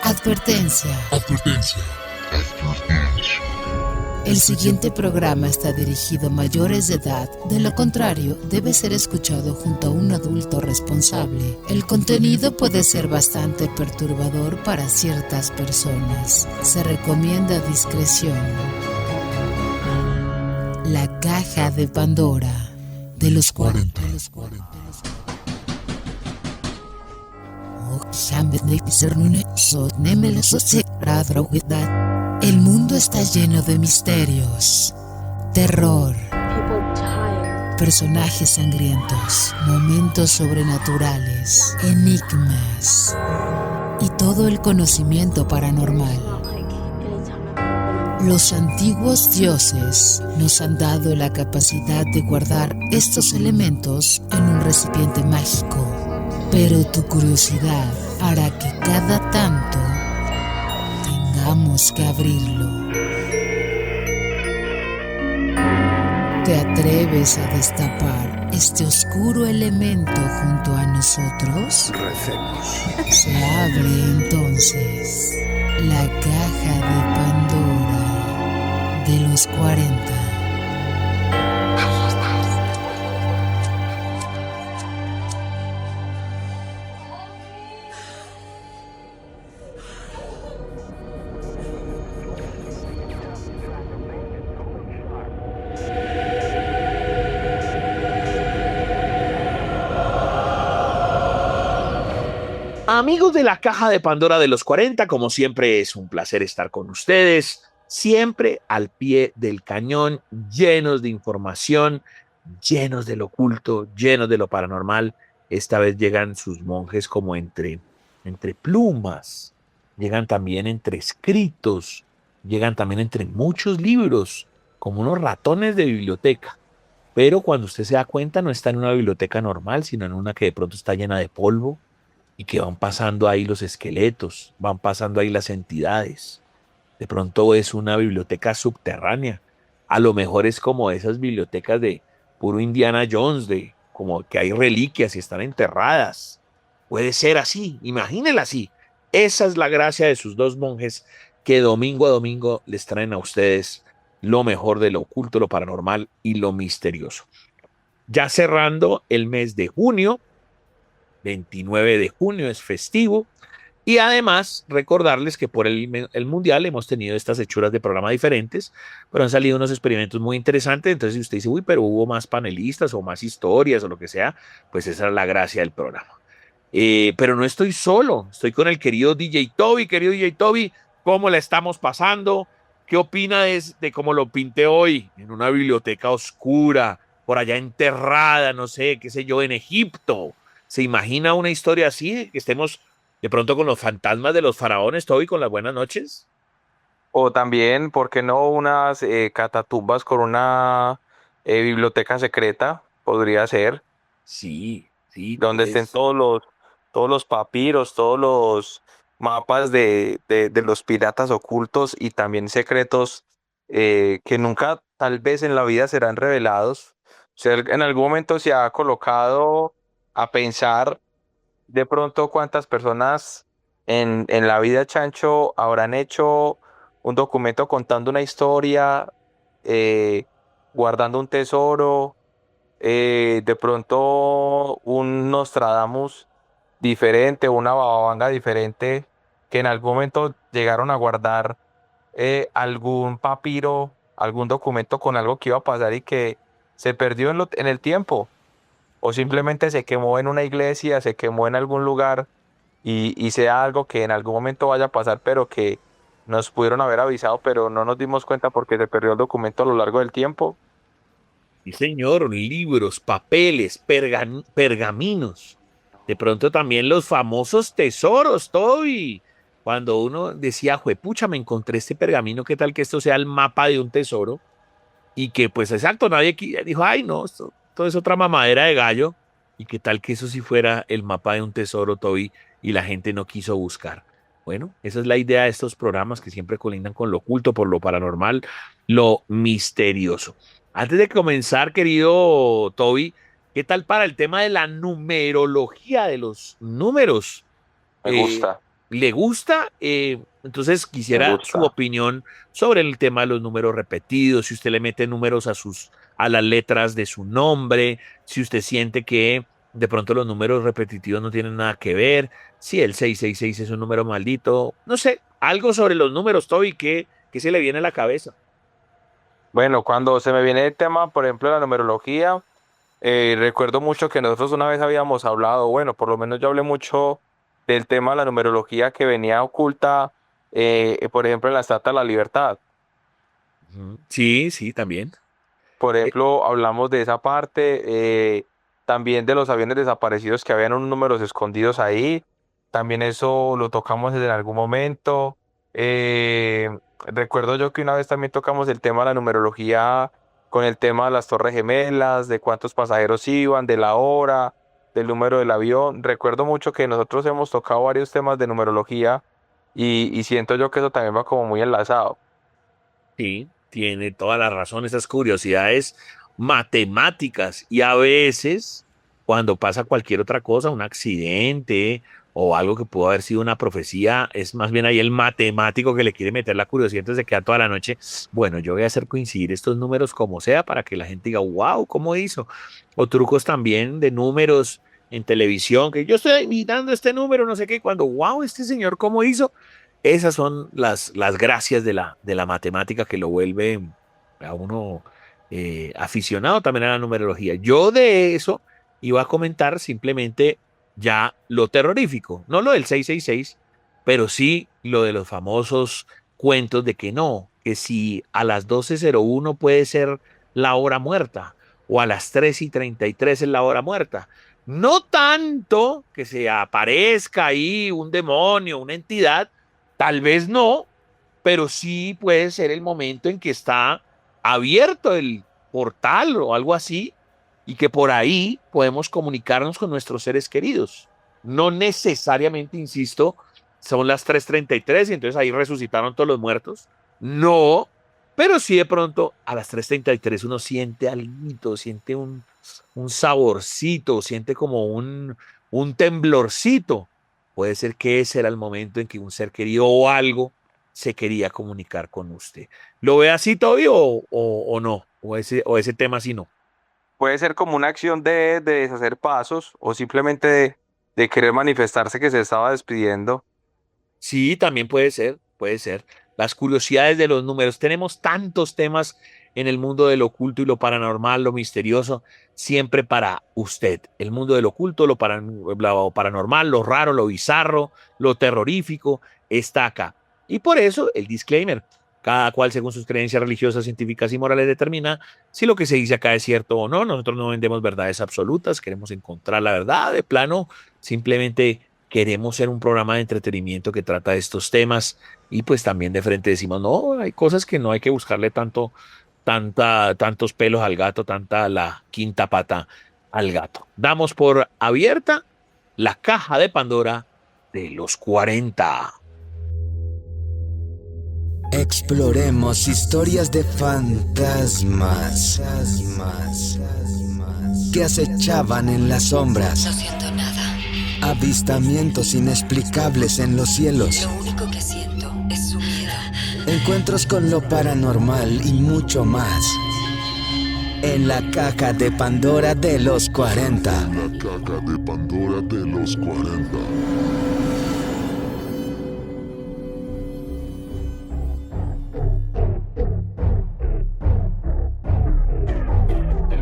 Advertencia. Advertencia. El siguiente programa está dirigido a mayores de edad, de lo contrario, debe ser escuchado junto a un adulto responsable. El contenido puede ser bastante perturbador para ciertas personas. Se recomienda discreción. La caja de Pandora de los 40. El mundo está lleno de misterios, terror, personajes sangrientos, momentos sobrenaturales, enigmas y todo el conocimiento paranormal. Los antiguos dioses nos han dado la capacidad de guardar estos elementos en un recipiente mágico, pero tu curiosidad hará que cada tanto tengamos que abrirlo. ¿Te atreves a destapar este oscuro elemento junto a nosotros? Recemos. Se abre entonces la caja de Pandora de los 40. Amigos de la caja de Pandora de los 40, como siempre es un placer estar con ustedes, siempre al pie del cañón, llenos de información, llenos de lo oculto, llenos de lo paranormal. Esta vez llegan sus monjes como entre plumas, llegan también entre escritos, llegan también entre muchos libros, como unos ratones de biblioteca. Pero cuando usted se da cuenta, no está en una biblioteca normal, sino en una que de pronto está llena de polvo, y que van pasando ahí los esqueletos, van pasando ahí las entidades. De pronto es una biblioteca subterránea. A lo mejor es como esas bibliotecas de puro Indiana Jones, de como que hay reliquias y están enterradas. Puede ser así, imagínela así. Esa es la gracia de sus dos monjes que domingo a domingo les traen a ustedes lo mejor de lo oculto, lo paranormal y lo misterioso. Ya cerrando el mes de junio, 29 de junio es festivo, y además recordarles que por el Mundial hemos tenido estas hechuras de programa diferentes, pero han salido unos experimentos muy interesantes. Entonces si usted dice, uy, pero hubo más panelistas o más historias o lo que sea, pues esa es la gracia del programa. Pero no estoy solo, estoy con el querido DJ Toby. Querido DJ Toby, ¿cómo la estamos pasando? ¿Qué opina de cómo lo pinté hoy? En una biblioteca oscura, por allá enterrada, no sé, qué sé yo, en Egipto. ¿Se imagina una historia así? Que estemos de pronto con los fantasmas de los faraones, Toby, con las buenas noches. O también, ¿por qué no unas catatumbas con una biblioteca secreta? Podría ser, Sí, sí, donde estén pues. todos los papiros, todos los mapas de los piratas ocultos y también secretos que nunca tal vez en la vida serán revelados. O sea, en algún momento se ha colocado a pensar de pronto cuántas personas en la vida, Chancho, habrán hecho un documento contando una historia, eh, guardando un tesoro, de pronto un Nostradamus diferente, una Bababanga diferente, que en algún momento llegaron a guardar algún papiro, algún documento con algo que iba a pasar y que se perdió en el tiempo, o simplemente se quemó en una iglesia, se quemó en algún lugar y sea algo que en algún momento vaya a pasar, pero que nos pudieron haber avisado, pero no nos dimos cuenta porque se perdió el documento a lo largo del tiempo. Sí, señor, libros, papeles, pergaminos. De pronto también los famosos tesoros, Toby. Cuando uno decía, juepucha, me encontré este pergamino, ¿qué tal que esto sea el mapa de un tesoro? Y que, pues, exacto, nadie dijo, ay, no, esto todo es otra mamadera de gallo. Y qué tal que eso sí fuera el mapa de un tesoro, Toby, y la gente no quiso buscar. Bueno, esa es la idea de estos programas que siempre colindan con lo oculto, por lo paranormal, lo misterioso. Antes de comenzar, querido Toby, ¿Qué tal para el tema de la numerología de los números? Me Eh, gusta, ¿Le gusta? Entonces me quisiera su gusta. opinión sobre el tema de los números repetidos, si usted le mete números a las letras de su nombre, si usted siente que de pronto los números repetitivos no tienen nada que ver, si el 666 es un número maldito, no sé, algo sobre los números, Toby, ¿qué se le viene a la cabeza? Bueno, cuando se me viene el tema, por ejemplo, de la numerología, recuerdo mucho que nosotros una vez habíamos hablado, bueno, por lo menos yo hablé mucho del tema de la numerología que venía oculta, por ejemplo, en la Estatua de la Libertad. Ujú. Sí, sí, también. Por Eh, ejemplo, hablamos de esa parte, también de los aviones desaparecidos que habían unos números escondidos ahí. También eso lo tocamos en algún momento. Recuerdo yo que una vez también tocamos el tema de la numerología con el tema de las Torres Gemelas, de cuántos pasajeros iban, de la hora, del número del avión. Recuerdo mucho que nosotros hemos tocado varios temas de numerología y siento yo que eso también va como muy enlazado. Sí, tiene toda la razón, esas curiosidades matemáticas y a veces cuando pasa cualquier otra cosa, un accidente o algo que pudo haber sido una profecía, es más bien ahí el matemático que le quiere meter la curiosidad, entonces se queda toda la noche, bueno, yo voy a hacer coincidir estos números como sea para que la gente diga, wow, ¿cómo hizo? O trucos también de números en televisión, que yo estoy imitando este número, no sé qué, cuando, wow, este señor, ¿cómo hizo? Esas son las gracias de la matemática que lo vuelve a uno aficionado también a la numerología. Yo de eso iba a comentar simplemente ya lo terrorífico, no lo del 666, pero sí lo de los famosos cuentos de que no, que si a las 12:01 puede ser la hora muerta o a las 3:33 es la hora muerta. No tanto que se aparezca ahí un demonio, una entidad, tal vez no, pero sí puede ser el momento en que está abierto el portal o algo así y que por ahí podemos comunicarnos con nuestros seres queridos. No necesariamente, insisto, son las 3:33 y entonces ahí resucitaron todos los muertos. No, pero sí de pronto a las 3:33 uno siente algo, siente un saborcito, siente como un temblorcito. Puede ser que ese era el momento en que un ser querido o algo se quería comunicar con usted. ¿Lo ve así, Toby, o no? O ese tema sí no. Puede ser como una acción de deshacer pasos o simplemente de querer manifestarse que se estaba despidiendo. Sí, también puede ser, puede ser. Las curiosidades de los números. Tenemos tantos temas en el mundo del oculto y lo paranormal, lo misterioso, siempre para usted. El mundo del oculto, lo paranormal, lo raro, lo bizarro, lo terrorífico, está acá. Y por eso el disclaimer. Cada cual, según sus creencias religiosas, científicas y morales, determina si lo que se dice acá es cierto o no. Nosotros no vendemos verdades absolutas, queremos encontrar la verdad de plano, simplemente queremos ser un programa de entretenimiento que trata de estos temas y pues también de frente decimos, no, hay cosas que no hay que buscarle tantos pelos al gato, tanta la quinta pata al gato. Damos por abierta la caja de Pandora de los 40. Exploremos historias de fantasmas que acechaban en las sombras. No siento nada. Avistamientos inexplicables en los cielos. Lo único que siento es su miedo. Encuentros con lo paranormal y mucho más. En la caja de Pandora de los 40. La caja de Pandora de los 40.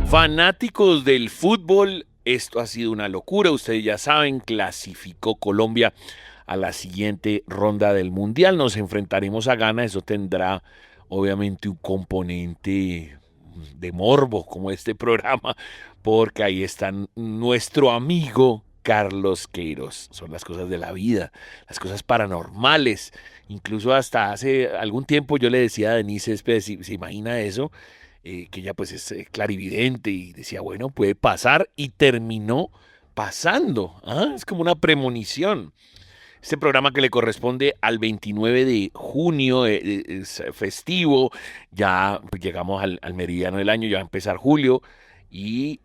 Fanáticos del fútbol, esto ha sido una locura. Ustedes ya saben, clasificó Colombia a la siguiente ronda del Mundial. Nos enfrentaremos a Ghana. Eso tendrá obviamente un componente de morbo como este programa, porque ahí está nuestro amigo Carlos Queiroz. Son las cosas de la vida, las cosas paranormales. Incluso hasta hace algún tiempo yo le decía a Denise Céspedes, si se imagina eso, que ella pues es clarividente y decía, bueno, puede pasar y terminó pasando. ¿Ah? Es como una premonición. Este programa que le corresponde al 29 de junio es festivo, ya pues, llegamos al meridiano del año, ya va a empezar julio y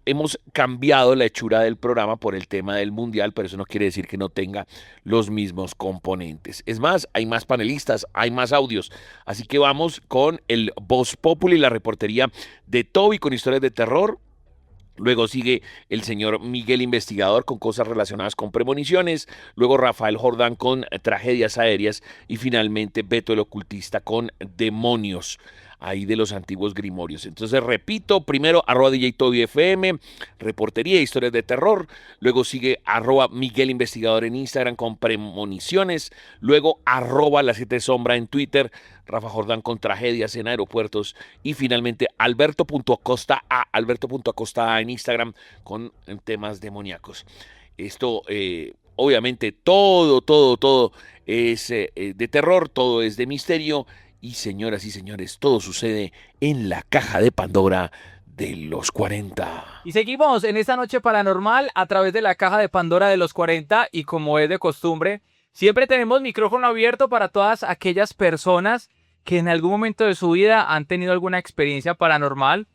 hemos cambiado la hechura del programa por el tema del mundial, pero eso no quiere decir que no tenga los mismos componentes. Es más, hay más panelistas, hay más audios. Así que vamos con el Voz Populi, la reportería de Toby con historias de terror. Luego sigue el señor Miguel Investigador con cosas relacionadas con premoniciones. Luego Rafael Jordán con tragedias aéreas. Y finalmente Beto el Ocultista con demonios ahí de los antiguos grimorios. Entonces repito, primero @DJ Toby FM, reportería, historias de terror. Luego sigue @Miguel Investigador en Instagram con premoniciones. Luego @La Siete Sombra en Twitter. Rafa Jordán con tragedias en aeropuertos. Y finalmente Alberto.acosta A en Instagram con temas demoníacos. Esto, obviamente, todo es de terror, todo es de misterio. Y señoras y señores, todo sucede en la caja de Pandora de los 40. Y seguimos en esta noche paranormal a través de la caja de Pandora de los 40 y como es de costumbre, siempre tenemos micrófono abierto para todas aquellas personas que en algún momento de su vida han tenido alguna experiencia paranormal.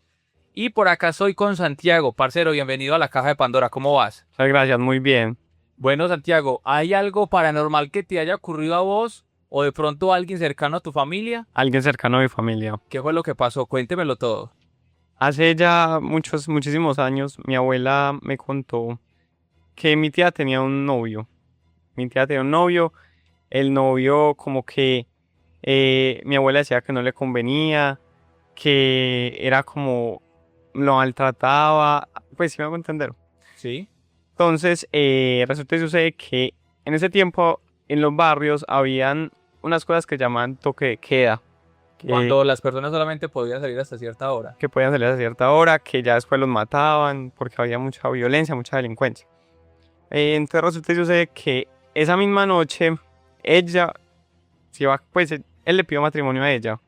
Y por acá soy con Santiago. Parcero, bienvenido a la caja de Pandora. ¿Cómo vas? Muchas gracias, muy bien. Bueno, Santiago, ¿hay algo paranormal que te haya ocurrido a vos o de pronto a alguien cercano a tu familia? Alguien cercano a mi familia. ¿Qué fue lo que pasó? Cuéntemelo todo. Hace ya muchísimos años, mi abuela me contó que mi tía tenía un novio. El novio como que mi abuela decía que no le convenía, que era como lo maltrataba, pues sí me hago entender. Sí. Entonces, resulta y sucede que en ese tiempo en los barrios habían unas cosas que llaman toque de queda. Cuando las personas solamente podían salir hasta cierta hora. Que podían salir a cierta hora, que ya después los mataban porque había mucha violencia, mucha delincuencia. Entonces resulta y sucede que esa misma noche ella se iba, pues él le pidió matrimonio a ella.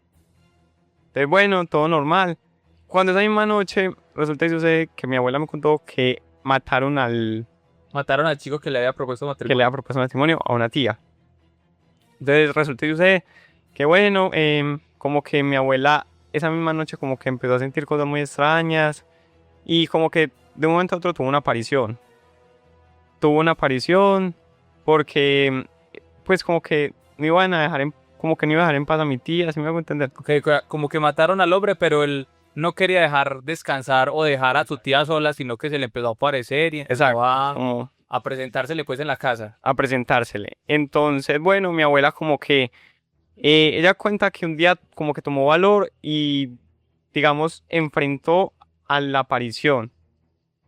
Entonces bueno, todo normal. Cuando esa misma noche resulta y sucede que mi abuela me contó que mataron al chico que le había propuesto matrimonio a una tía. Entonces resulta y sucede que bueno, como que mi abuela esa misma noche como que empezó a sentir cosas muy extrañas y como que de un momento a otro tuvo una aparición. Porque pues como que no iban a dejar en paz a mi tía, ¿sí me hago entender? Okay, como que mataron al hombre, pero él no quería dejar descansar o dejar a su tía sola, sino que se le empezó a aparecer y empezó a presentársele pues en la casa. Entonces, bueno, mi abuela como que ella cuenta que un día como que tomó valor y, digamos, enfrentó a la aparición.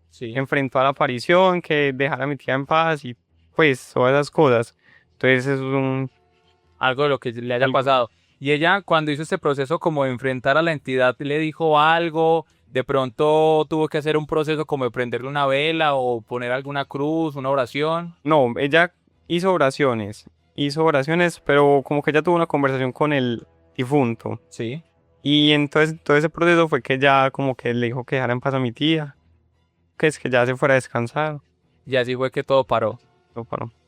Sí. Enfrentó a la aparición, que dejara a mi tía en paz y pues todas esas cosas. Entonces eso es algo de lo que le haya pasado. Y ella cuando hizo este proceso como de enfrentar a la entidad, ¿le dijo algo? ¿De pronto tuvo que hacer un proceso como de prenderle una vela o poner alguna cruz, una oración? No, ella hizo oraciones, pero como que ella tuvo una conversación con el difunto. Sí. Y entonces todo ese proceso fue que ella como que le dijo que dejara en paz a mi tía, que es que ya se fuera a descansar. Y así fue que todo paró.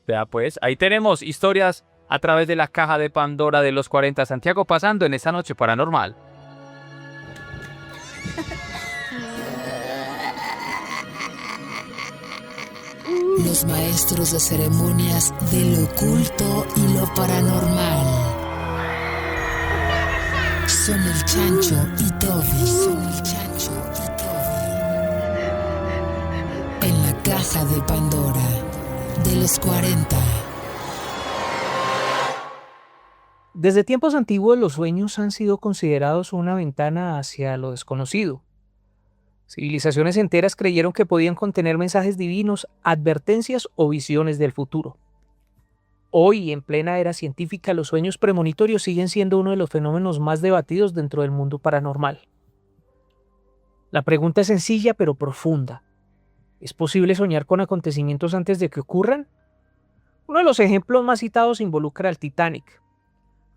Vea pues, ahí tenemos historias a través de la caja de Pandora de los 40. Santiago pasando en esta noche paranormal. Los maestros de ceremonias de lo oculto y lo paranormal son el Chancho y Toby. En la caja de Pandora de los 40. Desde tiempos antiguos los sueños han sido considerados una ventana hacia lo desconocido. Civilizaciones enteras creyeron que podían contener mensajes divinos, advertencias o visiones del futuro. Hoy, en plena era científica, los sueños premonitorios siguen siendo uno de los fenómenos más debatidos dentro del mundo paranormal. La pregunta es sencilla pero profunda. ¿Es posible soñar con acontecimientos antes de que ocurran? Uno de los ejemplos más citados involucra al Titanic.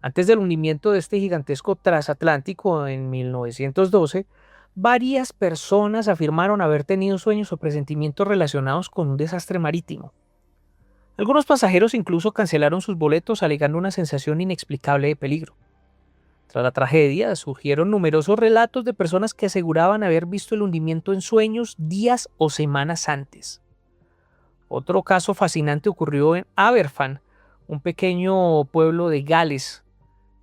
Antes del hundimiento de este gigantesco transatlántico en 1912, varias personas afirmaron haber tenido sueños o presentimientos relacionados con un desastre marítimo. Algunos pasajeros incluso cancelaron sus boletos alegando una sensación inexplicable de peligro. Tras la tragedia, surgieron numerosos relatos de personas que aseguraban haber visto el hundimiento en sueños días o semanas antes. Otro caso fascinante ocurrió en Aberfan, un pequeño pueblo de Gales.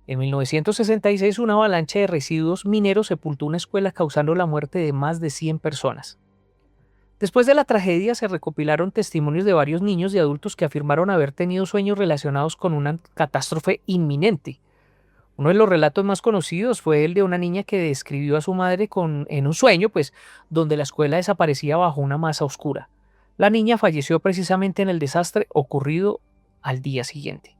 En 1966, una avalancha de residuos mineros sepultó una escuela causando la muerte de más de 100 personas. Después de la tragedia se recopilaron testimonios de varios niños y adultos que afirmaron haber tenido sueños relacionados con una catástrofe inminente. Uno de los relatos más conocidos fue el de una niña que describió a su madre en un sueño, donde la escuela desaparecía bajo una masa oscura. La niña falleció precisamente en el desastre ocurrido al día siguiente.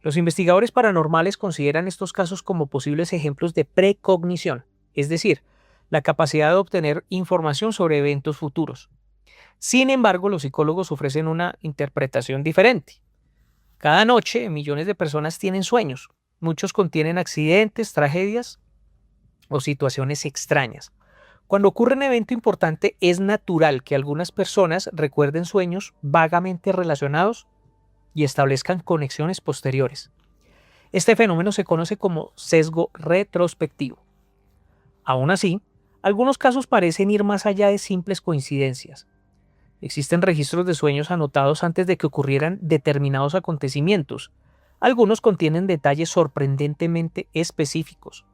Los investigadores paranormales consideran estos casos como posibles ejemplos de precognición, es decir, la capacidad de obtener información sobre eventos futuros. Sin embargo, los psicólogos ofrecen una interpretación diferente. Cada noche, millones de personas tienen sueños. Muchos contienen accidentes, tragedias o situaciones extrañas. Cuando ocurre un evento importante, es natural que algunas personas recuerden sueños vagamente relacionados y establezcan conexiones posteriores. Este fenómeno se conoce como sesgo retrospectivo. Aún así, algunos casos parecen ir más allá de simples coincidencias. Existen registros de sueños anotados antes de que ocurrieran determinados acontecimientos. Algunos contienen detalles sorprendentemente específicos.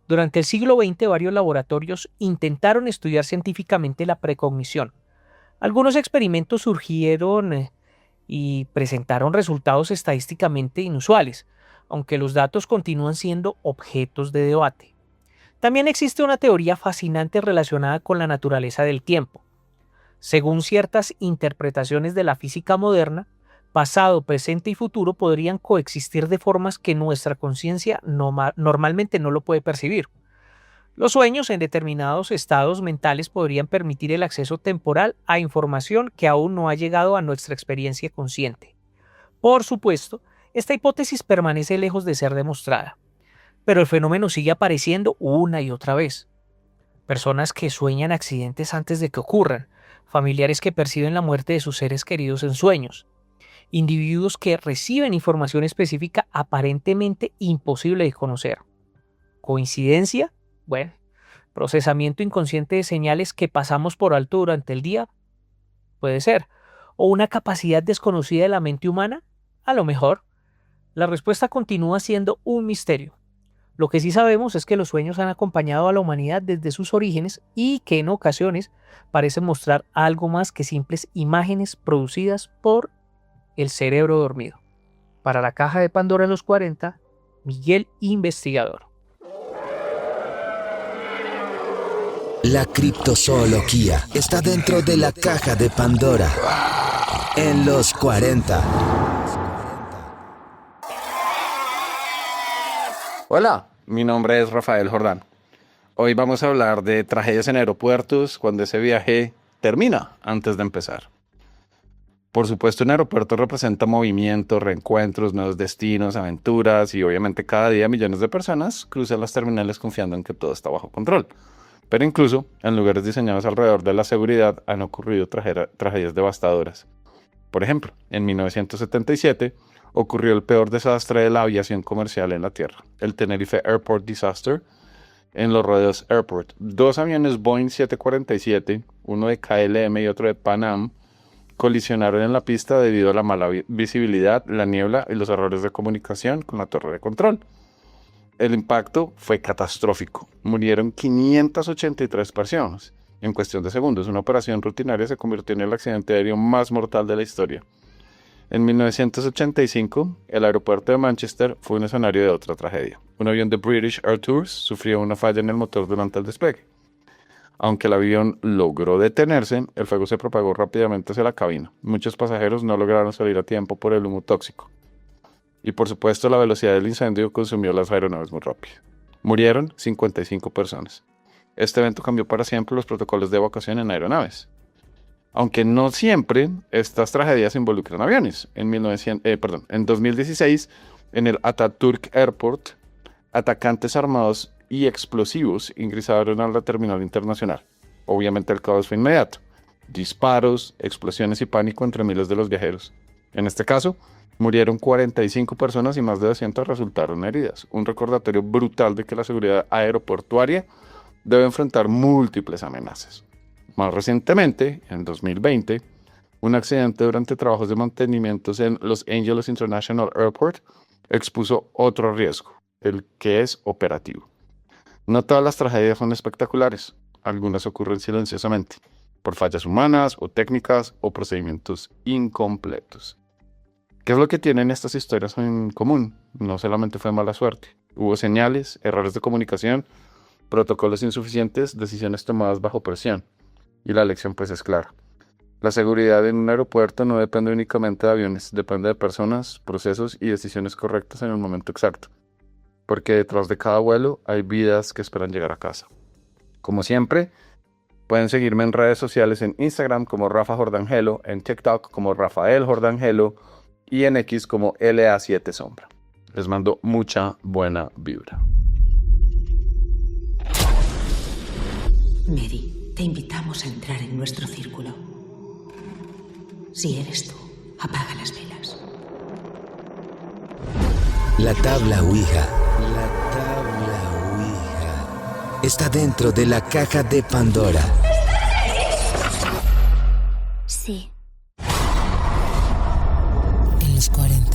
Durante el siglo XX, varios laboratorios intentaron estudiar científicamente la precognición. Algunos experimentos surgieron y presentaron resultados estadísticamente inusuales, aunque los datos continúan siendo objetos de debate. También existe una teoría fascinante relacionada con la naturaleza del tiempo. Según ciertas interpretaciones de la física moderna, pasado, presente y futuro podrían coexistir de formas que nuestra conciencia normalmente no lo puede percibir. Los sueños en determinados estados mentales podrían permitir el acceso temporal a información que aún no ha llegado a nuestra experiencia consciente. Por supuesto, esta hipótesis permanece lejos de ser demostrada, pero el fenómeno sigue apareciendo una y otra vez. Personas que sueñan accidentes antes de que ocurran, familiares que perciben la muerte de sus seres queridos en sueños, individuos que reciben información específica aparentemente imposible de conocer. ¿Coincidencia? Bueno, procesamiento inconsciente de señales que pasamos por alto durante el día, puede ser. ¿O una capacidad desconocida de la mente humana? A lo mejor. La respuesta continúa siendo un misterio. Lo que sí sabemos es que los sueños han acompañado a la humanidad desde sus orígenes y que en ocasiones parecen mostrar algo más que simples imágenes producidas por el cerebro dormido. Para la Caja de Pandora de los 40, Miguel Investigador. La criptozoología está dentro de la Caja de Pandora en los 40. Hola, mi nombre es Rafael Jordán. Hoy vamos a hablar de tragedias en aeropuertos cuando ese viaje termina antes de empezar. Por supuesto, un aeropuerto representa movimiento, reencuentros, nuevos destinos, aventuras y obviamente cada día millones de personas cruzan las terminales confiando en que todo está bajo control. Pero incluso en lugares diseñados alrededor de la seguridad han ocurrido tragedias devastadoras. Por ejemplo, en 1977 ocurrió el peor desastre de la aviación comercial en la Tierra, el Tenerife Airport Disaster en los Rodeos Airport. 2 aviones Boeing 747, uno de KLM y otro de Pan Am, colisionaron en la pista debido a la mala visibilidad, la niebla y los errores de comunicación con la torre de control. El impacto fue catastrófico. Murieron 583 personas. En cuestión de segundos, una operación rutinaria se convirtió en el accidente aéreo más mortal de la historia. En 1985, el aeropuerto de Manchester fue un escenario de otra tragedia. Un avión de British Air Tours sufrió una falla en el motor durante el despegue. Aunque el avión logró detenerse, el fuego se propagó rápidamente hacia la cabina. Muchos pasajeros no lograron salir a tiempo por el humo tóxico. Y por supuesto, la velocidad del incendio consumió las aeronaves muy rápido. Murieron 55 personas. Este evento cambió para siempre los protocolos de evacuación en aeronaves. Aunque no siempre estas tragedias involucran aviones. En 2016, en el Atatürk Airport, atacantes armados y explosivos ingresaron a la terminal internacional. Obviamente el caos fue inmediato. Disparos, explosiones y pánico entre miles de los viajeros. En este caso, murieron 45 personas y más de 200 resultaron heridas. Un recordatorio brutal de que la seguridad aeroportuaria debe enfrentar múltiples amenazas. Más recientemente, en 2020, un accidente durante trabajos de mantenimiento en Los Angeles International Airport expuso otro riesgo, el que es operativo. No todas las tragedias son espectaculares, algunas ocurren silenciosamente, por fallas humanas o técnicas o procedimientos incompletos. ¿Qué es lo que tienen estas historias en común? No solamente fue mala suerte, hubo señales, errores de comunicación, protocolos insuficientes, decisiones tomadas bajo presión. Y la lección pues es clara. La seguridad en un aeropuerto no depende únicamente de aviones, depende de personas, procesos y decisiones correctas en el momento exacto. Porque detrás de cada vuelo hay vidas que esperan llegar a casa. Como siempre, pueden seguirme en redes sociales en Instagram como Rafa Jordangelo, en TikTok como Rafael Jordangelo y en X como LA7 Sombra. Les mando mucha buena vibra. Mary, te invitamos a entrar en nuestro círculo. Si eres tú, apaga las velas. La tabla Ouija. La tabla Ouija está dentro de la caja de Pandora. Sí. En los 40.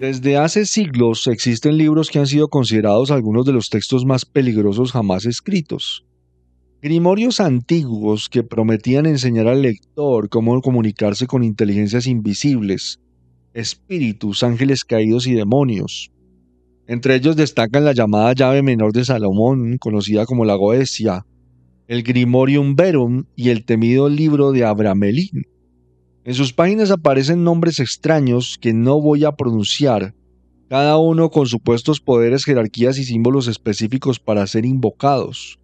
Desde hace siglos existen libros que han sido considerados algunos de los textos más peligrosos jamás escritos. Grimorios antiguos que prometían enseñar al lector cómo comunicarse con inteligencias invisibles, espíritus, ángeles caídos y demonios. Entre ellos destacan la llamada llave menor de Salomón, conocida como la Goesia, el Grimorium Verum y el temido libro de Abramelín. En sus páginas aparecen nombres extraños que no voy a pronunciar, cada uno con supuestos poderes, jerarquías y símbolos específicos para ser invocados.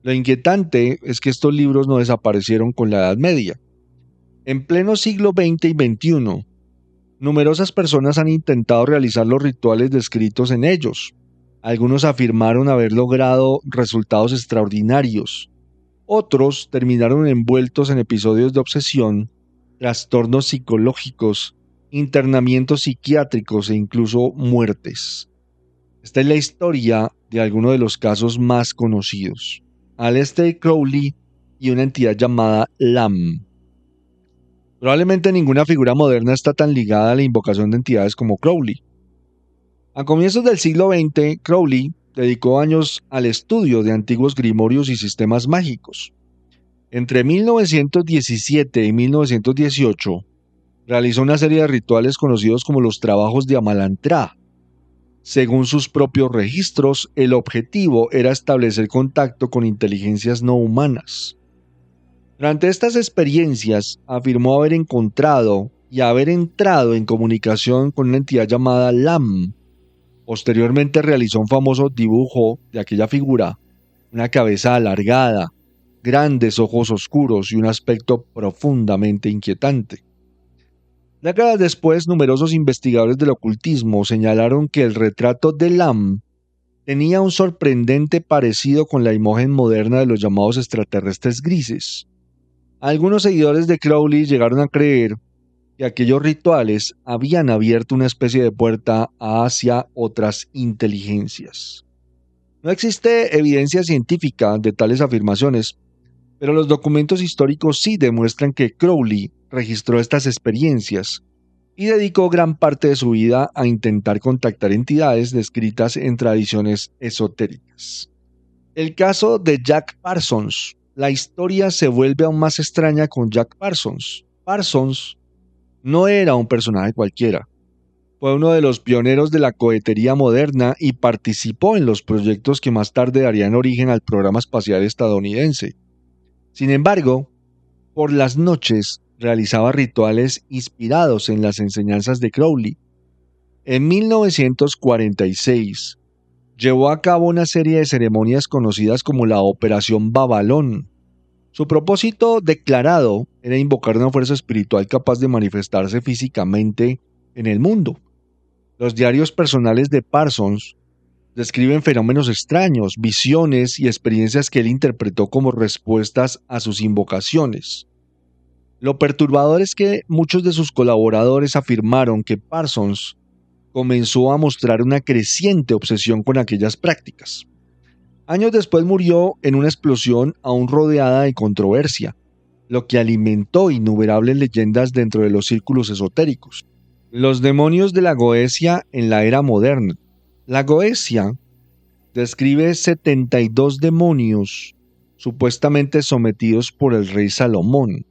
Lo inquietante es que estos libros no desaparecieron con la Edad Media. En pleno siglo XX y XXI, numerosas personas han intentado realizar los rituales descritos en ellos. Algunos afirmaron haber logrado resultados extraordinarios. Otros terminaron envueltos en episodios de obsesión, trastornos psicológicos, internamientos psiquiátricos e incluso muertes. Esta es la historia de algunos de los casos más conocidos. Aleister Crowley y una entidad llamada LAM. Probablemente ninguna figura moderna está tan ligada a la invocación de entidades como Crowley. A comienzos del siglo XX, Crowley dedicó años al estudio de antiguos grimorios y sistemas mágicos. Entre 1917 y 1918, realizó una serie de rituales conocidos como los trabajos de Amalantrá. Según sus propios registros, el objetivo era establecer contacto con inteligencias no humanas. Durante estas experiencias, afirmó haber encontrado y haber entrado en comunicación con una entidad llamada LAM. Posteriormente realizó un famoso dibujo de aquella figura, una cabeza alargada, grandes ojos oscuros y un aspecto profundamente inquietante. Décadas después, numerosos investigadores del ocultismo señalaron que el retrato de LAM tenía un sorprendente parecido con la imagen moderna de los llamados extraterrestres grises. Algunos seguidores de Crowley llegaron a creer que aquellos rituales habían abierto una especie de puerta hacia otras inteligencias. No existe evidencia científica de tales afirmaciones, pero los documentos históricos sí demuestran que Crowley registró estas experiencias y dedicó gran parte de su vida a intentar contactar entidades descritas en tradiciones esotéricas. El caso de Jack Parsons. La historia se vuelve aún más extraña con Jack Parsons. Parsons no era un personaje cualquiera. Fue uno de los pioneros de la cohetería moderna y participó en los proyectos que más tarde darían origen al programa espacial estadounidense. Sin embargo, por las noches realizaba rituales inspirados en las enseñanzas de Crowley. En 1946, llevó a cabo una serie de ceremonias conocidas como la Operación Babalón. Su propósito declarado era invocar una fuerza espiritual capaz de manifestarse físicamente en el mundo. Los diarios personales de Parsons Describen fenómenos extraños, visiones y experiencias que él interpretó como respuestas a sus invocaciones. Lo perturbador es que muchos de sus colaboradores afirmaron que Parsons comenzó a mostrar una creciente obsesión con aquellas prácticas. Años después murió en una explosión aún rodeada de controversia, lo que alimentó innumerables leyendas dentro de los círculos esotéricos. Los demonios de la Goecia en la era moderna. La Goecia describe 72 demonios supuestamente sometidos por el rey Salomón.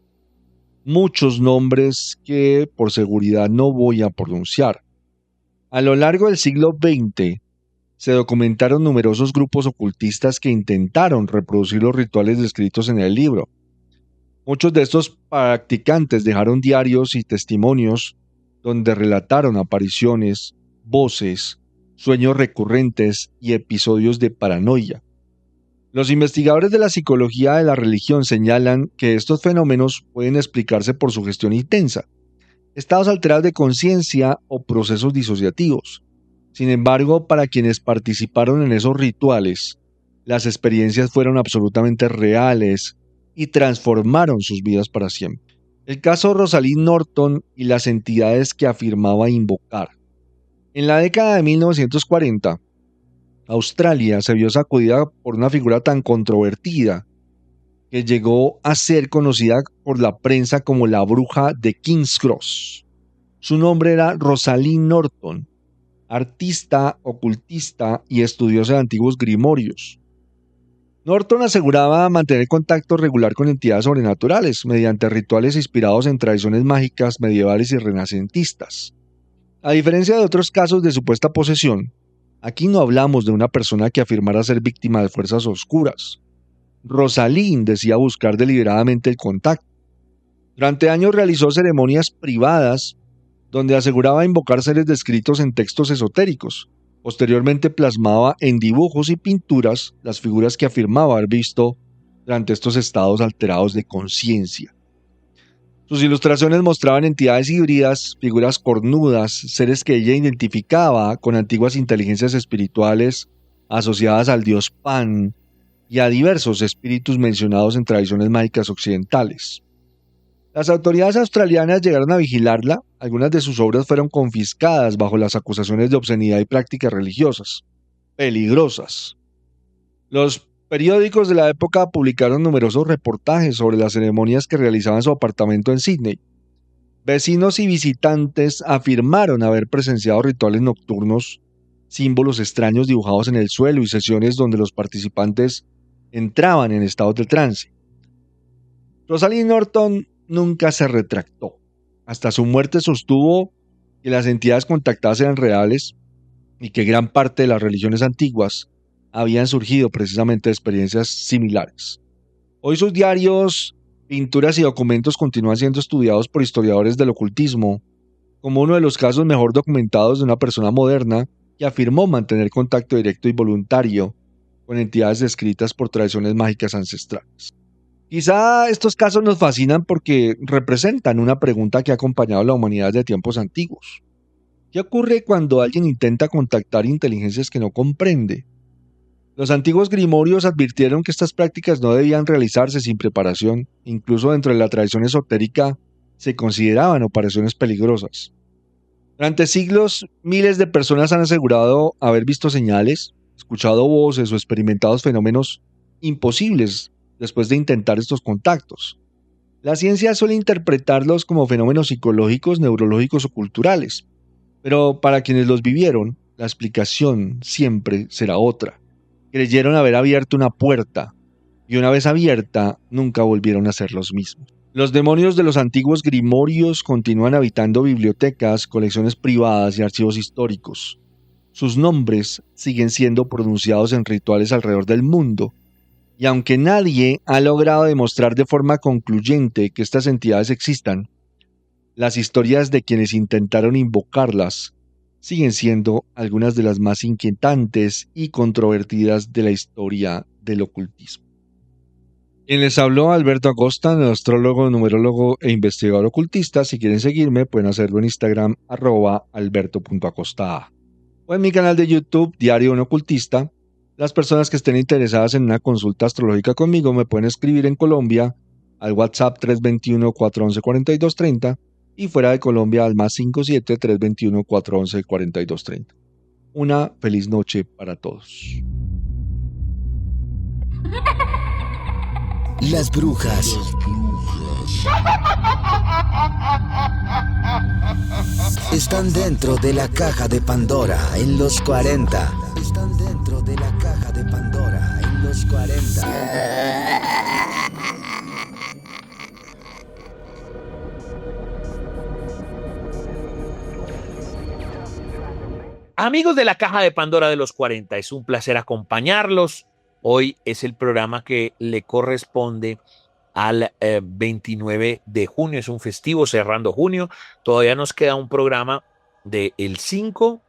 Muchos nombres que por seguridad no voy a pronunciar. A lo largo del siglo XX se documentaron numerosos grupos ocultistas que intentaron reproducir los rituales descritos en el libro. Muchos de estos practicantes dejaron diarios y testimonios donde relataron apariciones, voces, sueños recurrentes y episodios de paranoia. Los investigadores de la psicología de la religión señalan que estos fenómenos pueden explicarse por sugestión intensa, estados alterados de conciencia o procesos disociativos. Sin embargo, para quienes participaron en esos rituales, las experiencias fueron absolutamente reales y transformaron sus vidas para siempre. El caso Rosalind Norton y las entidades que afirmaba invocar. En la década de 1940, Australia se vio sacudida por una figura tan controvertida que llegó a ser conocida por la prensa como la bruja de King's Cross. Su nombre era Rosalind Norton, artista, ocultista y estudiosa de antiguos grimorios. Norton aseguraba mantener contacto regular con entidades sobrenaturales mediante rituales inspirados en tradiciones mágicas medievales y renacentistas. A diferencia de otros casos de supuesta posesión, aquí no hablamos de una persona que afirmara ser víctima de fuerzas oscuras. Rosalind decía buscar deliberadamente el contacto. Durante años realizó ceremonias privadas donde aseguraba invocar seres descritos en textos esotéricos. Posteriormente plasmaba en dibujos y pinturas las figuras que afirmaba haber visto durante estos estados alterados de conciencia. Sus ilustraciones mostraban entidades híbridas, figuras cornudas, seres que ella identificaba con antiguas inteligencias espirituales asociadas al dios Pan y a diversos espíritus mencionados en tradiciones mágicas occidentales. Las autoridades australianas llegaron a vigilarla. Algunas de sus obras fueron confiscadas bajo las acusaciones de obscenidad y prácticas religiosas peligrosas. Los periódicos de la época publicaron numerosos reportajes sobre las ceremonias que realizaba en su apartamento en Sydney. Vecinos y visitantes afirmaron haber presenciado rituales nocturnos, símbolos extraños dibujados en el suelo y sesiones donde los participantes entraban en estados de trance. Rosalind Norton nunca se retractó. Hasta su muerte sostuvo que las entidades contactadas eran reales y que gran parte de las religiones antiguas habían surgido precisamente de experiencias similares. Hoy sus diarios, pinturas y documentos continúan siendo estudiados por historiadores del ocultismo como uno de los casos mejor documentados de una persona moderna que afirmó mantener contacto directo y voluntario con entidades descritas por tradiciones mágicas ancestrales. Quizá estos casos nos fascinan porque representan una pregunta que ha acompañado a la humanidad desde tiempos antiguos. ¿Qué ocurre cuando alguien intenta contactar inteligencias que no comprende? Los antiguos grimorios advirtieron que estas prácticas no debían realizarse sin preparación. Incluso dentro de la tradición esotérica se consideraban operaciones peligrosas. Durante siglos, miles de personas han asegurado haber visto señales, escuchado voces o experimentado fenómenos imposibles después de intentar estos contactos. La ciencia suele interpretarlos como fenómenos psicológicos, neurológicos o culturales, pero para quienes los vivieron, la explicación siempre será otra. Creyeron haber abierto una puerta, y una vez abierta, nunca volvieron a ser los mismos. Los demonios de los antiguos grimorios continúan habitando bibliotecas, colecciones privadas y archivos históricos. Sus nombres siguen siendo pronunciados en rituales alrededor del mundo, y aunque nadie ha logrado demostrar de forma concluyente que estas entidades existan, las historias de quienes intentaron invocarlas siguen siendo algunas de las más inquietantes y controvertidas de la historia del ocultismo. Quien les habló, Alberto Acosta, astrólogo, numerólogo e investigador ocultista. Si quieren seguirme, pueden hacerlo en Instagram, @alberto.acosta. o en mi canal de YouTube, Diario Un Ocultista. Las personas que estén interesadas en una consulta astrológica conmigo me pueden escribir en Colombia al WhatsApp 321-411-4230 y fuera de Colombia al más 57-321-411-4230. Una feliz noche para todos. Las brujas están dentro de la caja de Pandora en los 40. Están dentro de la caja de Pandora en los 40. Amigos de la Caja de Pandora de los 40, es un placer acompañarlos. Hoy es el programa que le corresponde al 29 de junio, es un festivo cerrando junio. Todavía nos queda un programa del 5,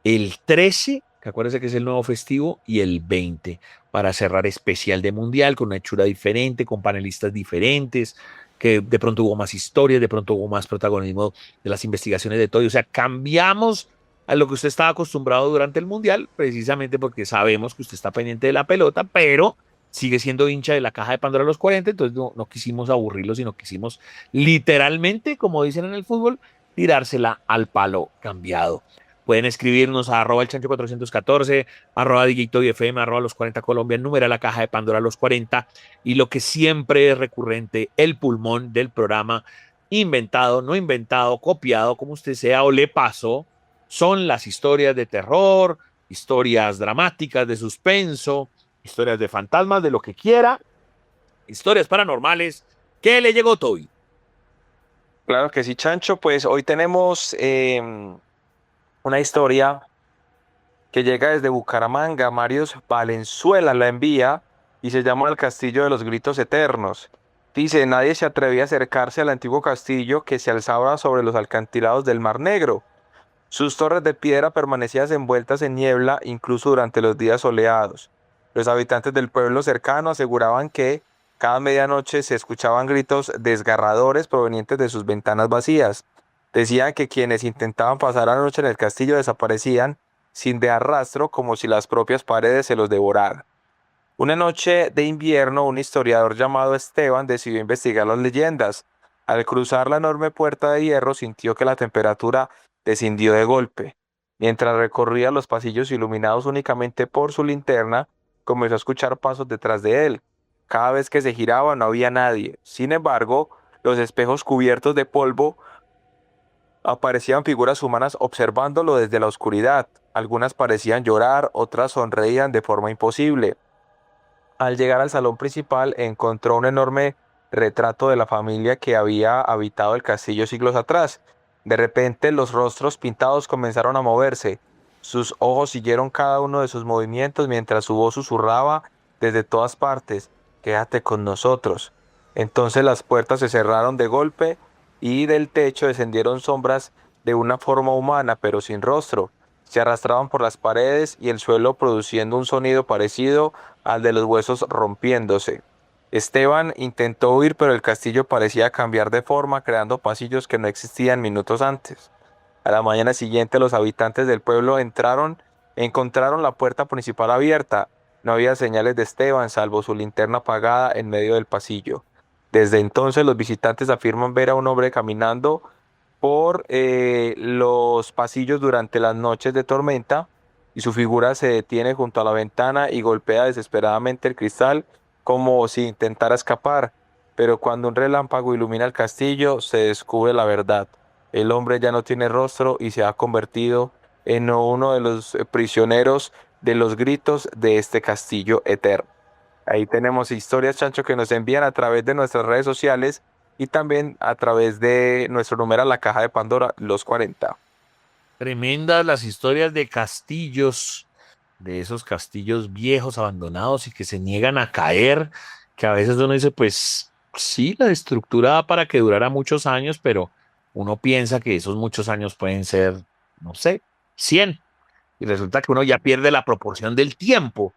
el 13, que acuérdense que es el nuevo festivo, y el 20, para cerrar especial de Mundial con una hechura diferente, con panelistas diferentes, que de pronto hubo más historias, de pronto hubo más protagonismo de las investigaciones de todo. O sea, cambiamos a lo que usted estaba acostumbrado durante el Mundial, precisamente porque sabemos que usted está pendiente de la pelota, pero sigue siendo hincha de la Caja de Pandora a los 40, entonces no quisimos aburrirlo, sino quisimos literalmente, como dicen en el fútbol, tirársela al palo cambiado. Pueden escribirnos a @elchancho414, @DJToyFM, @los 40 Colombia, el número de la Caja de Pandora a los 40, y lo que siempre es recurrente, el pulmón del programa, inventado, no inventado, copiado, como usted sea o le pasó, son las historias de terror, historias dramáticas de suspenso, historias de fantasmas, de lo que quiera, historias paranormales. ¿Qué le llegó, Toby? Claro que sí, Chancho. Pues hoy tenemos una historia que llega desde Bucaramanga. Marios Valenzuela la envía y se llama El Castillo de los Gritos Eternos. Dice, nadie se atrevía a acercarse al antiguo castillo que se alzaba sobre los alcantilados del Mar Negro. Sus torres de piedra permanecían envueltas en niebla incluso durante los días soleados. Los habitantes del pueblo cercano aseguraban que cada medianoche se escuchaban gritos desgarradores provenientes de sus ventanas vacías. Decían que quienes intentaban pasar la noche en el castillo desaparecían sin dejar rastro, como si las propias paredes se los devoraran. Una noche de invierno, un historiador llamado Esteban decidió investigar las leyendas. Al cruzar la enorme puerta de hierro, sintió que la temperatura descendió de golpe. Mientras recorría los pasillos iluminados únicamente por su linterna, comenzó a escuchar pasos detrás de él. Cada vez que se giraba no había nadie. Sin embargo, los espejos cubiertos de polvo aparecían figuras humanas observándolo desde la oscuridad. Algunas parecían llorar, otras sonreían de forma imposible. Al llegar al salón principal, encontró un enorme retrato de la familia que había habitado el castillo siglos atrás. De repente, los rostros pintados comenzaron a moverse. Sus ojos siguieron cada uno de sus movimientos mientras su voz susurraba desde todas partes: «Quédate con nosotros». Entonces las puertas se cerraron de golpe y del techo descendieron sombras de una forma humana pero sin rostro. Se arrastraban por las paredes y el suelo produciendo un sonido parecido al de los huesos rompiéndose. Esteban intentó huir, pero el castillo parecía cambiar de forma, creando pasillos que no existían minutos antes. A la mañana siguiente, los habitantes del pueblo encontraron la puerta principal abierta. No había señales de Esteban, salvo su linterna apagada en medio del pasillo. Desde entonces, los visitantes afirman ver a un hombre caminando por los pasillos durante las noches de tormenta, y su figura se detiene junto a la ventana y golpea desesperadamente el cristal como si intentara escapar. Pero cuando un relámpago ilumina el castillo, se descubre la verdad. El hombre ya no tiene rostro y se ha convertido en uno de los prisioneros de los gritos de este castillo eterno. Ahí tenemos historias, Chancho, que nos envían a través de nuestras redes sociales y también a través de nuestro número a la Caja de Pandora, los 40. Tremendas las historias de castillos, de esos castillos viejos, abandonados y que se niegan a caer, que a veces uno dice, pues sí, la estructura da para que durara muchos años, pero uno piensa que esos muchos años pueden ser, no sé, 100. Y resulta que uno ya pierde la proporción del tiempo.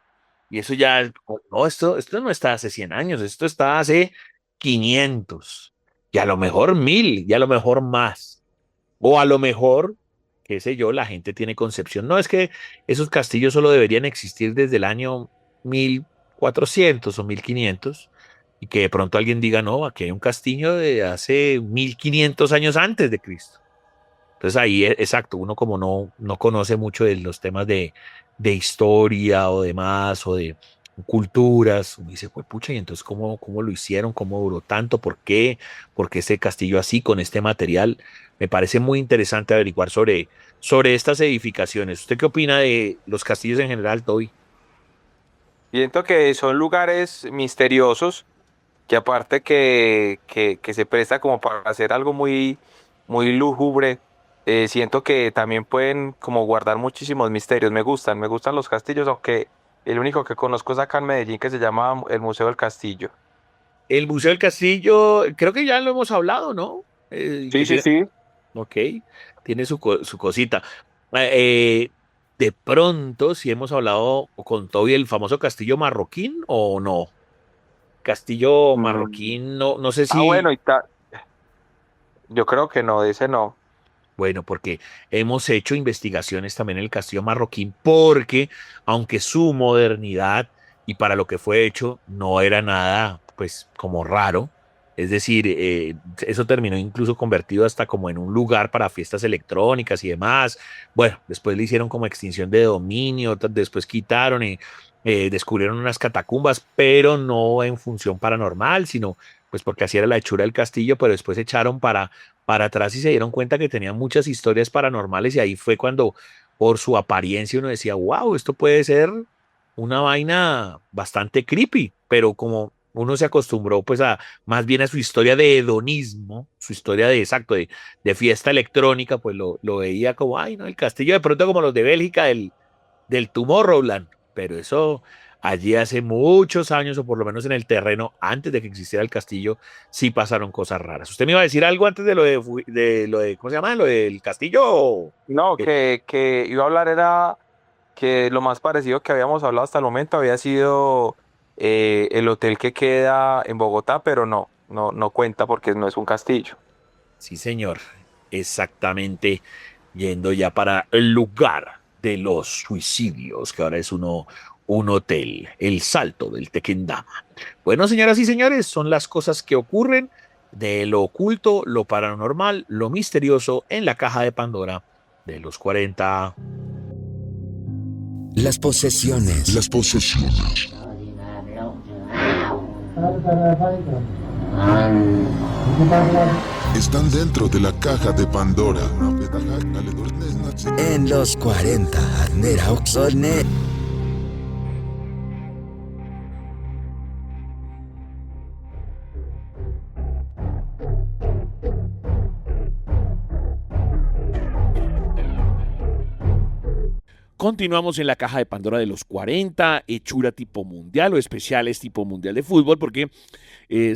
Y eso ya, no, esto no está hace 100 años, esto está hace 500. Y a lo mejor 1000, y a lo mejor más. O a lo mejor qué sé yo, la gente tiene concepción. No es que esos castillos solo deberían existir desde el año 1400 o 1500 y que de pronto alguien diga, no, aquí hay un castillo de hace 1500 años antes de Cristo. Entonces ahí, exacto, uno como no conoce mucho de los temas de historia o demás, o de culturas, uno dice, pues pucha, y entonces ¿cómo lo hicieron? ¿Cómo duró tanto? ¿Por qué? ¿Por qué este castillo así, con este material? Me parece muy interesante averiguar sobre estas edificaciones. ¿Usted qué opina de los castillos en general, Toby? Siento que son lugares misteriosos que aparte que se presta como para hacer algo muy lúgubre, siento que también pueden como guardar muchísimos misterios. Me gustan los castillos, aunque el único que conozco es acá en Medellín que se llama el Museo del Castillo. El Museo del Castillo, creo que ya lo hemos hablado, ¿no? Sí, sí, sí. Ok, tiene su cosita. Eh, de pronto, si hemos hablado con Toby el famoso Castillo Marroquín o no. Castillo Mm, Marroquín, no sé bueno, si, yo creo que no, de ese no. bueno, porque hemos hecho investigaciones también en el Castillo Marroquín, porque aunque su modernidad y para lo que fue hecho no era nada, pues, como raro, es decir, eso terminó incluso convertido hasta como en un lugar para fiestas electrónicas y demás. Bueno, después le hicieron como extinción de dominio, después quitaron y descubrieron unas catacumbas, pero no en función paranormal, sino pues porque así era la hechura del castillo, pero después echaron para atrás y se dieron cuenta que tenía muchas historias paranormales y ahí fue cuando por su apariencia uno decía, wow, esto puede ser una vaina bastante creepy, pero como uno se acostumbró pues a más bien a su historia de hedonismo, su historia de exacto, de fiesta electrónica, pues lo veía como, ay, no, el castillo de pronto como los de Bélgica del Tomorrowland, pero eso allí hace muchos años, o por lo menos en el terreno, antes de que existiera el castillo, sí pasaron cosas raras. ¿Usted me iba a decir algo antes de ¿cómo se llama? Lo del castillo. No, Eh, que iba a hablar era que lo más parecido que habíamos hablado hasta el momento había sido el hotel que queda en Bogotá, pero no cuenta porque no es un castillo. sí, señor, exactamente, yendo ya para el lugar de los suicidios, que ahora es un hotel, el Salto del Tequendama. Bueno, señoras y señores, son las cosas que ocurren de lo oculto, lo paranormal, lo misterioso en la caja de Pandora de los 40. Las posesiones. Las posesiones. Están dentro de la caja de Pandora. En los 40. Nera Oxone. Continuamos en la caja de Pandora de los 40, hechura tipo mundial o especiales tipo mundial de fútbol, porque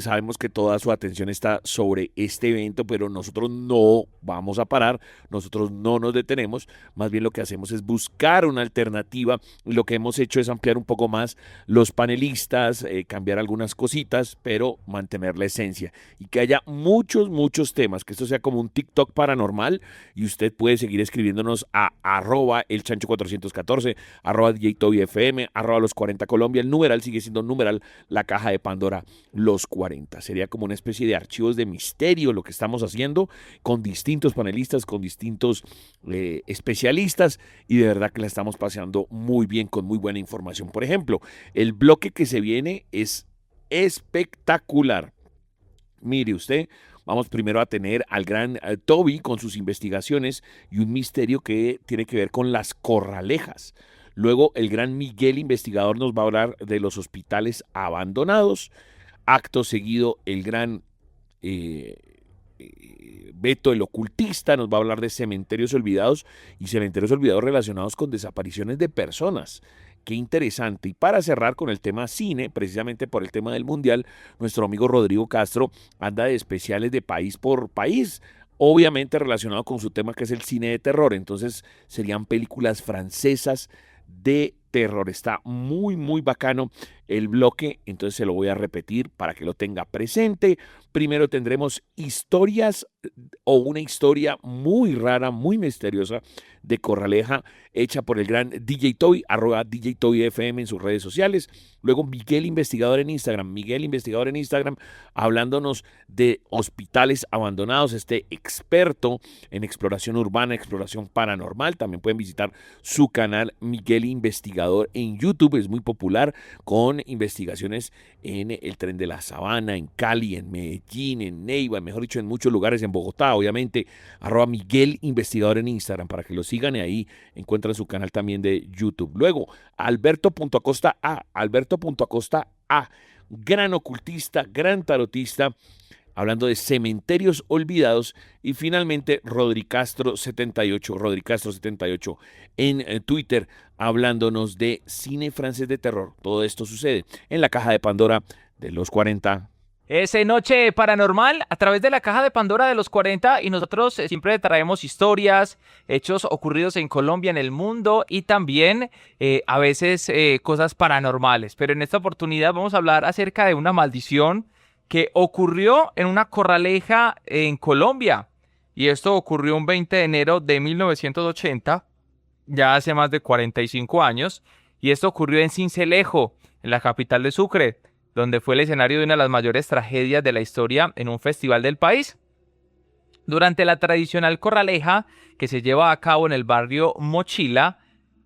sabemos que toda su atención está sobre este evento, pero nosotros no vamos a parar, nosotros no nos detenemos, más bien lo que hacemos es buscar una alternativa. Lo que hemos hecho es ampliar un poco más los panelistas, cambiar algunas cositas, pero mantener la esencia y que haya muchos temas, que esto sea como un TikTok paranormal y usted puede seguir escribiéndonos a @elchancho414, @DJTobyFM, @los 40 Colombia. El numeral sigue siendo numeral la caja de Pandora los 40. Sería como una especie de archivos de misterio lo que estamos haciendo con distintos panelistas, con distintos especialistas y de verdad que la estamos paseando muy bien con muy buena información. Por ejemplo, el bloque que se viene es espectacular. Mire usted, vamos primero a tener al gran Toby con sus investigaciones y un misterio que tiene que ver con las corralejas. Luego el gran Miguel, investigador, nos va a hablar de los hospitales abandonados. Acto seguido, el gran eh, Beto, el ocultista, nos va a hablar de cementerios olvidados y cementerios olvidados relacionados con desapariciones de personas. Qué interesante. Y para cerrar con el tema cine, precisamente por el tema del Mundial, nuestro amigo Rodrigo Castro anda de especiales de país por país, obviamente relacionado con su tema que es el cine de terror. Entonces serían películas francesas de terror. Está muy bacano el bloque, entonces se lo voy a repetir para que lo tenga presente. Primero tendremos historias o una historia muy rara, muy misteriosa de Corraleja, hecha por el gran DJ Toby, @DJ Toby FM en sus redes sociales. Luego Miguel Investigador en Instagram, hablándonos de hospitales abandonados, este experto en exploración urbana, exploración paranormal. También pueden visitar su canal Miguel Investigador en YouTube, es muy popular, con investigaciones en el Tren de la Sabana, en Cali, en Medellín, en Neiva, mejor dicho, en muchos lugares, en Bogotá, obviamente. @Miguel Investigador en Instagram, para que lo sigan, y ahí encuentran su canal también de YouTube. Luego, Alberto.acosta A, gran ocultista, gran tarotista, hablando de cementerios olvidados. Y finalmente Rodricastro78 en Twitter, hablándonos de cine francés de terror. Todo esto sucede en la caja de Pandora de los 40. Es Noche Paranormal a través de la caja de Pandora de los 40, y nosotros siempre traemos historias, hechos ocurridos en Colombia, en el mundo, y también a veces cosas paranormales. Pero en esta oportunidad vamos a hablar acerca de una maldición que ocurrió en una corraleja en Colombia. Y esto ocurrió un 20 de enero de 1980, ya hace más de 45 años. Y esto ocurrió en Sincelejo, en la capital de Sucre, donde fue el escenario de una de las mayores tragedias de la historia en un festival del país. Durante la tradicional corraleja, que se lleva a cabo en el barrio Mochila,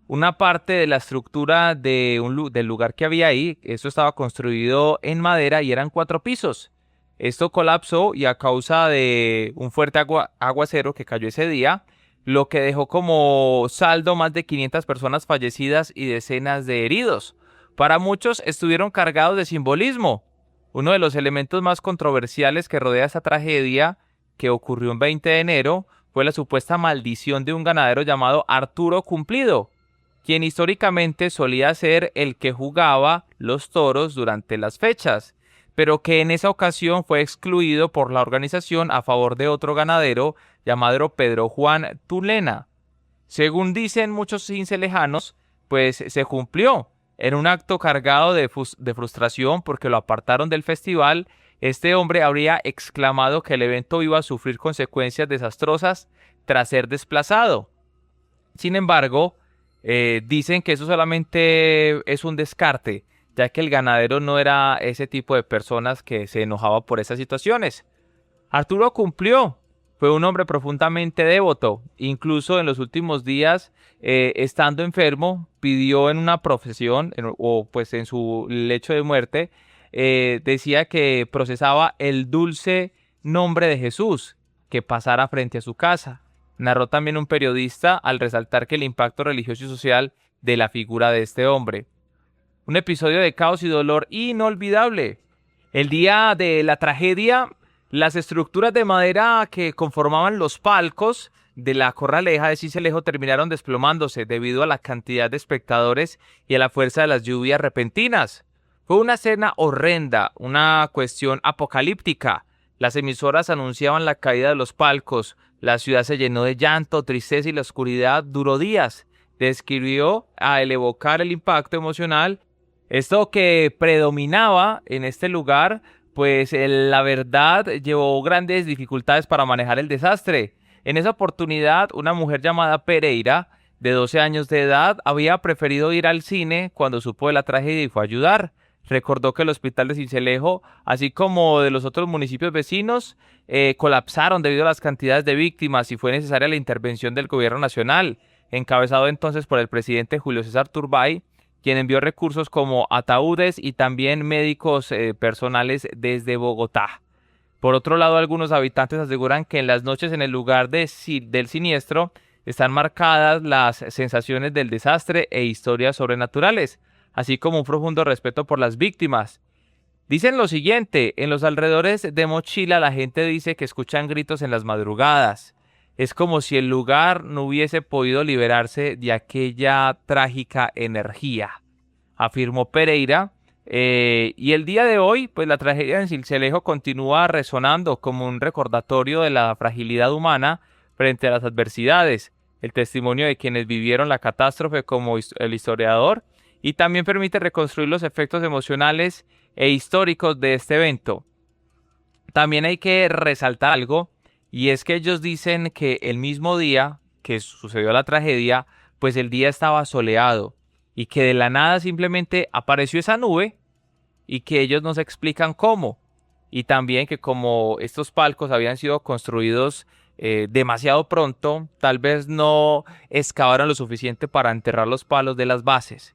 una parte de la estructura del lugar que había ahí, esto estaba construido en madera y eran 4 pisos. Esto colapsó, y a causa de un fuerte aguacero que cayó ese día, lo que dejó como saldo más de 500 personas fallecidas y decenas de heridos. Para muchos estuvieron cargados de simbolismo. Uno de los elementos más controversiales que rodea esta tragedia, que ocurrió un 20 de enero, fue la supuesta maldición de un ganadero llamado Arturo Cumplido, quien históricamente solía ser el que jugaba los toros durante las fechas, pero que en esa ocasión fue excluido por la organización a favor de otro ganadero llamado Pedro Juan Tulena. Según dicen muchos cincelejanos, pues se cumplió. En un acto cargado de frustración porque lo apartaron del festival, este hombre habría exclamado que el evento iba a sufrir consecuencias desastrosas tras ser desplazado. Sin embargo, dicen que eso solamente es un descarte, ya que el ganadero no era ese tipo de personas que se enojaba por esas situaciones. Arturo cumplió. Fue un hombre profundamente devoto. Incluso en los últimos días, estando enfermo, pidió en una profesión, en su lecho de muerte, decía que procesaba el dulce nombre de Jesús que pasara frente a su casa. Narró también un periodista al resaltar que el impacto religioso y social de la figura de este hombre. Un episodio de caos y dolor inolvidable. El día de la tragedia, las estructuras de madera que conformaban los palcos de la corraleja de Sincelejo terminaron desplomándose debido a la cantidad de espectadores y a la fuerza de las lluvias repentinas. Fue una escena horrenda, una cuestión apocalíptica. Las emisoras anunciaban la caída de los palcos, la ciudad se llenó de llanto, tristeza, y la oscuridad duró días. Describió al evocar el impacto emocional. Esto que predominaba en este lugar, pues la verdad llevó grandes dificultades para manejar el desastre. En esa oportunidad, una mujer llamada Pereira, de 12 años de edad, había preferido ir al cine cuando supo de la tragedia y fue a ayudar. Recordó que el hospital de Sincelejo, así como de los otros municipios vecinos, colapsaron debido a las cantidades de víctimas y fue necesaria la intervención del gobierno nacional, encabezado entonces por el presidente Julio César Turbay, quien envió recursos como ataúdes y también médicos personales desde Bogotá. Por otro lado, algunos habitantes aseguran que en las noches en el lugar del siniestro están marcadas las sensaciones del desastre e historias sobrenaturales, así como un profundo respeto por las víctimas. Dicen lo siguiente: en los alrededores de Mochila la gente dice que escuchan gritos en las madrugadas. Es como si el lugar no hubiese podido liberarse de aquella trágica energía, afirmó Pereira. Y el día de hoy, pues la tragedia en Sincelejo continúa resonando como un recordatorio de la fragilidad humana frente a las adversidades. El testimonio de quienes vivieron la catástrofe, como el historiador y también permite reconstruir los efectos emocionales e históricos de este evento. También hay que resaltar algo, y es que ellos dicen que el mismo día que sucedió la tragedia, pues el día estaba soleado y que de la nada simplemente apareció esa nube y que ellos nos explican cómo. Y también que como estos palcos habían sido construidos demasiado pronto, tal vez no excavaron lo suficiente para enterrar los palos de las bases.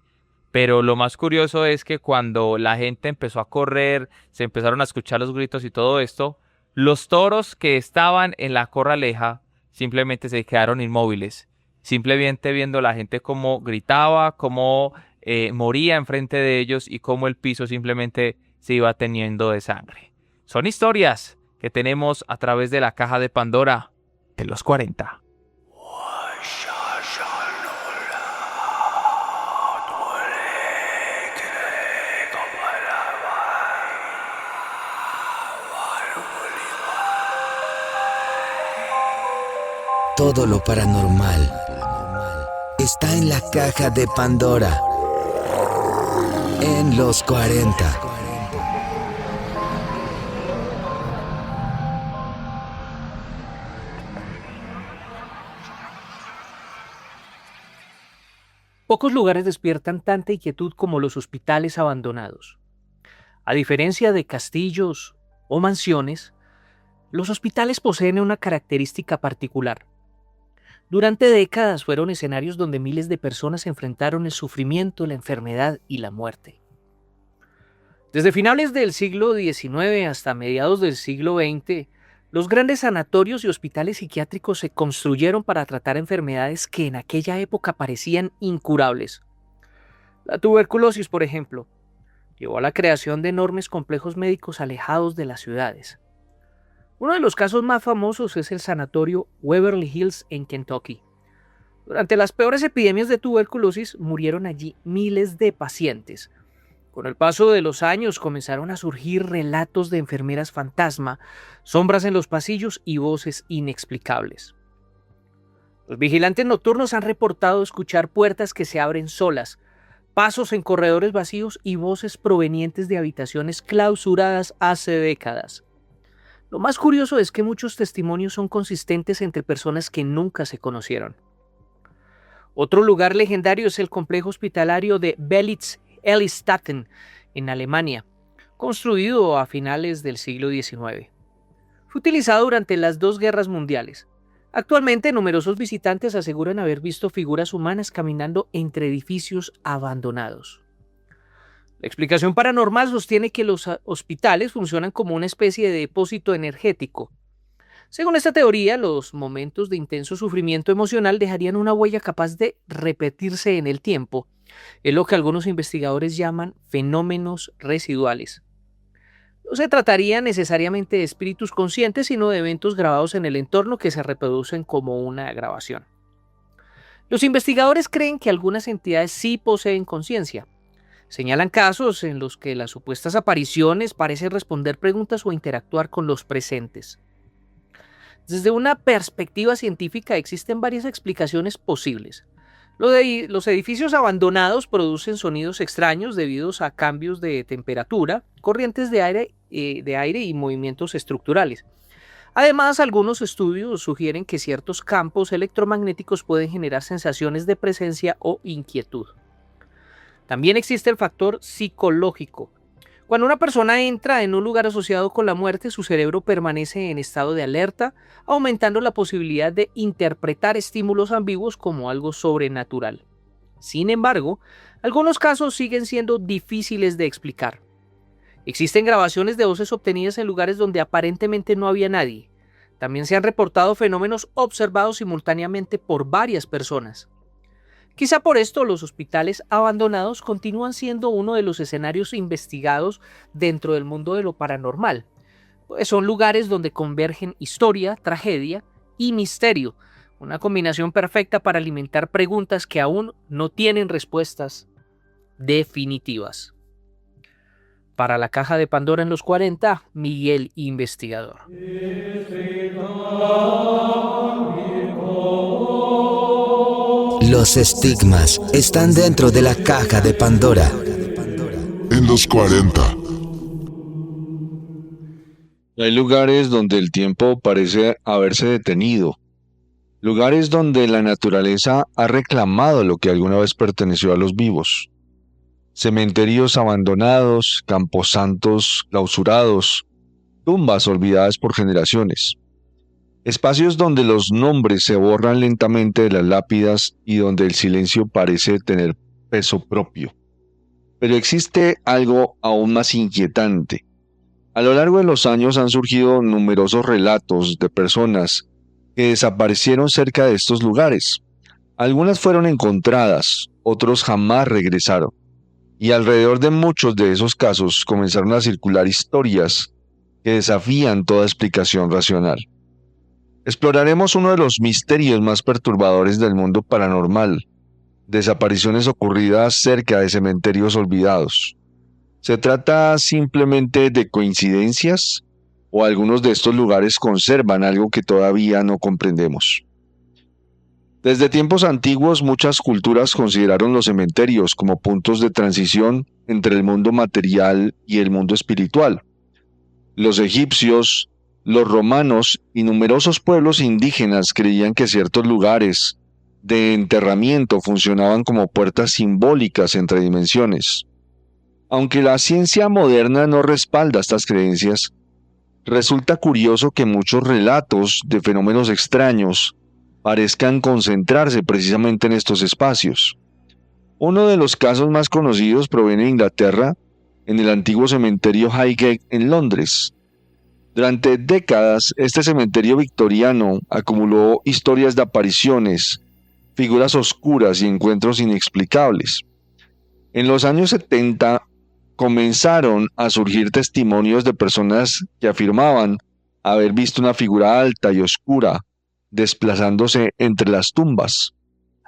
Pero lo más curioso es que cuando la gente empezó a correr, se empezaron a escuchar los gritos y todo esto, los toros que estaban en la corraleja simplemente se quedaron inmóviles, simplemente viendo a la gente cómo gritaba, cómo moría enfrente de ellos y cómo el piso simplemente se iba teniendo de sangre. Son historias que tenemos a través de la caja de Pandora de los 40. Todo lo paranormal está en la caja de Pandora en los 40. Pocos lugares despiertan tanta inquietud como los hospitales abandonados. A diferencia de castillos o mansiones, los hospitales poseen una característica particular. Durante décadas fueron escenarios donde miles de personas enfrentaron el sufrimiento, la enfermedad y la muerte. Desde finales del siglo XIX hasta mediados del siglo XX, los grandes sanatorios y hospitales psiquiátricos se construyeron para tratar enfermedades que en aquella época parecían incurables. La tuberculosis, por ejemplo, llevó a la creación de enormes complejos médicos alejados de las ciudades. Uno de los casos más famosos es el sanatorio Waverly Hills en Kentucky. Durante las peores epidemias de tuberculosis murieron allí miles de pacientes. Con el paso de los años comenzaron a surgir relatos de enfermeras fantasma, sombras en los pasillos y voces inexplicables. Los vigilantes nocturnos han reportado escuchar puertas que se abren solas, pasos en corredores vacíos y voces provenientes de habitaciones clausuradas hace décadas. Lo más curioso es que muchos testimonios son consistentes entre personas que nunca se conocieron. Otro lugar legendario es el complejo hospitalario de Belitz-Elistatten, en Alemania, construido a finales del siglo XIX. Fue utilizado durante las dos guerras mundiales. Actualmente, numerosos visitantes aseguran haber visto figuras humanas caminando entre edificios abandonados. La explicación paranormal sostiene que los hospitales funcionan como una especie de depósito energético. Según esta teoría, los momentos de intenso sufrimiento emocional dejarían una huella capaz de repetirse en el tiempo. Es lo que algunos investigadores llaman fenómenos residuales. No se trataría necesariamente de espíritus conscientes, sino de eventos grabados en el entorno que se reproducen como una grabación. Los investigadores creen que algunas entidades sí poseen conciencia. Señalan casos en los que las supuestas apariciones parecen responder preguntas o interactuar con los presentes. Desde una perspectiva científica existen varias explicaciones posibles. Los edificios abandonados producen sonidos extraños debido a cambios de temperatura, corrientes de aire y movimientos estructurales. Además, algunos estudios sugieren que ciertos campos electromagnéticos pueden generar sensaciones de presencia o inquietud. También existe el factor psicológico. Cuando una persona entra en un lugar asociado con la muerte, su cerebro permanece en estado de alerta, aumentando la posibilidad de interpretar estímulos ambiguos como algo sobrenatural. Sin embargo, algunos casos siguen siendo difíciles de explicar. Existen grabaciones de voces obtenidas en lugares donde aparentemente no había nadie. También se han reportado fenómenos observados simultáneamente por varias personas. Quizá por esto los hospitales abandonados continúan siendo uno de los escenarios investigados dentro del mundo de lo paranormal, pues son lugares donde convergen historia, tragedia y misterio, una combinación perfecta para alimentar preguntas que aún no tienen respuestas definitivas. Para la caja de Pandora en los 40, Miguel Investigador. Los estigmas están dentro de la caja de Pandora. En los 40. Hay lugares donde el tiempo parece haberse detenido. Lugares donde la naturaleza ha reclamado lo que alguna vez perteneció a los vivos. Cementerios abandonados, camposantos clausurados, tumbas olvidadas por generaciones. Espacios donde los nombres se borran lentamente de las lápidas y donde el silencio parece tener peso propio. Pero existe algo aún más inquietante. A lo largo de los años han surgido numerosos relatos de personas que desaparecieron cerca de estos lugares. Algunas fueron encontradas, otros jamás regresaron. Y alrededor de muchos de esos casos comenzaron a circular historias que desafían toda explicación racional. Exploraremos uno de los misterios más perturbadores del mundo paranormal: desapariciones ocurridas cerca de cementerios olvidados. ¿Se trata simplemente de coincidencias o algunos de estos lugares conservan algo que todavía no comprendemos? Desde tiempos antiguos, muchas culturas consideraron los cementerios como puntos de transición entre el mundo material y el mundo espiritual. Los egipcios, los romanos y numerosos pueblos indígenas creían que ciertos lugares de enterramiento funcionaban como puertas simbólicas entre dimensiones. Aunque la ciencia moderna no respalda estas creencias, resulta curioso que muchos relatos de fenómenos extraños parezcan concentrarse precisamente en estos espacios. Uno de los casos más conocidos proviene de Inglaterra, en el antiguo cementerio Highgate en Londres. Durante décadas, este cementerio victoriano acumuló historias de apariciones, figuras oscuras y encuentros inexplicables. En los años 70 comenzaron a surgir testimonios de personas que afirmaban haber visto una figura alta y oscura desplazándose entre las tumbas.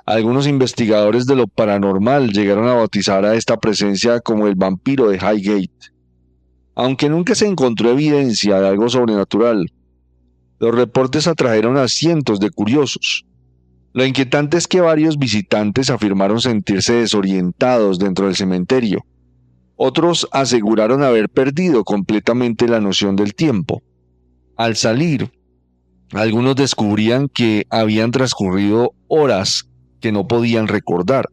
Algunos investigadores de lo paranormal llegaron a bautizar a esta presencia como el vampiro de Highgate. Aunque nunca se encontró evidencia de algo sobrenatural, los reportes atrajeron a cientos de curiosos. Lo inquietante es que varios visitantes afirmaron sentirse desorientados dentro del cementerio. Otros aseguraron haber perdido completamente la noción del tiempo. Al salir, algunos descubrían que habían transcurrido horas que no podían recordar.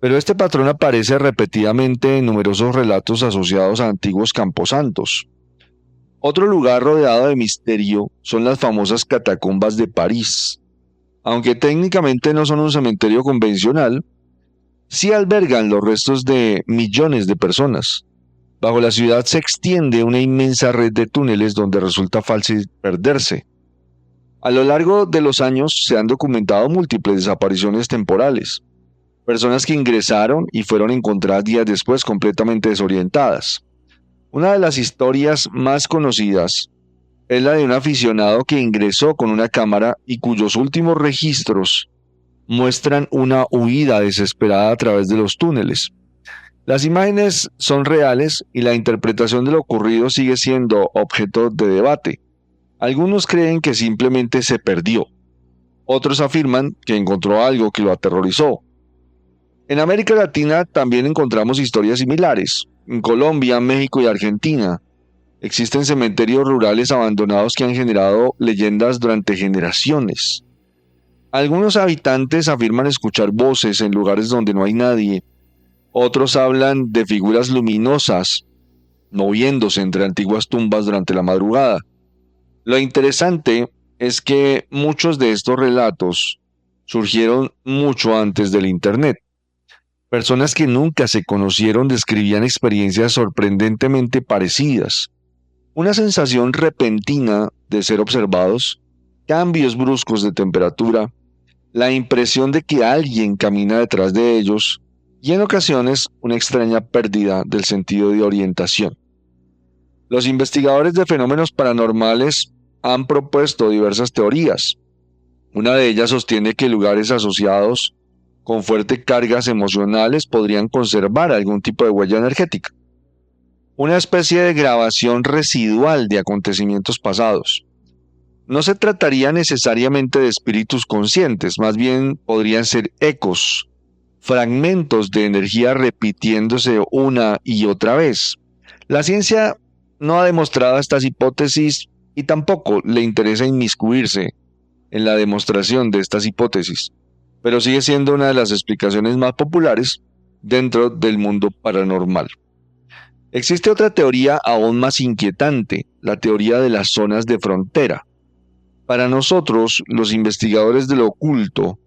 Pero este patrón aparece repetidamente en numerosos relatos asociados a antiguos camposantos. Otro lugar rodeado de misterio son las famosas catacumbas de París. Aunque técnicamente no son un cementerio convencional, sí albergan los restos de millones de personas. Bajo la ciudad se extiende una inmensa red de túneles donde resulta fácil perderse. A lo largo de los años se han documentado múltiples desapariciones temporales. Personas que ingresaron y fueron encontradas días después completamente desorientadas. Una de las historias más conocidas es la de un aficionado que ingresó con una cámara y cuyos últimos registros muestran una huida desesperada a través de los túneles. Las imágenes son reales y la interpretación de lo ocurrido sigue siendo objeto de debate. Algunos creen que simplemente se perdió. Otros afirman que encontró algo que lo aterrorizó. En América Latina también encontramos historias similares. En Colombia, México y Argentina existen cementerios rurales abandonados que han generado leyendas durante generaciones. Algunos habitantes afirman escuchar voces en lugares donde no hay nadie. Otros hablan de figuras luminosas moviéndose entre antiguas tumbas durante la madrugada. Lo interesante es que muchos de estos relatos surgieron mucho antes del Internet. Personas que nunca se conocieron describían experiencias sorprendentemente parecidas. Una sensación repentina de ser observados, cambios bruscos de temperatura, la impresión de que alguien camina detrás de ellos y en ocasiones una extraña pérdida del sentido de orientación. Los investigadores de fenómenos paranormales han propuesto diversas teorías. Una de ellas sostiene que lugares asociados con fuertes cargas emocionales podrían conservar algún tipo de huella energética, una especie de grabación residual de acontecimientos pasados. No se trataría necesariamente de espíritus conscientes, más bien podrían ser ecos, fragmentos de energía repitiéndose una y otra vez. La ciencia no ha demostrado estas hipótesis y tampoco le interesa inmiscuirse en la demostración de estas hipótesis, pero sigue siendo una de las explicaciones más populares dentro del mundo paranormal. Existe otra teoría aún más inquietante, la teoría de las zonas de frontera. Para nosotros, los investigadores de lo oculto,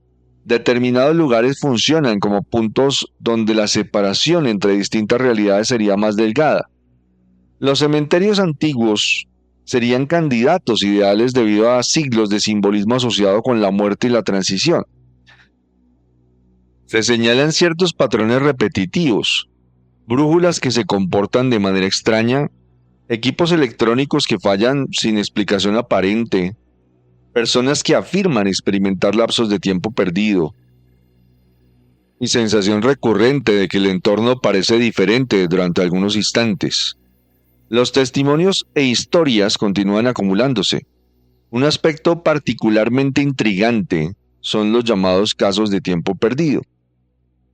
determinados lugares funcionan como puntos donde la separación entre distintas realidades sería más delgada. Los cementerios antiguos serían candidatos ideales debido a siglos de simbolismo asociado con la muerte y la transición. Se señalan ciertos patrones repetitivos, brújulas que se comportan de manera extraña, equipos electrónicos que fallan sin explicación aparente, personas que afirman experimentar lapsos de tiempo perdido y sensación recurrente de que el entorno parece diferente durante algunos instantes. Los testimonios e historias continúan acumulándose. Un aspecto particularmente intrigante son los llamados casos de tiempo perdido.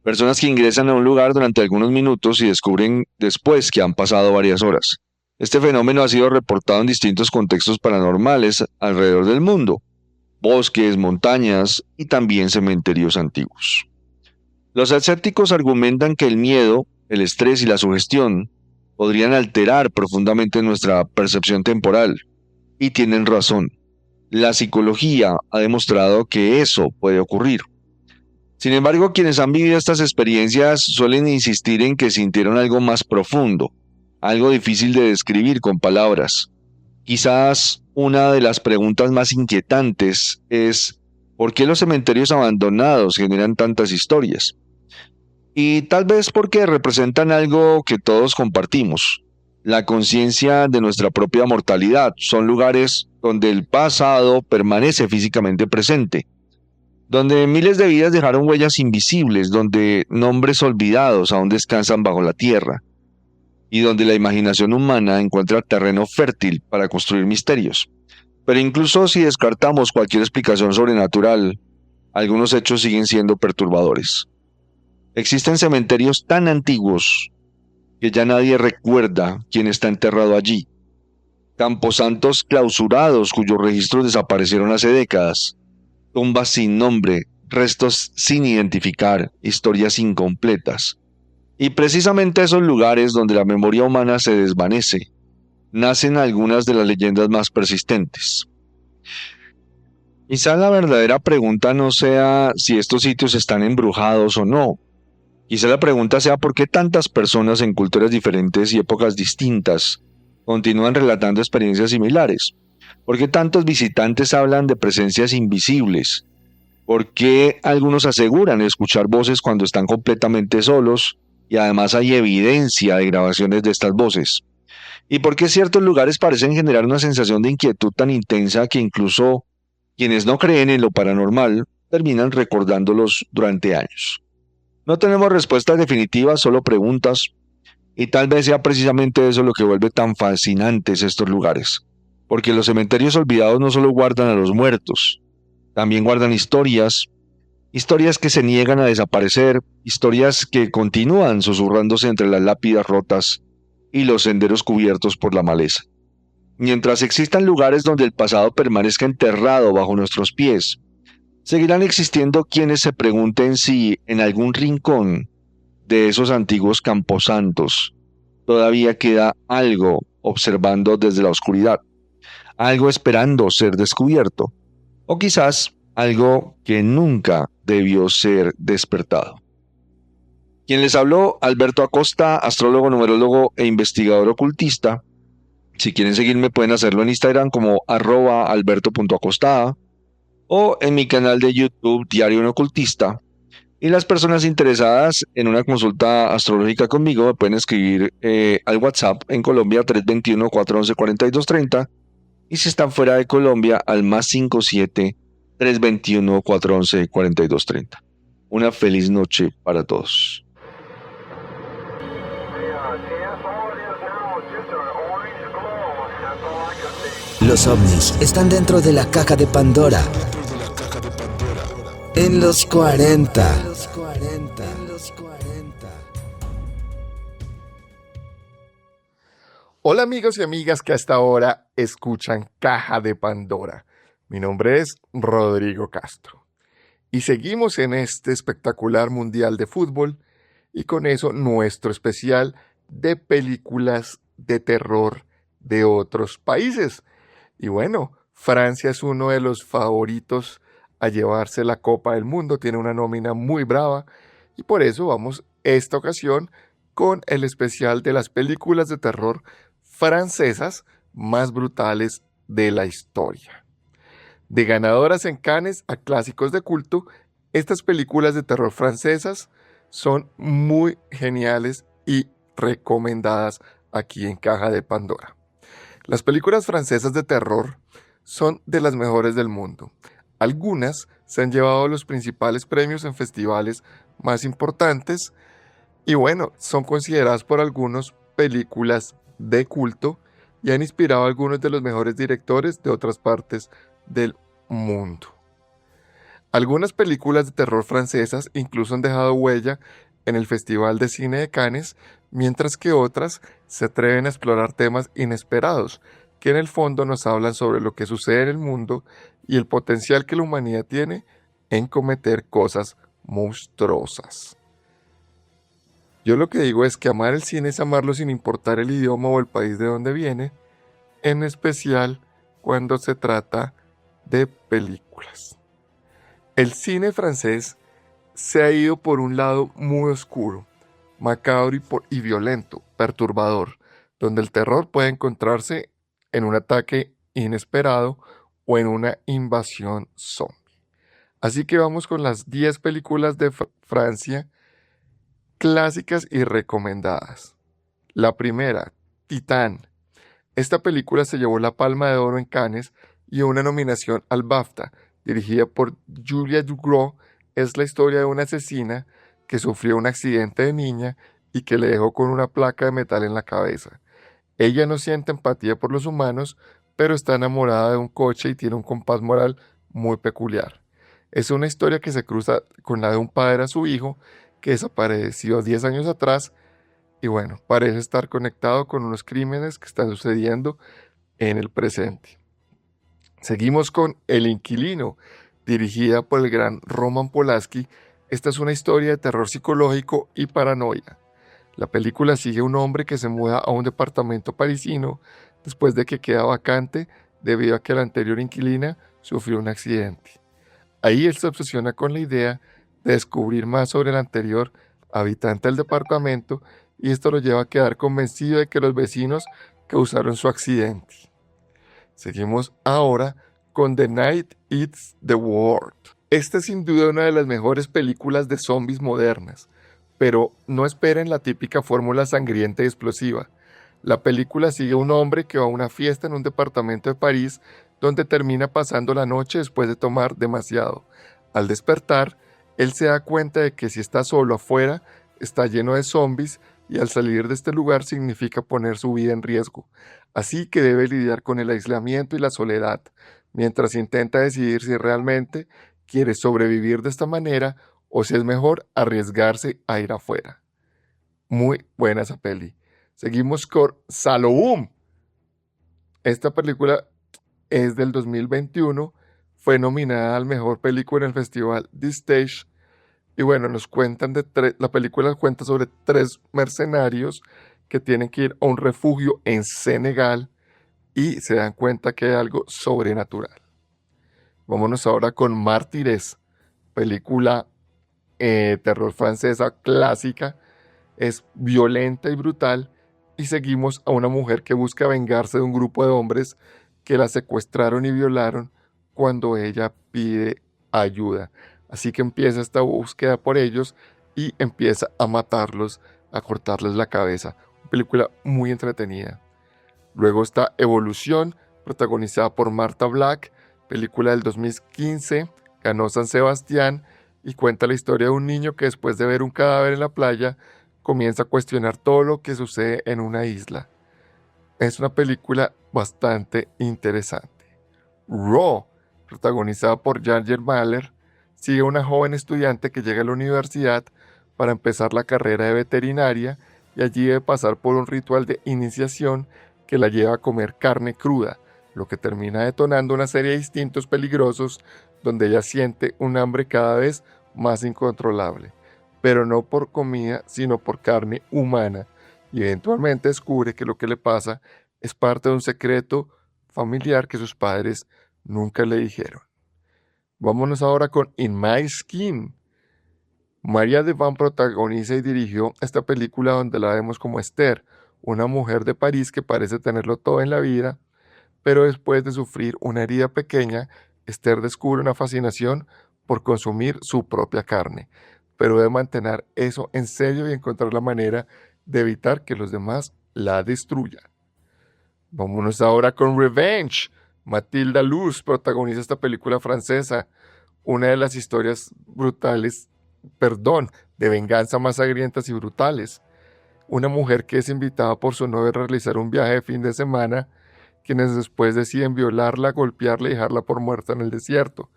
Personas que ingresan a un lugar durante algunos minutos y descubren después que han pasado varias horas. Este fenómeno ha sido reportado en distintos contextos paranormales alrededor del mundo: bosques, montañas y también cementerios antiguos. Los escépticos argumentan que el miedo, el estrés y la sugestión podrían alterar profundamente nuestra percepción temporal, y tienen razón. La psicología ha demostrado que eso puede ocurrir. Sin embargo, quienes han vivido estas experiencias suelen insistir en que sintieron algo más profundo, algo difícil de describir con palabras. Quizás una de las preguntas más inquietantes es ¿por qué los cementerios abandonados generan tantas historias? Y tal vez porque representan algo que todos compartimos: la conciencia de nuestra propia mortalidad. Son lugares donde el pasado permanece físicamente presente, donde miles de vidas dejaron huellas invisibles, donde nombres olvidados aún descansan bajo la tierra, y donde la imaginación humana encuentra terreno fértil para construir misterios. Pero incluso si descartamos cualquier explicación sobrenatural, algunos hechos siguen siendo perturbadores. Existen cementerios tan antiguos que ya nadie recuerda quién está enterrado allí. Camposantos clausurados cuyos registros desaparecieron hace décadas. Tumbas sin nombre, restos sin identificar, historias incompletas. Y precisamente esos lugares donde la memoria humana se desvanece, nacen algunas de las leyendas más persistentes. Quizá la verdadera pregunta no sea si estos sitios están embrujados o no. Quizá la pregunta sea por qué tantas personas en culturas diferentes y épocas distintas continúan relatando experiencias similares. ¿Por qué tantos visitantes hablan de presencias invisibles? ¿Por qué algunos aseguran escuchar voces cuando están completamente solos y además hay evidencia de grabaciones de estas voces? ¿Y por qué ciertos lugares parecen generar una sensación de inquietud tan intensa que incluso quienes no creen en lo paranormal terminan recordándolos durante años? No tenemos respuestas definitivas, solo preguntas, y tal vez sea precisamente eso lo que vuelve tan fascinantes estos lugares, porque los cementerios olvidados no solo guardan a los muertos, también guardan historias que se niegan a desaparecer, historias que continúan susurrándose entre las lápidas rotas y los senderos cubiertos por la maleza. Mientras existan lugares donde el pasado permanezca enterrado bajo nuestros pies, seguirán existiendo quienes se pregunten si en algún rincón de esos antiguos camposantos todavía queda algo observando desde la oscuridad, algo esperando ser descubierto, o quizás algo que nunca debió ser despertado. Quien les habló, Alberto Acosta, astrólogo, numerólogo e investigador ocultista. Si quieren seguirme pueden hacerlo en Instagram como @alberto.acosta o en mi canal de YouTube Diario Un Ocultista. Y las personas interesadas en una consulta astrológica conmigo me pueden escribir al WhatsApp en Colombia 321-411-4230 y si están fuera de Colombia al +57 321-411-4230. Una feliz noche para todos. Los ovnis están dentro de la caja de Pandora. En los 40. Hola amigos y amigas que hasta ahora escuchan Caja de Pandora. Mi nombre es Rodrigo Castro. Y seguimos en este espectacular mundial de fútbol y con eso nuestro especial de películas de terror de otros países. Y bueno, Francia es uno de los favoritos a llevarse la Copa del Mundo, tiene una nómina muy brava y por eso vamos esta ocasión con el especial de las películas de terror francesas más brutales de la historia. De ganadoras en Cannes a clásicos de culto, estas películas de terror francesas son muy geniales y recomendadas aquí en Caja de Pandora. Las películas francesas de terror son de las mejores del mundo. Algunas se han llevado los principales premios en festivales más importantes y bueno, son consideradas por algunos películas de culto y han inspirado a algunos de los mejores directores de otras partes del mundo. Algunas películas de terror francesas incluso han dejado huella en el Festival de Cine de Cannes, mientras que otras se atreven a explorar temas inesperados, que en el fondo nos hablan sobre lo que sucede en el mundo y el potencial que la humanidad tiene en cometer cosas monstruosas. Yo lo que digo es que amar el cine es amarlo sin importar el idioma o el país de donde viene, en especial cuando se trata de películas. El cine francés se ha ido por un lado muy oscuro, macabro y violento, perturbador, donde el terror puede encontrarse en un ataque inesperado o en una invasión zombie. Así que vamos con las 10 películas de Francia clásicas y recomendadas. La primera, Titán. Esta película se llevó la Palma de Oro en Cannes y una nominación al BAFTA. Dirigida por Julia Ducros, es la historia de una asesina que sufrió un accidente de niña y que le dejó con una placa de metal en la cabeza. Ella no siente empatía por los humanos, pero está enamorada de un coche y tiene un compás moral muy peculiar. Es una historia que se cruza con la de un padre a su hijo que desapareció 10 años atrás y bueno, parece estar conectado con unos crímenes que están sucediendo en el presente. Seguimos con El Inquilino, dirigida por el gran Roman Polanski. Esta es una historia de terror psicológico y paranoia. La película sigue a un hombre que se muda a un departamento parisino después de que queda vacante debido a que la anterior inquilina sufrió un accidente. Ahí él se obsesiona con la idea de descubrir más sobre el anterior habitante del departamento y esto lo lleva a quedar convencido de que los vecinos causaron su accidente. Seguimos ahora con The Night Eats the World. Esta es sin duda una de las mejores películas de zombies modernas, pero no esperen la típica fórmula sangrienta y explosiva. La película sigue a un hombre que va a una fiesta en un departamento de París donde termina pasando la noche después de tomar demasiado. Al despertar, él se da cuenta de que si está solo afuera, está lleno de zombies y al salir de este lugar significa poner su vida en riesgo. Así que debe lidiar con el aislamiento y la soledad, mientras intenta decidir si realmente quiere sobrevivir de esta manera o si es mejor arriesgarse a ir afuera. Muy buena esa peli. Seguimos con Saloum. Esta película es del 2021, fue nominada al mejor película en el festival The Stage. Y bueno, la película cuenta sobre 3 mercenarios que tienen que ir a un refugio en Senegal y se dan cuenta que hay algo sobrenatural. Vámonos ahora con Mártires, película terror francesa clásica. Es violenta y brutal y seguimos a una mujer que busca vengarse de un grupo de hombres que la secuestraron y violaron cuando ella pide ayuda. Así que empieza esta búsqueda por ellos y empieza a matarlos, a cortarles la cabeza. Una película muy entretenida. Luego está Evolución, protagonizada por Marta Black, película del 2015, ganó San Sebastián y cuenta la historia de un niño que después de ver un cadáver en la playa comienza a cuestionar todo lo que sucede en una isla. Es una película bastante interesante. Raw, protagonizada por Javier Mahler, sigue a una joven estudiante que llega a la universidad para empezar la carrera de veterinaria y allí debe pasar por un ritual de iniciación que la lleva a comer carne cruda, lo que termina detonando una serie de instintos peligrosos donde ella siente un hambre cada vez más incontrolable, pero no por comida, sino por carne humana, y eventualmente descubre que lo que le pasa es parte de un secreto familiar que sus padres nunca le dijeron. Vámonos ahora con In My Skin. María Devane protagoniza y dirigió esta película donde la vemos como Esther, una mujer de París que parece tenerlo todo en la vida, pero después de sufrir una herida pequeña, Esther descubre una fascinación por consumir su propia carne, pero debe mantener eso en serio y encontrar la manera de evitar que los demás la destruyan. Vámonos ahora con Revenge. Mathilda Luz protagoniza esta película francesa, una de las historias de venganza más sangrientas y brutales. Una mujer que es invitada por su novio a realizar un viaje de fin de semana, quienes después deciden violarla, golpearla y dejarla por muerta en el desierto.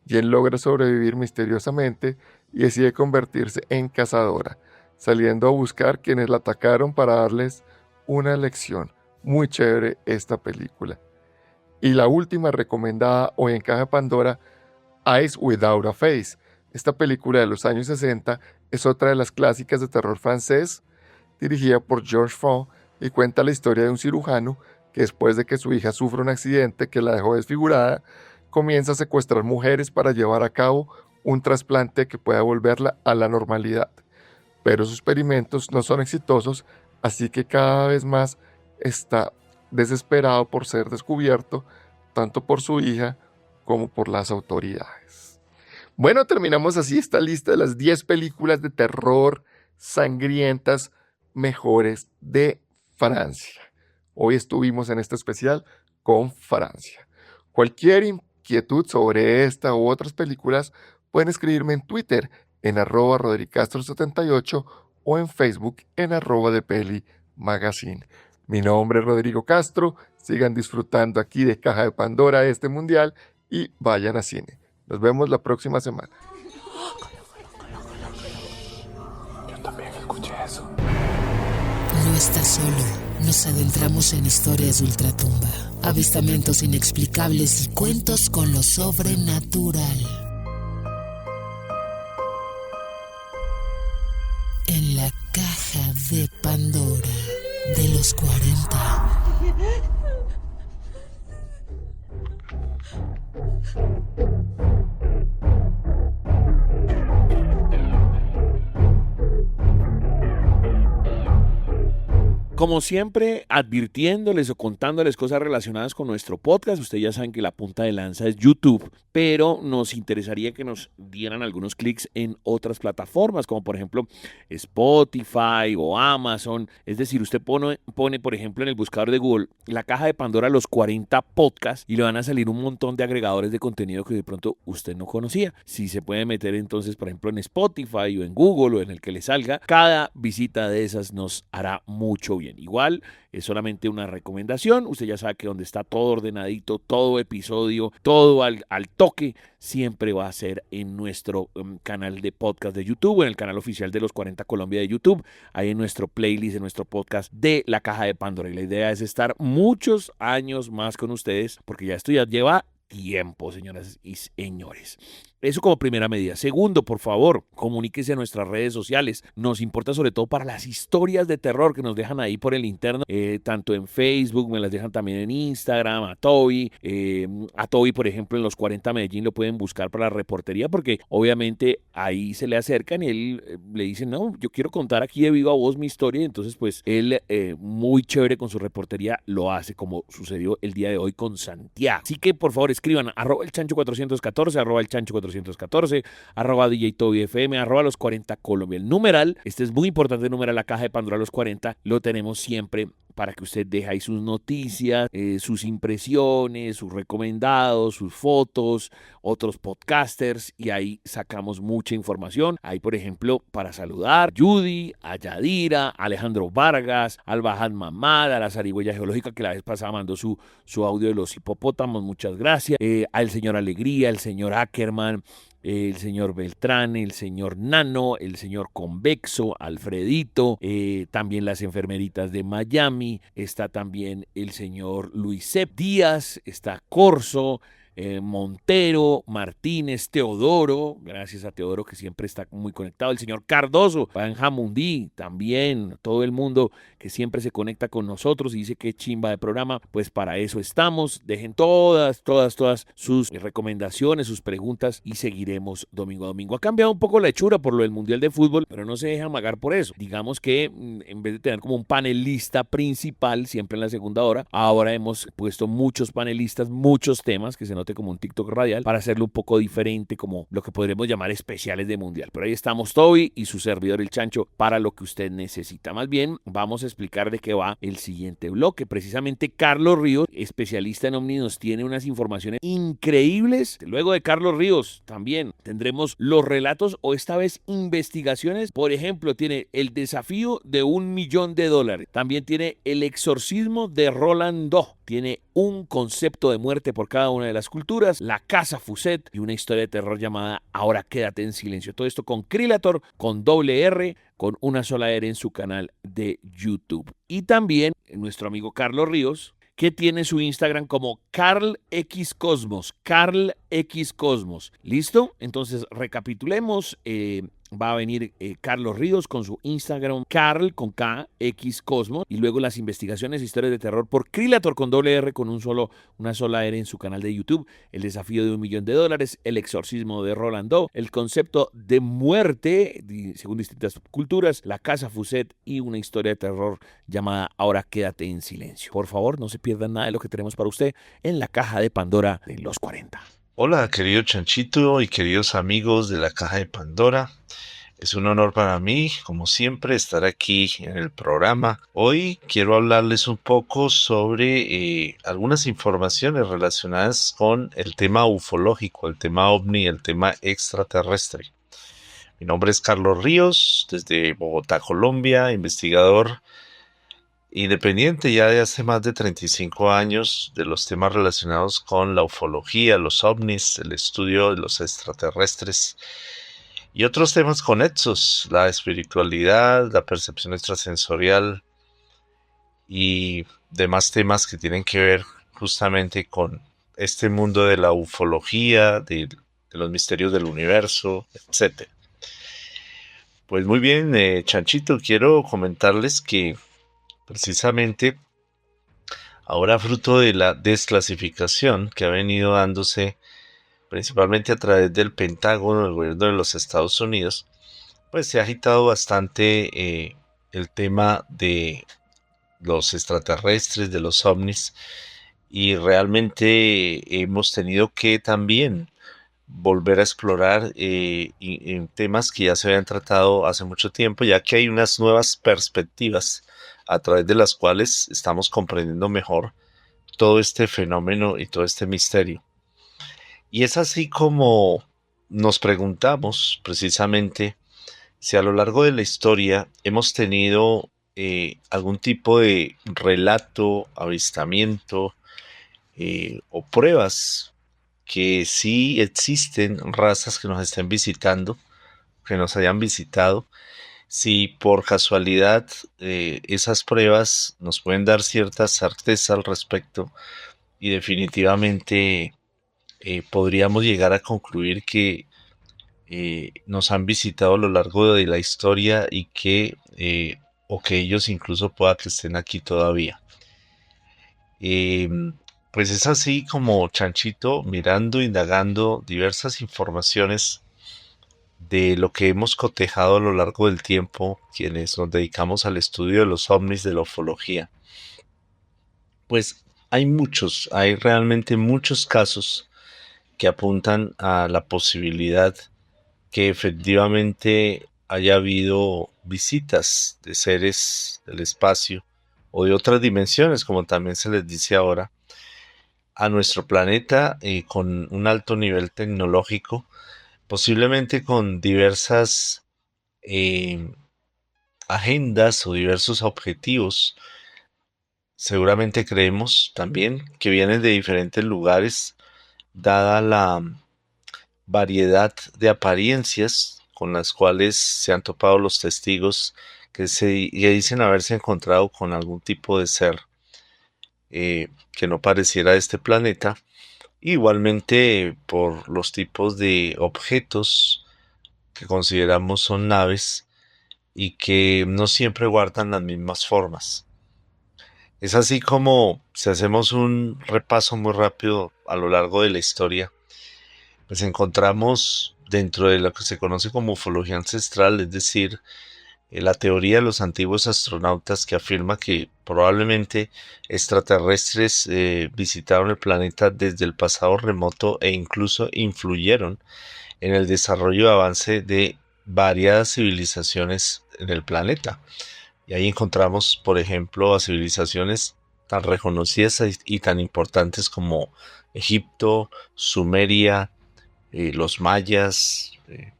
Jen logra sobrevivir misteriosamente y decide convertirse en cazadora, saliendo a buscar quienes la atacaron para darles una lección. Muy chévere esta película. Y la última recomendada hoy en Caja de Pandora, Eyes Without a Face. Esta película de los años 60 es otra de las clásicas de terror francés, dirigida por Georges Font, y cuenta la historia de un cirujano que después de que su hija sufre un accidente que la dejó desfigurada, comienza a secuestrar mujeres para llevar a cabo un trasplante que pueda volverla a la normalidad. Pero sus experimentos no son exitosos, así que cada vez más está desesperado por ser descubierto, tanto por su hija como por las autoridades. Bueno, terminamos así esta lista de las 10 películas de terror sangrientas mejores de Francia. Hoy estuvimos en este especial con Francia. Cualquier inquietud sobre esta u otras películas pueden escribirme en Twitter en @rodricastro78 o en Facebook en @depelimagazine. Mi nombre es Rodrigo Castro. Sigan disfrutando aquí de Caja de Pandora este mundial y vayan a cine. Nos vemos la próxima semana. Yo también escuché eso. No estás solo. Nos adentramos en historias de ultratumba, avistamientos inexplicables y cuentos con lo sobrenatural. En la Caja de Pandora de los 40. Como siempre, advirtiéndoles o contándoles cosas relacionadas con nuestro podcast. Ustedes ya saben que la punta de lanza es YouTube, pero nos interesaría que nos dieran algunos clics en otras plataformas, como por ejemplo Spotify o Amazon. Es decir, usted pone por ejemplo, en el buscador de Google la Caja de Pandora los 40 podcasts y le van a salir un montón de agregadores de contenido que de pronto usted no conocía. Si se puede meter entonces, por ejemplo, en Spotify o en Google o en el que le salga, cada visita de esas nos hará mucho bien. Igual es solamente una recomendación. Usted ya sabe que donde está todo ordenadito, todo episodio, todo al toque, siempre va a ser en nuestro canal de podcast de YouTube, en el canal oficial de los 40 Colombia de YouTube, ahí en nuestro playlist, en nuestro podcast de La Caja de Pandora. Y la idea es estar muchos años más con ustedes, porque ya esto ya lleva tiempo, señoras y señores. Eso como primera medida. Segundo, por favor, comuníquese a nuestras redes sociales. Nos importa sobre todo para las historias de terror que nos dejan ahí por el interno, tanto en Facebook, me las dejan también en Instagram, a Toby, por ejemplo, en los 40 Medellín lo pueden buscar para la reportería, porque obviamente ahí se le acercan y él le dicen, no, yo quiero contar aquí de viva voz mi historia, y entonces pues él, muy chévere con su reportería, lo hace como sucedió el día de hoy con Santiago. Así que por favor escriban @elchancho414, @elchancho414, @DJTobyFM, @los 40 Colombia. El numeral, este es muy importante, el numeral, la Caja de Pandora los 40, lo tenemos siempre para que usted deje ahí sus noticias, sus impresiones, sus recomendados, sus fotos, otros podcasters, y ahí sacamos mucha información. Ahí, por ejemplo, para saludar a Judy, a Yadira, a Alejandro Vargas, al Bajad Mamad, a la Zarigüeya Geológica, que la vez pasada mandó su audio de los hipopótamos, muchas gracias, al señor Alegría, el señor Ackerman, el señor Beltrán, el señor Nano, el señor Convexo, Alfredito, también las enfermeritas de Miami, está también el señor Luisep Díaz, está Corso, Montero, Martínez, Teodoro, gracias a Teodoro que siempre está muy conectado, el señor Cardoso, Jamundí, también todo el mundo que siempre se conecta con nosotros y dice que chimba de programa, pues para eso estamos. Dejen todas sus recomendaciones, sus preguntas y seguiremos domingo a domingo. Ha cambiado un poco la hechura por lo del Mundial de Fútbol, pero no se deja amagar por eso. Digamos que en vez de tener como un panelista principal siempre en la segunda hora, ahora hemos puesto muchos panelistas, muchos temas que se note como un TikTok radial para hacerlo un poco diferente, como lo que podríamos llamar especiales de Mundial. Pero ahí estamos Toby y su servidor el Chancho para lo que usted necesita. Más bien, vamos a explicar de qué va el siguiente bloque. Precisamente Carlos Ríos, especialista en ovnis, nos tiene unas informaciones increíbles. Luego de Carlos Ríos también tendremos los relatos o esta vez investigaciones. Por ejemplo, tiene el desafío de $1 millón. También tiene el exorcismo de Roland Doe. Tiene un concepto de muerte por cada una de las culturas, la casa Fuset y una historia de terror llamada Ahora quédate en silencio. Todo esto con Krillator, con doble R, con una sola R en su canal de YouTube. Y también nuestro amigo Carlos Ríos, que tiene su Instagram como Carl X Cosmos. Carl X Cosmos. ¿Listo? Entonces recapitulemos. Va a venir Carlos Ríos con su Instagram, Carl con K, X Cosmos, y luego las investigaciones, historias de terror por Krillator con doble R, con una sola R en su canal de YouTube, el desafío de $1 millón, el exorcismo de Roland Doe, el concepto de muerte, según distintas culturas, la casa Fuset y una historia de terror llamada Ahora quédate en silencio. Por favor, no se pierdan nada de lo que tenemos para usted en la caja de Pandora de los 40. Hola, querido Chanchito y queridos amigos de la Caja de Pandora. Es un honor para mí, como siempre, estar aquí en el programa. Hoy quiero hablarles un poco sobre algunas informaciones relacionadas con el tema ufológico, el tema ovni, el tema extraterrestre. Mi nombre es Carlos Ríos, desde Bogotá, Colombia, investigador independiente ya de hace más de 35 años de los temas relacionados con la ufología, los ovnis, el estudio de los extraterrestres y otros temas conexos, la espiritualidad, la percepción extrasensorial y demás temas que tienen que ver justamente con este mundo de la ufología, de los misterios del universo, etc. Pues muy bien, Chanchito, quiero comentarles que precisamente ahora, fruto de la desclasificación que ha venido dándose principalmente a través del Pentágono, del gobierno de los Estados Unidos, pues se ha agitado bastante el tema de los extraterrestres, de los ovnis, y realmente hemos tenido que también volver a explorar en temas que ya se habían tratado hace mucho tiempo, ya que hay unas nuevas perspectivas a través de las cuales estamos comprendiendo mejor todo este fenómeno y todo este misterio. Y es así como nos preguntamos precisamente si a lo largo de la historia hemos tenido algún tipo de relato, avistamiento o pruebas que sí existen razas que nos estén visitando, que nos hayan visitado. Si por casualidad esas pruebas nos pueden dar cierta certeza al respecto y definitivamente podríamos llegar a concluir que nos han visitado a lo largo de la historia y que o que ellos incluso pueda que estén aquí todavía. Pues es así como Chanchito, mirando, indagando diversas informaciones de lo que hemos cotejado a lo largo del tiempo, quienes nos dedicamos al estudio de los ovnis, de la ufología. Pues hay realmente muchos casos que apuntan a la posibilidad que efectivamente haya habido visitas de seres del espacio o de otras dimensiones, como también se les dice ahora, a nuestro planeta con un alto nivel tecnológico, posiblemente con diversas agendas o diversos objetivos. Seguramente creemos también que vienen de diferentes lugares, dada la variedad de apariencias con las cuales se han topado los testigos que dicen haberse encontrado con algún tipo de ser que no pareciera de este planeta. Igualmente por los tipos de objetos que consideramos son naves y que no siempre guardan las mismas formas. Es así como, si hacemos un repaso muy rápido a lo largo de la historia, pues encontramos dentro de lo que se conoce como ufología ancestral, es decir, la teoría de los antiguos astronautas que afirma que probablemente extraterrestres visitaron el planeta desde el pasado remoto e incluso influyeron en el desarrollo y avance de variadas civilizaciones en el planeta. Y ahí encontramos, por ejemplo, a civilizaciones tan reconocidas y tan importantes como Egipto, Sumeria, los mayas,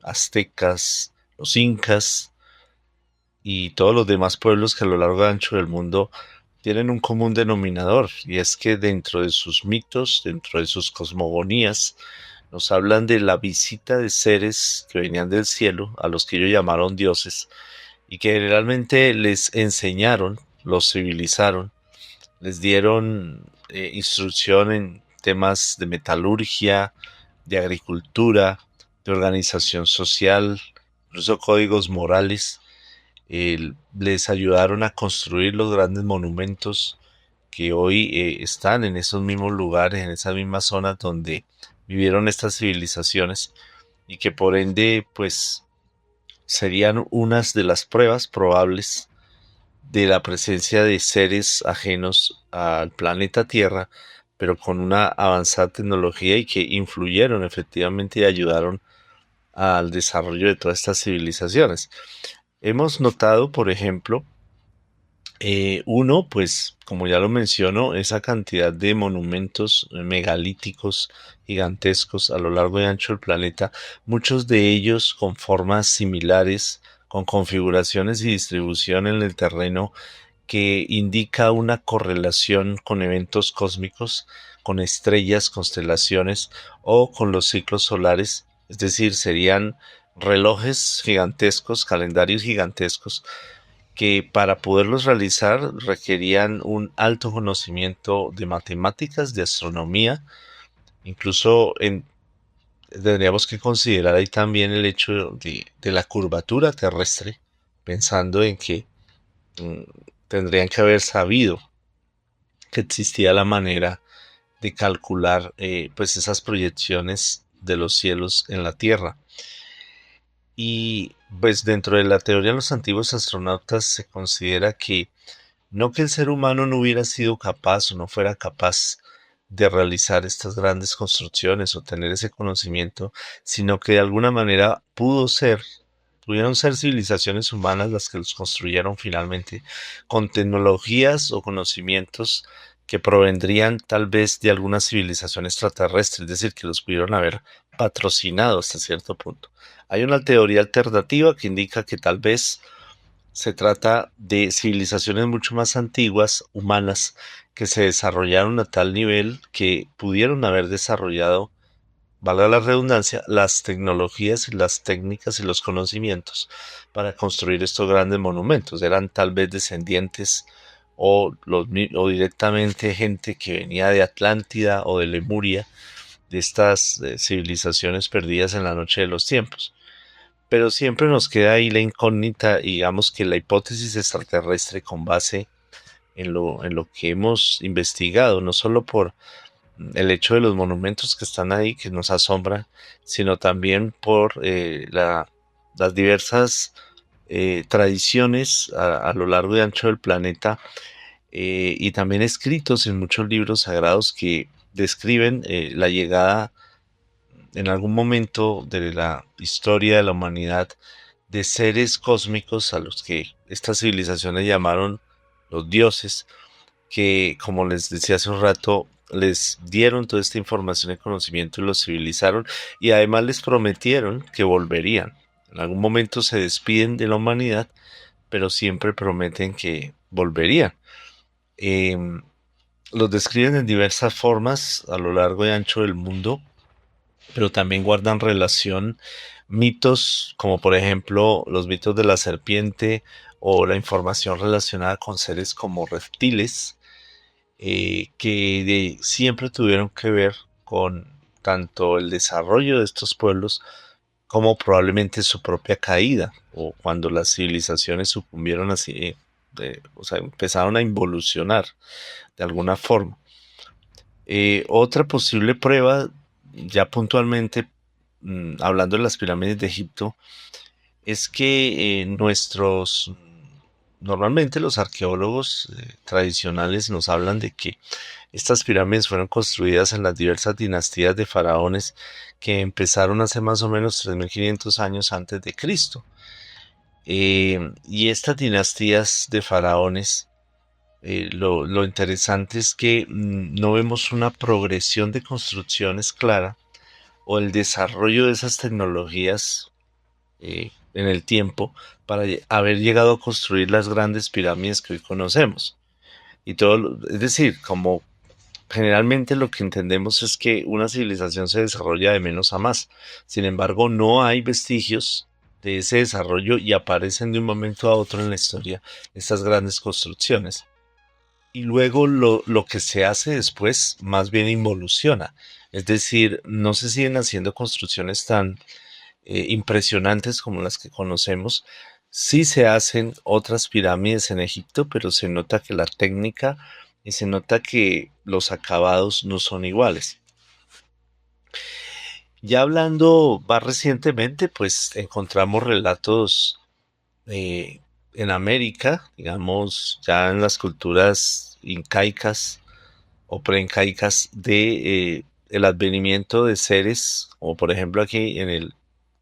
aztecas, los incas y todos los demás pueblos que a lo largo y ancho del mundo tienen un común denominador, y es que dentro de sus mitos, dentro de sus cosmogonías, nos hablan de la visita de seres que venían del cielo, a los que ellos llamaron dioses, y que generalmente les enseñaron, los civilizaron, les dieron instrucción en temas de metalurgia, de agricultura, de organización social, incluso códigos morales. Les ayudaron a construir los grandes monumentos que hoy están en esos mismos lugares, en esas mismas zonas donde vivieron estas civilizaciones, y que por ende pues serían unas de las pruebas probables de la presencia de seres ajenos al planeta Tierra, pero con una avanzada tecnología y que influyeron efectivamente y ayudaron al desarrollo de todas estas civilizaciones. Hemos notado, por ejemplo, uno, pues, como ya lo menciono, esa cantidad de monumentos megalíticos gigantescos a lo largo y ancho del planeta, muchos de ellos con formas similares, con configuraciones y distribución en el terreno que indica una correlación con eventos cósmicos, con estrellas, constelaciones o con los ciclos solares, es decir, serían relojes gigantescos, calendarios gigantescos, que para poderlos realizar requerían un alto conocimiento de matemáticas, de astronomía, incluso tendríamos que considerar ahí también el hecho de la curvatura terrestre, pensando en que tendrían que haber sabido que existía la manera de calcular pues esas proyecciones de los cielos en la Tierra. Y pues dentro de la teoría de los antiguos astronautas se considera que no que el ser humano no hubiera sido capaz o no fuera capaz de realizar estas grandes construcciones o tener ese conocimiento, sino que de alguna manera pudieron ser civilizaciones humanas las que los construyeron finalmente, con tecnologías o conocimientos que provendrían tal vez de alguna civilización extraterrestre, es decir, que los pudieron haber patrocinado hasta cierto punto. Hay una teoría alternativa que indica que tal vez se trata de civilizaciones mucho más antiguas, humanas, que se desarrollaron a tal nivel que pudieron haber desarrollado, valga la redundancia, las tecnologías y las técnicas y los conocimientos para construir estos grandes monumentos. Eran tal vez descendientes o directamente gente que venía de Atlántida o de Lemuria, de estas civilizaciones perdidas en la noche de los tiempos. Pero siempre nos queda ahí la incógnita, y digamos que la hipótesis extraterrestre con base en lo que hemos investigado, no solo por el hecho de los monumentos que están ahí, que nos asombran, sino también por las diversas tradiciones a lo largo y ancho del planeta, y también escritos en muchos libros sagrados que describen la llegada en algún momento de la historia de la humanidad de seres cósmicos a los que estas civilizaciones llamaron los dioses, que como les decía hace un rato, les dieron toda esta información y conocimiento y los civilizaron, y además les prometieron que volverían. En algún momento se despiden de la humanidad, pero siempre prometen que volverían. Los describen en diversas formas a lo largo y ancho del mundo, pero también guardan relación mitos como por ejemplo los mitos de la serpiente o la información relacionada con seres como reptiles, siempre tuvieron que ver con tanto el desarrollo de estos pueblos como probablemente su propia caída, o cuando las civilizaciones sucumbieron así, o sea, empezaron a involucionar de alguna forma. Otra posible prueba, ya puntualmente hablando de las pirámides de Egipto, es que normalmente los arqueólogos tradicionales nos hablan de que estas pirámides fueron construidas en las diversas dinastías de faraones que empezaron hace más o menos 3500 años antes de Cristo. Y estas dinastías de faraones, lo interesante es que no vemos una progresión de construcciones clara o el desarrollo de esas tecnologías en el tiempo para haber llegado a construir las grandes pirámides que hoy conocemos. Y todo, es decir, como generalmente lo que entendemos es que una civilización se desarrolla de menos a más. Sin embargo, no hay vestigios de ese desarrollo y aparecen de un momento a otro en la historia estas grandes construcciones. Y luego lo que se hace después más bien involuciona. Es decir, no se siguen haciendo construcciones tan impresionantes como las que conocemos. Sí se hacen otras pirámides en Egipto, pero se nota que la técnica y se nota que los acabados no son iguales. Ya hablando más recientemente, pues encontramos relatos en América, digamos, ya en las culturas incaicas o preincaicas de el advenimiento de seres, como por ejemplo aquí en el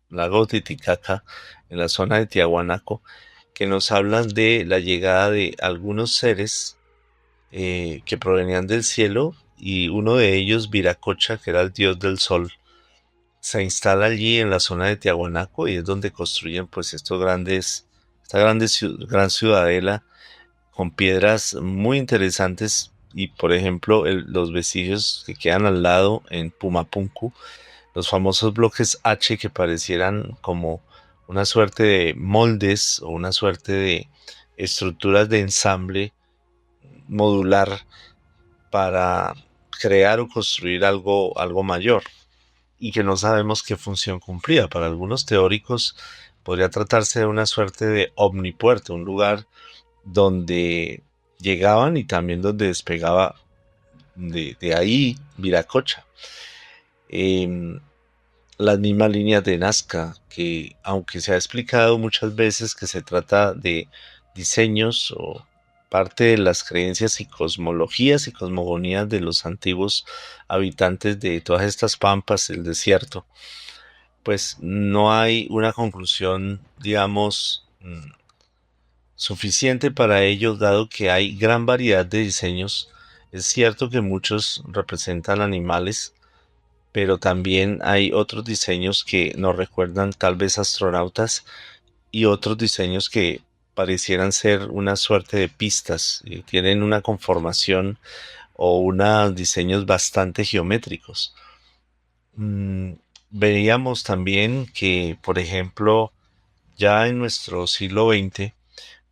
lago Titicaca, en la zona de Tiahuanaco, que nos hablan de la llegada de algunos seres que provenían del cielo, y uno de ellos, Viracocha, que era el dios del sol, se instala allí en la zona de Tiahuanaco y es donde construyen pues esta gran ciudadela con piedras muy interesantes. Y por ejemplo los vestigios que quedan al lado en Pumapunku, los famosos bloques H que parecieran como una suerte de moldes o una suerte de estructuras de ensamble modular para crear o construir algo mayor, y que no sabemos qué función cumplía. Para algunos teóricos podría tratarse de una suerte de omnipuerto, un lugar donde llegaban y también donde despegaba de ahí Viracocha. Las mismas líneas de Nazca, que aunque se ha explicado muchas veces que se trata de diseños o parte de las creencias y cosmologías y cosmogonías de los antiguos habitantes de todas estas pampas del desierto, pues no hay una conclusión, digamos, suficiente para ello, dado que hay gran variedad de diseños. Es cierto que muchos representan animales, pero también hay otros diseños que nos recuerdan tal vez astronautas y otros diseños que parecieran ser una suerte de pistas, y tienen una conformación o unos diseños bastante geométricos. Veíamos también que, por ejemplo, ya en nuestro siglo XX,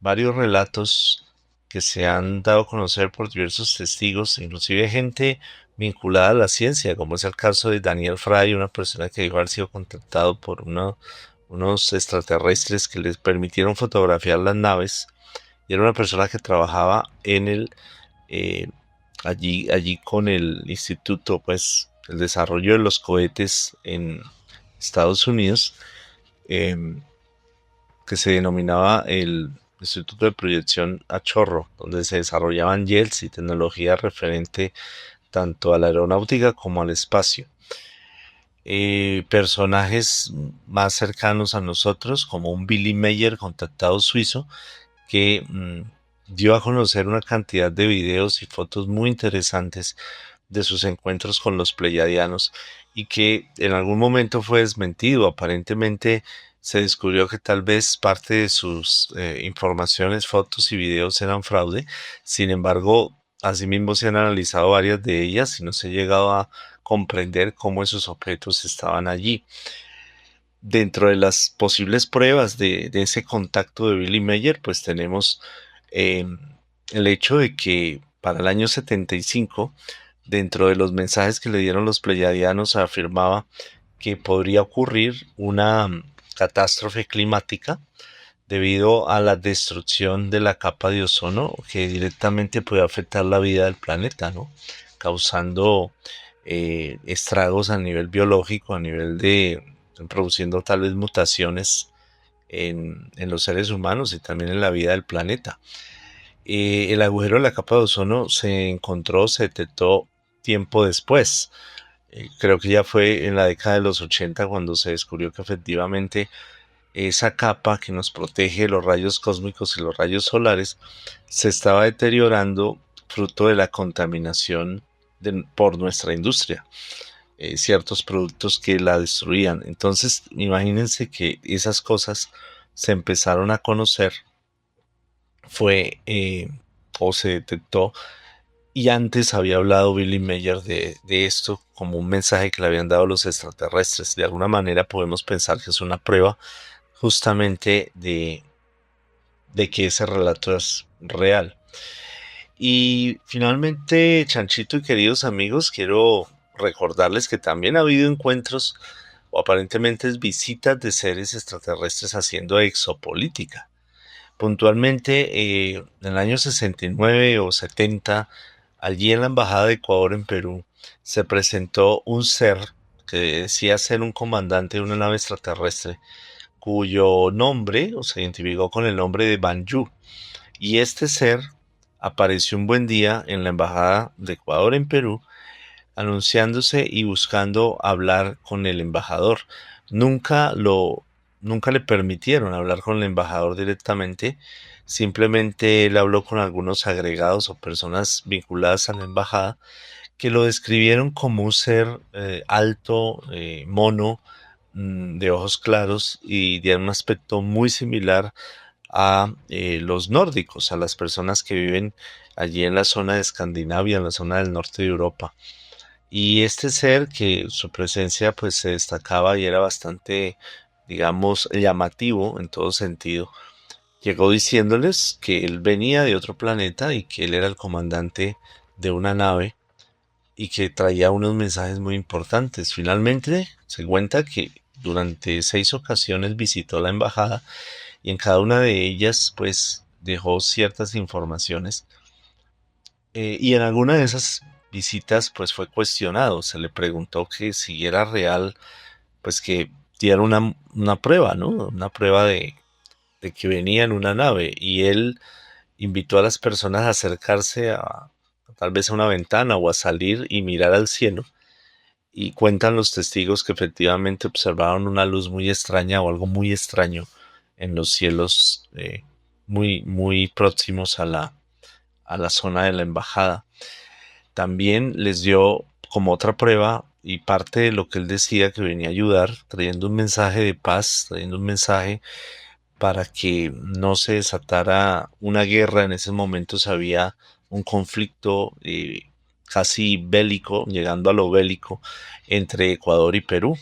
varios relatos que se han dado a conocer por diversos testigos, inclusive gente vinculada a la ciencia, como es el caso de Daniel Fry, una persona que dijo haber sido contactado por unos extraterrestres que les permitieron fotografiar las naves, y era una persona que trabajaba en allí con el instituto, pues el desarrollo de los cohetes en Estados Unidos, que se denominaba el Instituto de Proyección a Chorro, donde se desarrollaban jets y tecnología referente tanto a la aeronáutica como al espacio. Personajes más cercanos a nosotros, como un Billy Meyer, contactado suizo, que dio a conocer una cantidad de videos y fotos muy interesantes de sus encuentros con los pleiadianos y que en algún momento fue desmentido. Aparentemente se descubrió que tal vez parte de sus informaciones, fotos y videos eran fraude. Sin embargo, asimismo se han analizado varias de ellas y no se ha llegado a comprender cómo esos objetos estaban allí. Dentro de las posibles pruebas de ese contacto de Billy Meyer, pues tenemos el hecho de que para el año 75, dentro de los mensajes que le dieron los pleiadianos, afirmaba que podría ocurrir una catástrofe climática debido a la destrucción de la capa de ozono que directamente puede afectar la vida del planeta, ¿no? Causando estragos a nivel biológico, a nivel de produciendo tal vez mutaciones en los seres humanos y también en la vida del planeta. El agujero de la capa de ozono se detectó tiempo después. Creo que ya fue en la década de los 80 cuando se descubrió que efectivamente esa capa que nos protege de los rayos cósmicos y los rayos solares se estaba deteriorando fruto de la contaminación por nuestra industria. Ciertos productos que la destruían. Entonces, imagínense que esas cosas se empezaron a conocer, o se detectó, y antes había hablado Billy Meyer de esto como un mensaje que le habían dado los extraterrestres. De alguna manera podemos pensar que es una prueba justamente de que ese relato es real. Y finalmente, Chanchito y queridos amigos, quiero recordarles que también ha habido encuentros o aparentemente visitas de seres extraterrestres haciendo exopolítica. Puntualmente, en el año 69 o 70, allí en la Embajada de Ecuador en Perú, se presentó un ser que decía ser un comandante de una nave extraterrestre, cuyo nombre se identificó con el nombre de Banyu. Y este ser apareció un buen día en la Embajada de Ecuador en Perú, anunciándose y buscando hablar con el embajador. Nunca le permitieron hablar con el embajador directamente, simplemente él habló con algunos agregados o personas vinculadas a la embajada que lo describieron como un ser alto, mono, de ojos claros y de un aspecto muy similar a los nórdicos, a las personas que viven allí en la zona de Escandinavia, en la zona del norte de Europa. Y este ser, que su presencia pues se destacaba y era bastante, digamos, llamativo en todo sentido, llegó diciéndoles que él venía de otro planeta y que él era el comandante de una nave y que traía unos mensajes muy importantes. Finalmente se cuenta que durante 6 ocasiones visitó la embajada y en cada una de ellas pues dejó ciertas informaciones, y en alguna de esas visitas pues fue cuestionado, se le preguntó que si era real, pues que diera una prueba, ¿no? Una prueba de que venía en una nave, y él invitó a las personas a acercarse a tal vez a una ventana o a salir y mirar al cielo, y cuentan los testigos que efectivamente observaron una luz muy extraña o algo muy extraño en los cielos muy, muy próximos a la zona de la embajada. También les dio como otra prueba y parte de lo que él decía que venía a ayudar, trayendo un mensaje de paz, trayendo un mensaje para que no se desatara una guerra. En ese momento había un conflicto casi bélico, llegando a lo bélico, entre Ecuador y Perú.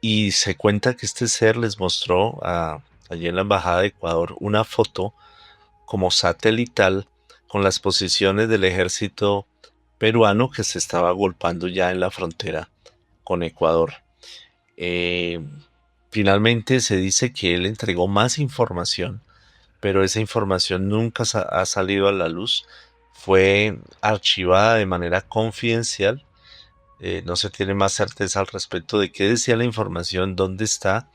Y se cuenta que este ser les mostró allí en la embajada de Ecuador una foto como satelital con las posiciones del ejército peruano que se estaba agolpando ya en la frontera con Ecuador. Finalmente se dice que él entregó más información, pero esa información nunca ha salido a la luz. Fue archivada de manera confidencial. No se tiene más certeza al respecto de qué decía la información, dónde está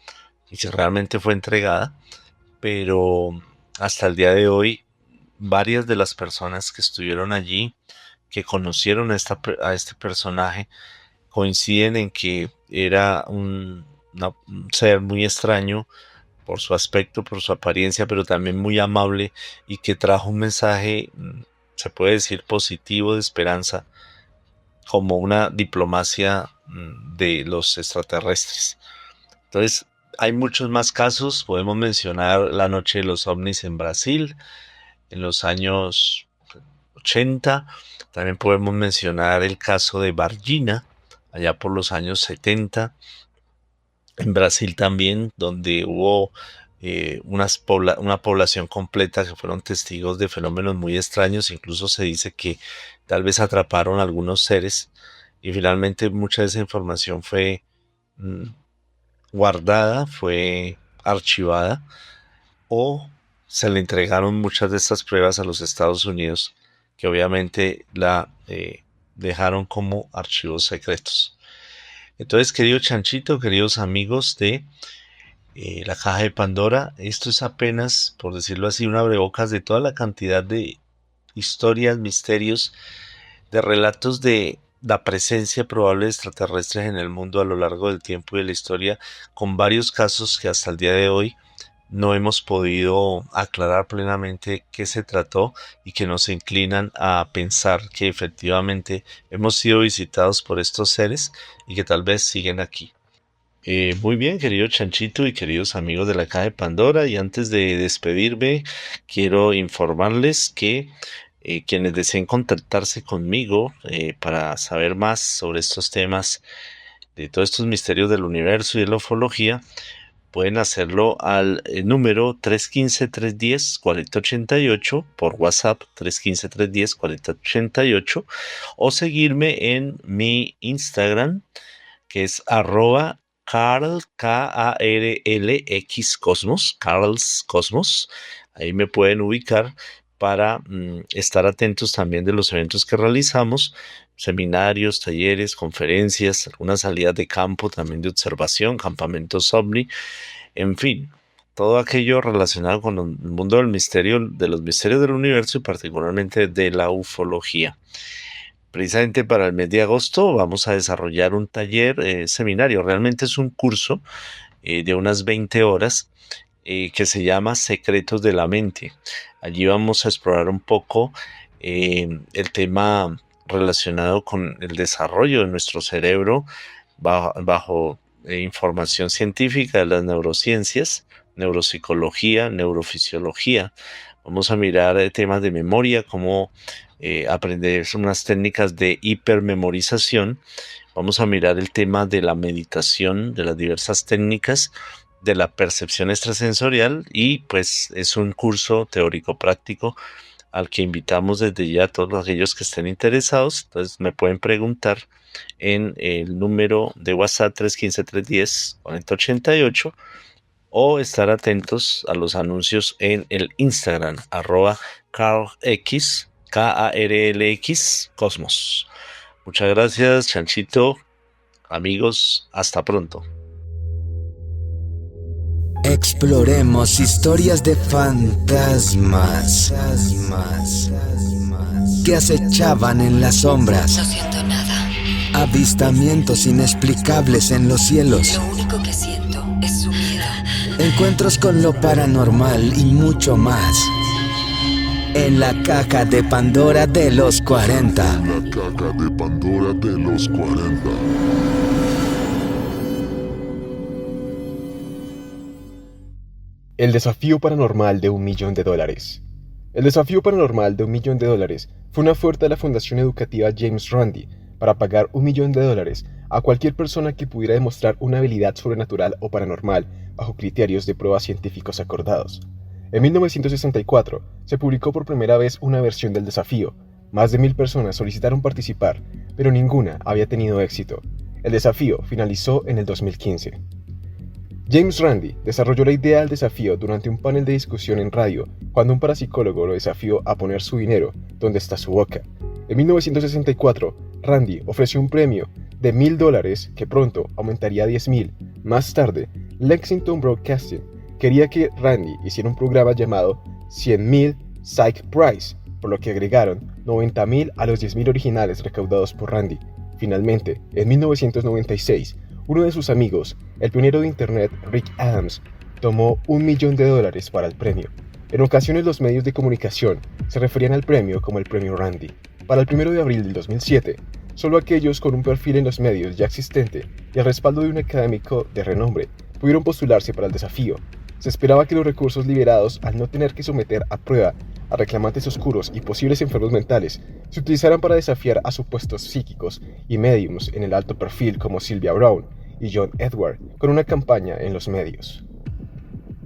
y si realmente fue entregada. Pero hasta el día de hoy, varias de las personas que estuvieron allí, que conocieron a este personaje, coinciden en que era un ser muy extraño por su aspecto, por su apariencia, pero también muy amable y que trajo un mensaje, se puede decir, positivo de esperanza, como una diplomacia de los extraterrestres. Entonces, hay muchos más casos. Podemos mencionar la noche de los ovnis en Brasil, en los años 80. También podemos mencionar el caso de Varginha, allá por los años 70. En Brasil también, donde hubo una población completa que fueron testigos de fenómenos muy extraños. Incluso se dice que tal vez atraparon algunos seres y finalmente mucha de esa información fue guardada, fue archivada, o se le entregaron muchas de estas pruebas a los Estados Unidos, que obviamente la dejaron como archivos secretos. Entonces, querido Chanchito, queridos amigos de la Caja de Pandora, esto es apenas, por decirlo así, un abrebocas de toda la cantidad de historias, misterios, de relatos de la presencia probable de extraterrestres en el mundo a lo largo del tiempo y de la historia, con varios casos que hasta el día de hoy no hemos podido aclarar plenamente qué se trató y que nos inclinan a pensar que efectivamente hemos sido visitados por estos seres y que tal vez siguen aquí. Muy bien, querido Chanchito y queridos amigos de la Caja de Pandora, y antes de despedirme quiero informarles que quienes deseen contactarse conmigo para saber más sobre estos temas, de todos estos misterios del universo y de la ufología, pueden hacerlo al número 315-310-4088 por WhatsApp, 315-310-4088, o seguirme en mi Instagram, que es @Karl, KARLX Cosmos, Karls Cosmos. Ahí me pueden ubicar para estar atentos también de los eventos que realizamos, seminarios, talleres, conferencias, algunas salidas de campo también de observación, campamentos ovni, en fin, todo aquello relacionado con el mundo del misterio, de los misterios del universo y particularmente de la ufología. Precisamente para el mes de agosto vamos a desarrollar un taller, seminario, realmente es un curso de unas 20 horas que se llama Secretos de la Mente. Allí vamos a explorar un poco el tema relacionado con el desarrollo de nuestro cerebro bajo información científica de las neurociencias, neuropsicología, neurofisiología. Vamos a mirar temas de memoria, cómo aprender unas técnicas de hipermemorización. Vamos a mirar el tema de la meditación, de las diversas técnicas, de la percepción extrasensorial, y pues es un curso teórico práctico al que invitamos desde ya a todos aquellos que estén interesados. Entonces me pueden preguntar en el número de WhatsApp 315-310-4088 o estar atentos a los anuncios en el Instagram @KarlX, KARLX Cosmos. Muchas gracias, Chanchito. Amigos, hasta pronto. Exploremos historias de fantasmas que acechaban en las sombras. No siento nada. Avistamientos inexplicables en los cielos. Lo único que siento es su miedo. Encuentros con lo paranormal y mucho más. En la Caja de Pandora de los 40. La Caja de Pandora de los 40. El desafío paranormal de $1 millón. El desafío paranormal de $1 millón fue una oferta de la Fundación Educativa James Randi para pagar $1 millón a cualquier persona que pudiera demostrar una habilidad sobrenatural o paranormal bajo criterios de pruebas científicos acordados. En 1964 se publicó por primera vez una versión del desafío. Más de 1000 personas solicitaron participar, pero ninguna había tenido éxito. El desafío finalizó en el 2015. James Randi desarrolló la idea del desafío durante un panel de discusión en radio, cuando un parapsicólogo lo desafió a poner su dinero donde está su boca. En 1964, Randi ofreció un premio de $1000 que pronto aumentaría a $10,000. Más tarde, Lexington Broadcasting quería que Randi hiciera un programa llamado $100,000 Psych Prize, por lo que agregaron $90,000 a los $10,000 originales recaudados por Randi. Finalmente, en 1996, uno de sus amigos, el pionero de Internet Rick Adams, tomó $1 millón para el premio. En ocasiones los medios de comunicación se referían al premio como el premio Randy. Para el 1 de abril del 2007, solo aquellos con un perfil en los medios ya existente y el respaldo de un académico de renombre pudieron postularse para el desafío. Se esperaba que los recursos liberados al no tener que someter a prueba a reclamantes oscuros y posibles enfermos mentales se utilizaran para desafiar a supuestos psíquicos y médiums en el alto perfil como Sylvia Browne y John Edward con una campaña en los medios.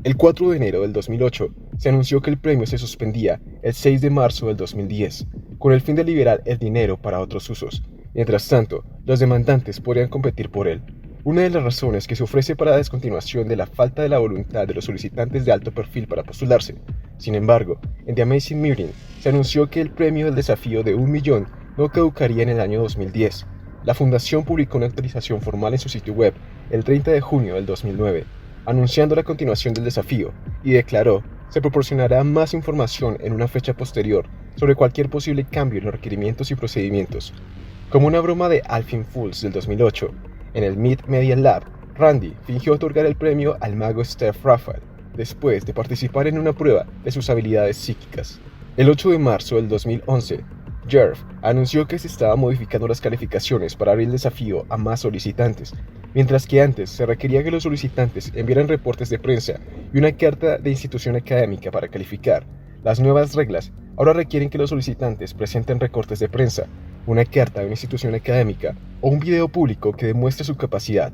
El 4 de enero del 2008 se anunció que el premio se suspendía el 6 de marzo del 2010, con el fin de liberar el dinero para otros usos. Mientras tanto, los demandantes podrían competir por él. Una de las razones que se ofrece para la descontinuación de la falta de la voluntad de los solicitantes de alto perfil para postularse. Sin embargo, en The Amazing Meeting se anunció que el premio del desafío de $1 millón no caducaría en el año 2010. La fundación publicó una actualización formal en su sitio web el 30 de junio del 2009, anunciando la continuación del desafío, y declaró: se proporcionará más información en una fecha posterior sobre cualquier posible cambio en los requerimientos y procedimientos. Como una broma de Alphen Fools del 2008, en el Meet Media Lab, Randy fingió otorgar el premio al mago Steph Raphael, después de participar en una prueba de sus habilidades psíquicas. El 8 de marzo del 2011, Jeff anunció que se estaban modificando las calificaciones para abrir el desafío a más solicitantes, mientras que antes se requería que los solicitantes enviaran reportes de prensa y una carta de institución académica para calificar. Las nuevas reglas ahora requieren que los solicitantes presenten recortes de prensa, una carta de una institución académica o un video público que demuestre su capacidad.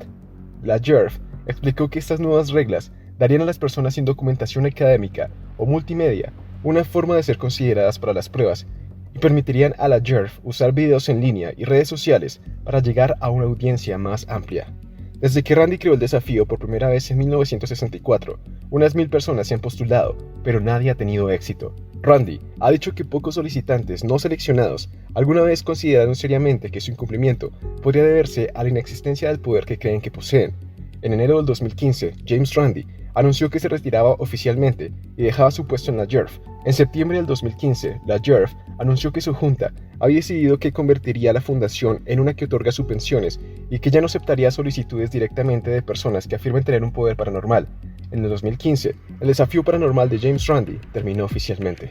La JERF explicó que estas nuevas reglas darían a las personas sin documentación académica o multimedia una forma de ser consideradas para las pruebas y permitirían a la JERF usar videos en línea y redes sociales para llegar a una audiencia más amplia. Desde que Randy creó el desafío por primera vez en 1964, unas 1000 personas se han postulado, pero nadie ha tenido éxito. Randy ha dicho que pocos solicitantes no seleccionados alguna vez consideraron seriamente que su incumplimiento podría deberse a la inexistencia del poder que creen que poseen. En enero del 2015, James Randi anunció que se retiraba oficialmente y dejaba su puesto en la JERF. En septiembre del 2015, la JERF anunció que su junta había decidido que convertiría a la fundación en una que otorga subvenciones y que ya no aceptaría solicitudes directamente de personas que afirmen tener un poder paranormal. En el 2015, el desafío paranormal de James Randi terminó oficialmente.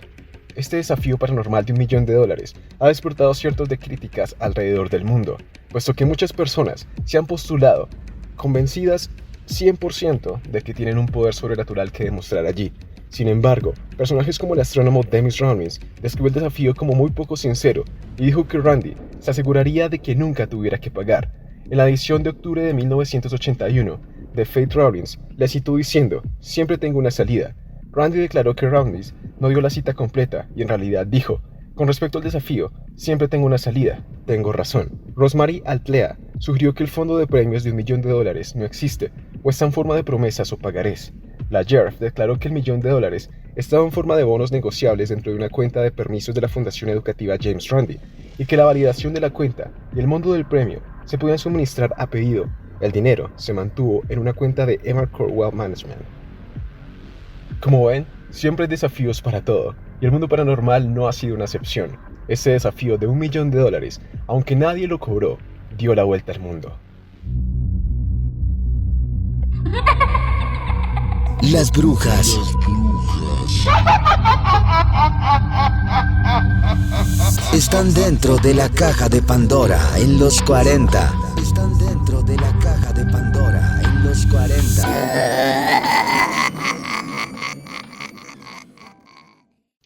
Este desafío paranormal de $1 millón ha despertado ciertas de críticas alrededor del mundo, puesto que muchas personas se han postulado convencidas 100% de que tienen un poder sobrenatural que demostrar allí. Sin embargo, personajes como el astrónomo Demis Rollins describió el desafío como muy poco sincero y dijo que Randy se aseguraría de que nunca tuviera que pagar. En la edición de octubre de 1981, de Faith Rollins le citó diciendo: "Siempre tengo una salida". Randy declaró que Rollins no dio la cita completa y en realidad dijo: "Con respecto al desafío, siempre tengo una salida, tengo razón". Rosemary Altlea sugirió que el fondo de premios de $1 millón no existe, o está en forma de promesas o pagarés. La JERF declaró que el $1 millón estaba en forma de bonos negociables dentro de una cuenta de permisos de la Fundación Educativa James Randi, y que la validación de la cuenta y el monto del premio se podían suministrar a pedido. El dinero se mantuvo en una cuenta de Emerald Wealth Management. Como ven, siempre hay desafíos para todo, y el mundo paranormal no ha sido una excepción. Este desafío de $1 millón, aunque nadie lo cobró, dio la vuelta al mundo. Las brujas están dentro de la caja de Pandora en los 40. Están dentro de la caja de Pandora en los 40.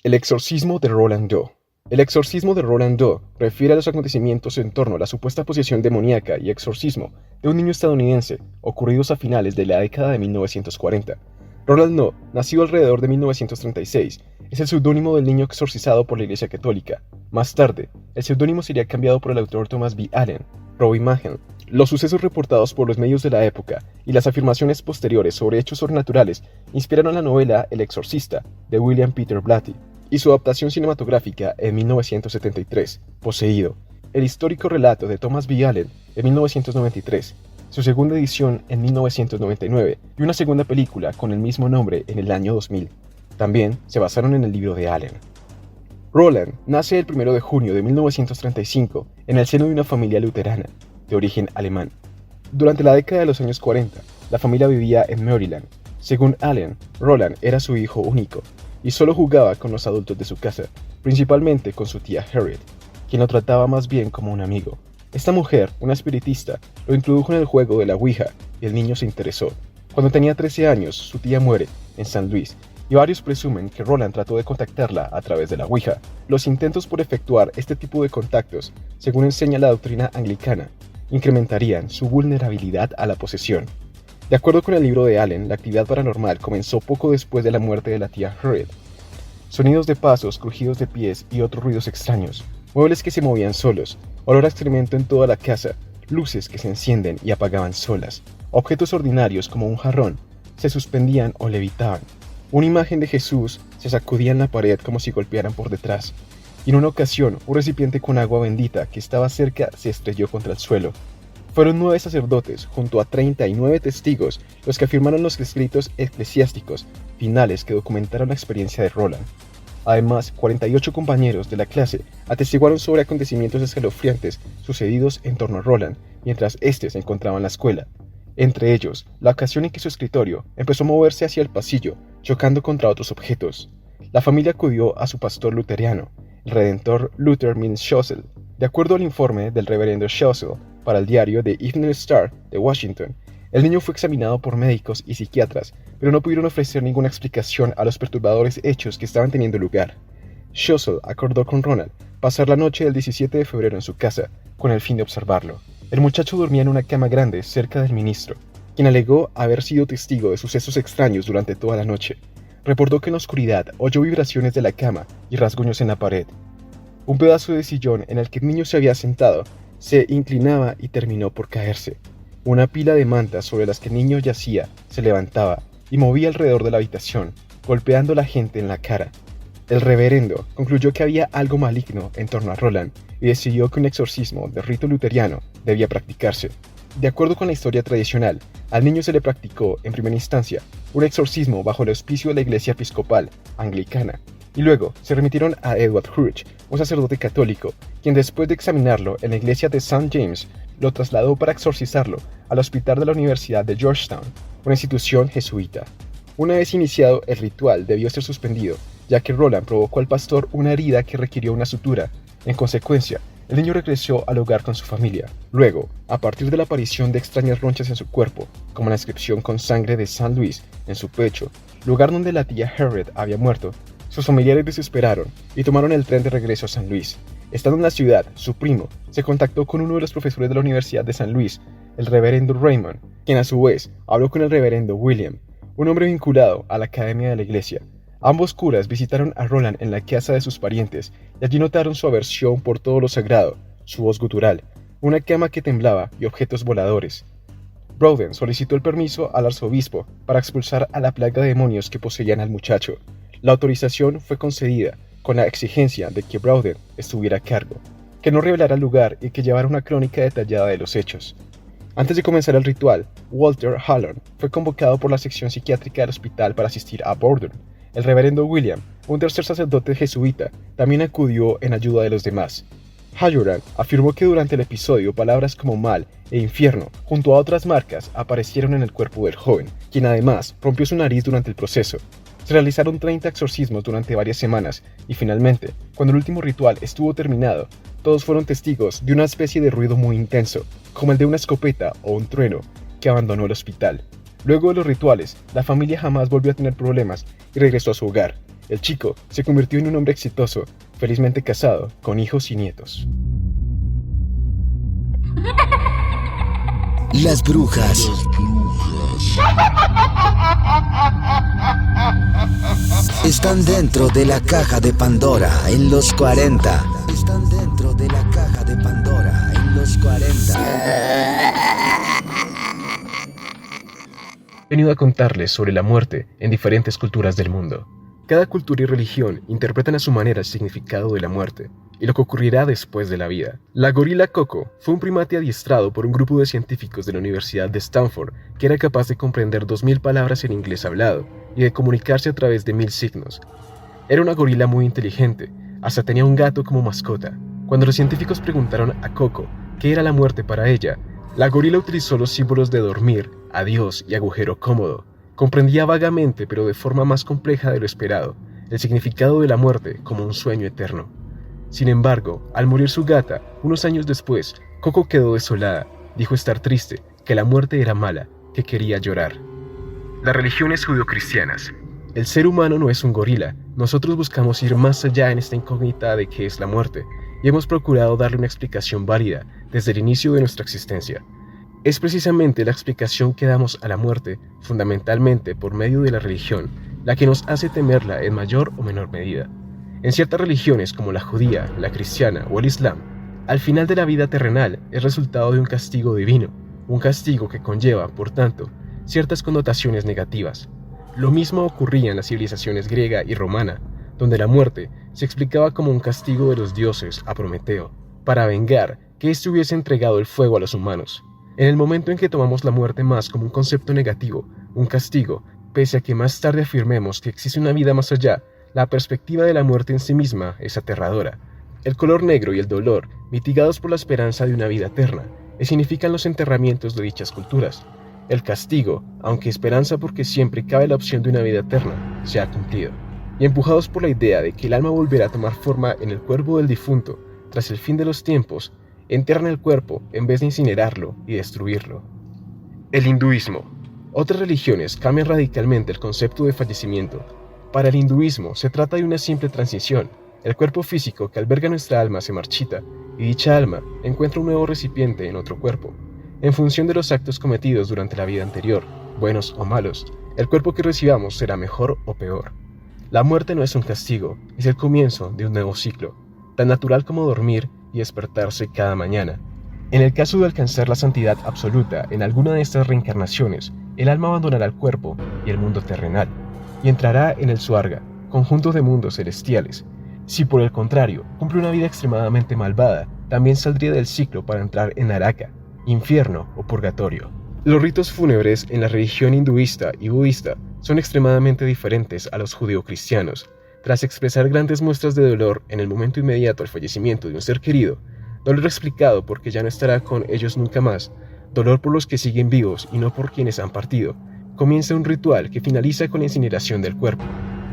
El exorcismo de Roland Doe. El exorcismo de Roland Doe refiere a los acontecimientos en torno a la supuesta posesión demoníaca y exorcismo de un niño estadounidense ocurridos a finales de la década de 1940. Roland Doe, nacido alrededor de 1936, es el seudónimo del niño exorcizado por la Iglesia Católica. Más tarde, el seudónimo sería cambiado por el autor Thomas B. Allen, Robbie Mahon. Los sucesos reportados por los medios de la época y las afirmaciones posteriores sobre hechos sobrenaturales inspiraron la novela El Exorcista, de William Peter Blatty, y su adaptación cinematográfica en 1973, Poseído, el histórico relato de Thomas B. Allen en 1993, su segunda edición en 1999 y una segunda película con el mismo nombre en el año 2000. También se basaron en el libro de Allen. Roland nace el 1 de junio de 1935 en el seno de una familia luterana, de origen alemán. Durante la década de los años 40, la familia vivía en Maryland. Según Allen, Roland era su hijo único y solo jugaba con los adultos de su casa, principalmente con su tía Harriet, quien lo trataba más bien como un amigo. Esta mujer, una espiritista, lo introdujo en el juego de la Ouija y el niño se interesó. Cuando tenía 13 años, su tía muere en San Luis y varios presumen que Roland trató de contactarla a través de la Ouija. Los intentos por efectuar este tipo de contactos, según enseña la doctrina anglicana, incrementarían su vulnerabilidad a la posesión. De acuerdo con el libro de Allen, la actividad paranormal comenzó poco después de la muerte de la tía Harriet. Sonidos de pasos, crujidos de pies y otros ruidos extraños, muebles que se movían solos, olor a excremento en toda la casa, luces que se encienden y apagaban solas, objetos ordinarios como un jarrón se suspendían o levitaban. Una imagen de Jesús se sacudía en la pared como si golpearan por detrás, y en una ocasión un recipiente con agua bendita que estaba cerca se estrelló contra el suelo. Fueron 9 sacerdotes, junto a 39 testigos, los que afirmaron los escritos eclesiásticos finales que documentaron la experiencia de Roland. Además, 48 compañeros de la clase atestiguaron sobre acontecimientos escalofriantes sucedidos en torno a Roland mientras éste se encontraba en la escuela. Entre ellos, la ocasión en que su escritorio empezó a moverse hacia el pasillo, chocando contra otros objetos. La familia acudió a su pastor luterano, el redentor Luther Mills Schossel. De acuerdo al informe del reverendo Schossel para el diario The Evening Star de Washington, el niño fue examinado por médicos y psiquiatras, pero no pudieron ofrecer ninguna explicación a los perturbadores hechos que estaban teniendo lugar. Schossel acordó con Ronald pasar la noche del 17 de febrero en su casa, con el fin de observarlo. El muchacho dormía en una cama grande cerca del ministro, quien alegó haber sido testigo de sucesos extraños durante toda la noche. Reportó que en la oscuridad oyó vibraciones de la cama y rasguños en la pared. Un pedazo de sillón en el que el niño se había sentado se inclinaba y terminó por caerse. Una pila de mantas sobre las que el niño yacía se levantaba y movía alrededor de la habitación, golpeando a la gente en la cara. El reverendo concluyó que había algo maligno en torno a Roland y decidió que un exorcismo de rito luteriano debía practicarse. De acuerdo con la historia tradicional, al niño se le practicó, en primera instancia, un exorcismo bajo el auspicio de la iglesia episcopal anglicana, y luego se remitieron a Edward Hurch, un sacerdote católico, quien después de examinarlo en la iglesia de St. James, lo trasladó para exorcizarlo al hospital de la Universidad de Georgetown, una institución jesuita. Una vez iniciado el ritual debió ser suspendido, ya que Roland provocó al pastor una herida que requirió una sutura. En consecuencia, el niño regresó al hogar con su familia. Luego, a partir de la aparición de extrañas ronchas en su cuerpo, como la inscripción con sangre de San Luis en su pecho, lugar donde la tía Harriet había muerto, sus familiares desesperaron y tomaron el tren de regreso a San Luis. Estando en la ciudad, su primo se contactó con uno de los profesores de la Universidad de San Luis, el reverendo Raymond, quien a su vez habló con el reverendo William, un hombre vinculado a la academia de la iglesia. Ambos curas visitaron a Roland en la casa de sus parientes y allí notaron su aversión por todo lo sagrado, su voz gutural, una cama que temblaba y objetos voladores. Bowden solicitó el permiso al arzobispo para expulsar a la plaga de demonios que poseían al muchacho. La autorización fue concedida con la exigencia de que Bowden estuviera a cargo, que no revelara el lugar y que llevara una crónica detallada de los hechos. Antes de comenzar el ritual, Walter Halloran fue convocado por la sección psiquiátrica del hospital para asistir a Bowden. El reverendo William, un tercer sacerdote jesuita, también acudió en ayuda de los demás. Halloran afirmó que durante el episodio palabras como mal e infierno, junto a otras marcas, aparecieron en el cuerpo del joven, quien además rompió su nariz durante el proceso. Se realizaron 30 exorcismos durante varias semanas y finalmente, cuando el último ritual estuvo terminado, todos fueron testigos de una especie de ruido muy intenso, como el de una escopeta o un trueno, que abandonó el hospital. Luego de los rituales, la familia jamás volvió a tener problemas y regresó a su hogar. El chico se convirtió en un hombre exitoso, felizmente casado, con hijos y nietos. Las brujas están dentro de la caja de Pandora en los 40. Están dentro de la caja de Pandora en los 40. He venido a contarles sobre la muerte en diferentes culturas del mundo. Cada cultura y religión interpretan a su manera el significado de la muerte y lo que ocurrirá después de la vida. La gorila Coco fue un primate adiestrado por un grupo de científicos de la Universidad de Stanford que era capaz de comprender 2000 palabras en inglés hablado y de comunicarse a través de 1000 signos. Era una gorila muy inteligente, hasta tenía un gato como mascota. Cuando los científicos preguntaron a Coco qué era la muerte para ella, la gorila utilizó los símbolos de dormir, adiós y agujero cómodo. Comprendía vagamente, pero de forma más compleja de lo esperado, el significado de la muerte como un sueño eterno. Sin embargo, al morir su gata, unos años después, Coco quedó desolada, dijo estar triste, que la muerte era mala, que quería llorar. Las religiones judeocristianas. El ser humano no es un gorila, nosotros buscamos ir más allá en esta incógnita de qué es la muerte, y hemos procurado darle una explicación válida desde el inicio de nuestra existencia. Es precisamente la explicación que damos a la muerte, fundamentalmente por medio de la religión, la que nos hace temerla en mayor o menor medida. En ciertas religiones como la judía, la cristiana o el islam, al final de la vida terrenal es resultado de un castigo divino, un castigo que conlleva, por tanto, ciertas connotaciones negativas. Lo mismo ocurría en las civilizaciones griega y romana, donde la muerte se explicaba como un castigo de los dioses a Prometeo, para vengar que éste hubiese entregado el fuego a los humanos. En el momento en que tomamos la muerte más como un concepto negativo, un castigo, pese a que más tarde afirmemos que existe una vida más allá, la perspectiva de la muerte en sí misma es aterradora. El color negro y el dolor, mitigados por la esperanza de una vida eterna, significan los enterramientos de dichas culturas. El castigo, aunque esperanza porque siempre cabe la opción de una vida eterna, se ha cumplido. Y empujados por la idea de que el alma volverá a tomar forma en el cuerpo del difunto, tras el fin de los tiempos, entierran el cuerpo en vez de incinerarlo y destruirlo. El hinduismo. Otras religiones cambian radicalmente el concepto de fallecimiento. Para el hinduismo se trata de una simple transición. El cuerpo físico que alberga nuestra alma se marchita, y dicha alma encuentra un nuevo recipiente en otro cuerpo. En función de los actos cometidos durante la vida anterior, buenos o malos, el cuerpo que recibamos será mejor o peor. La muerte no es un castigo, es el comienzo de un nuevo ciclo, tan natural como dormir y despertarse cada mañana. En el caso de alcanzar la santidad absoluta en alguna de estas reencarnaciones, el alma abandonará el cuerpo y el mundo terrenal, y entrará en el Swarga, conjunto de mundos celestiales. Si por el contrario cumple una vida extremadamente malvada, también saldría del ciclo para entrar en Naraka, infierno o purgatorio. Los ritos fúnebres en la religión hinduista y budista son extremadamente diferentes a los judeocristianos. Tras expresar grandes muestras de dolor en el momento inmediato al fallecimiento de un ser querido, dolor explicado porque ya no estará con ellos nunca más, dolor por los que siguen vivos y no por quienes han partido, comienza un ritual que finaliza con la incineración del cuerpo.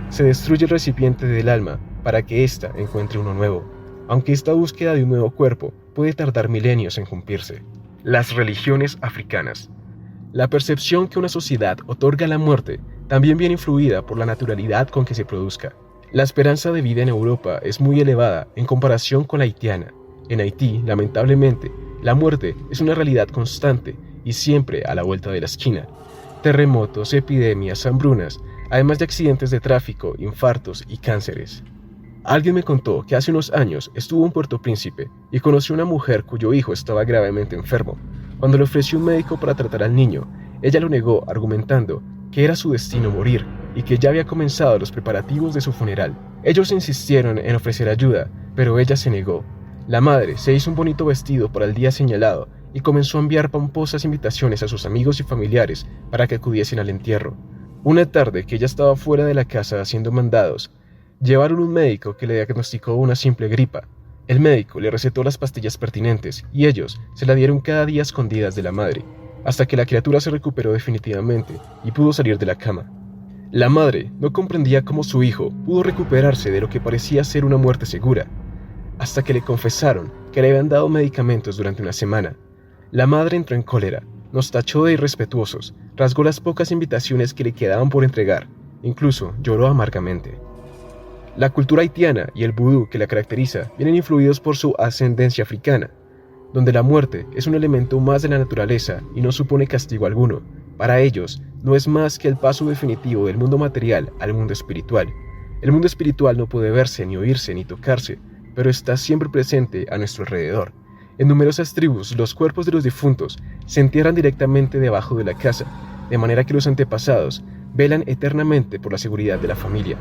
Se destruye el recipiente del alma para que ésta encuentre uno nuevo, aunque esta búsqueda de un nuevo cuerpo puede tardar milenios en cumplirse. Las religiones africanas. La percepción que una sociedad otorga a la muerte también viene influida por la naturalidad con que se produzca. La esperanza de vida en Europa es muy elevada en comparación con la haitiana. En Haití, lamentablemente, la muerte es una realidad constante y siempre a la vuelta de la esquina. Terremotos, epidemias, hambrunas, además de accidentes de tráfico, infartos y cánceres. Alguien me contó que hace unos años estuvo en Puerto Príncipe y conoció a una mujer cuyo hijo estaba gravemente enfermo. Cuando le ofreció un médico para tratar al niño, ella lo negó argumentando que era su destino morir y que ya había comenzado los preparativos de su funeral. Ellos insistieron en ofrecer ayuda, pero ella se negó. La madre se hizo un bonito vestido para el día señalado y comenzó a enviar pomposas invitaciones a sus amigos y familiares para que acudiesen al entierro. Una tarde que ella estaba fuera de la casa haciendo mandados, llevaron un médico que le diagnosticó una simple gripa. El médico le recetó las pastillas pertinentes y ellos se la dieron cada día a escondidas de la madre, hasta que la criatura se recuperó definitivamente y pudo salir de la cama. La madre no comprendía cómo su hijo pudo recuperarse de lo que parecía ser una muerte segura, hasta que le confesaron que le habían dado medicamentos durante una semana. La madre entró en cólera, nos tachó de irrespetuosos, rasgó las pocas invitaciones que le quedaban por entregar, incluso lloró amargamente. La cultura haitiana y el vudú que la caracteriza vienen influidos por su ascendencia africana, donde la muerte es un elemento más de la naturaleza y no supone castigo alguno. Para ellos, no es más que el paso definitivo del mundo material al mundo espiritual. El mundo espiritual no puede verse, ni oírse, ni tocarse, pero está siempre presente a nuestro alrededor. En numerosas tribus, los cuerpos de los difuntos se entierran directamente debajo de la casa, de manera que los antepasados velan eternamente por la seguridad de la familia.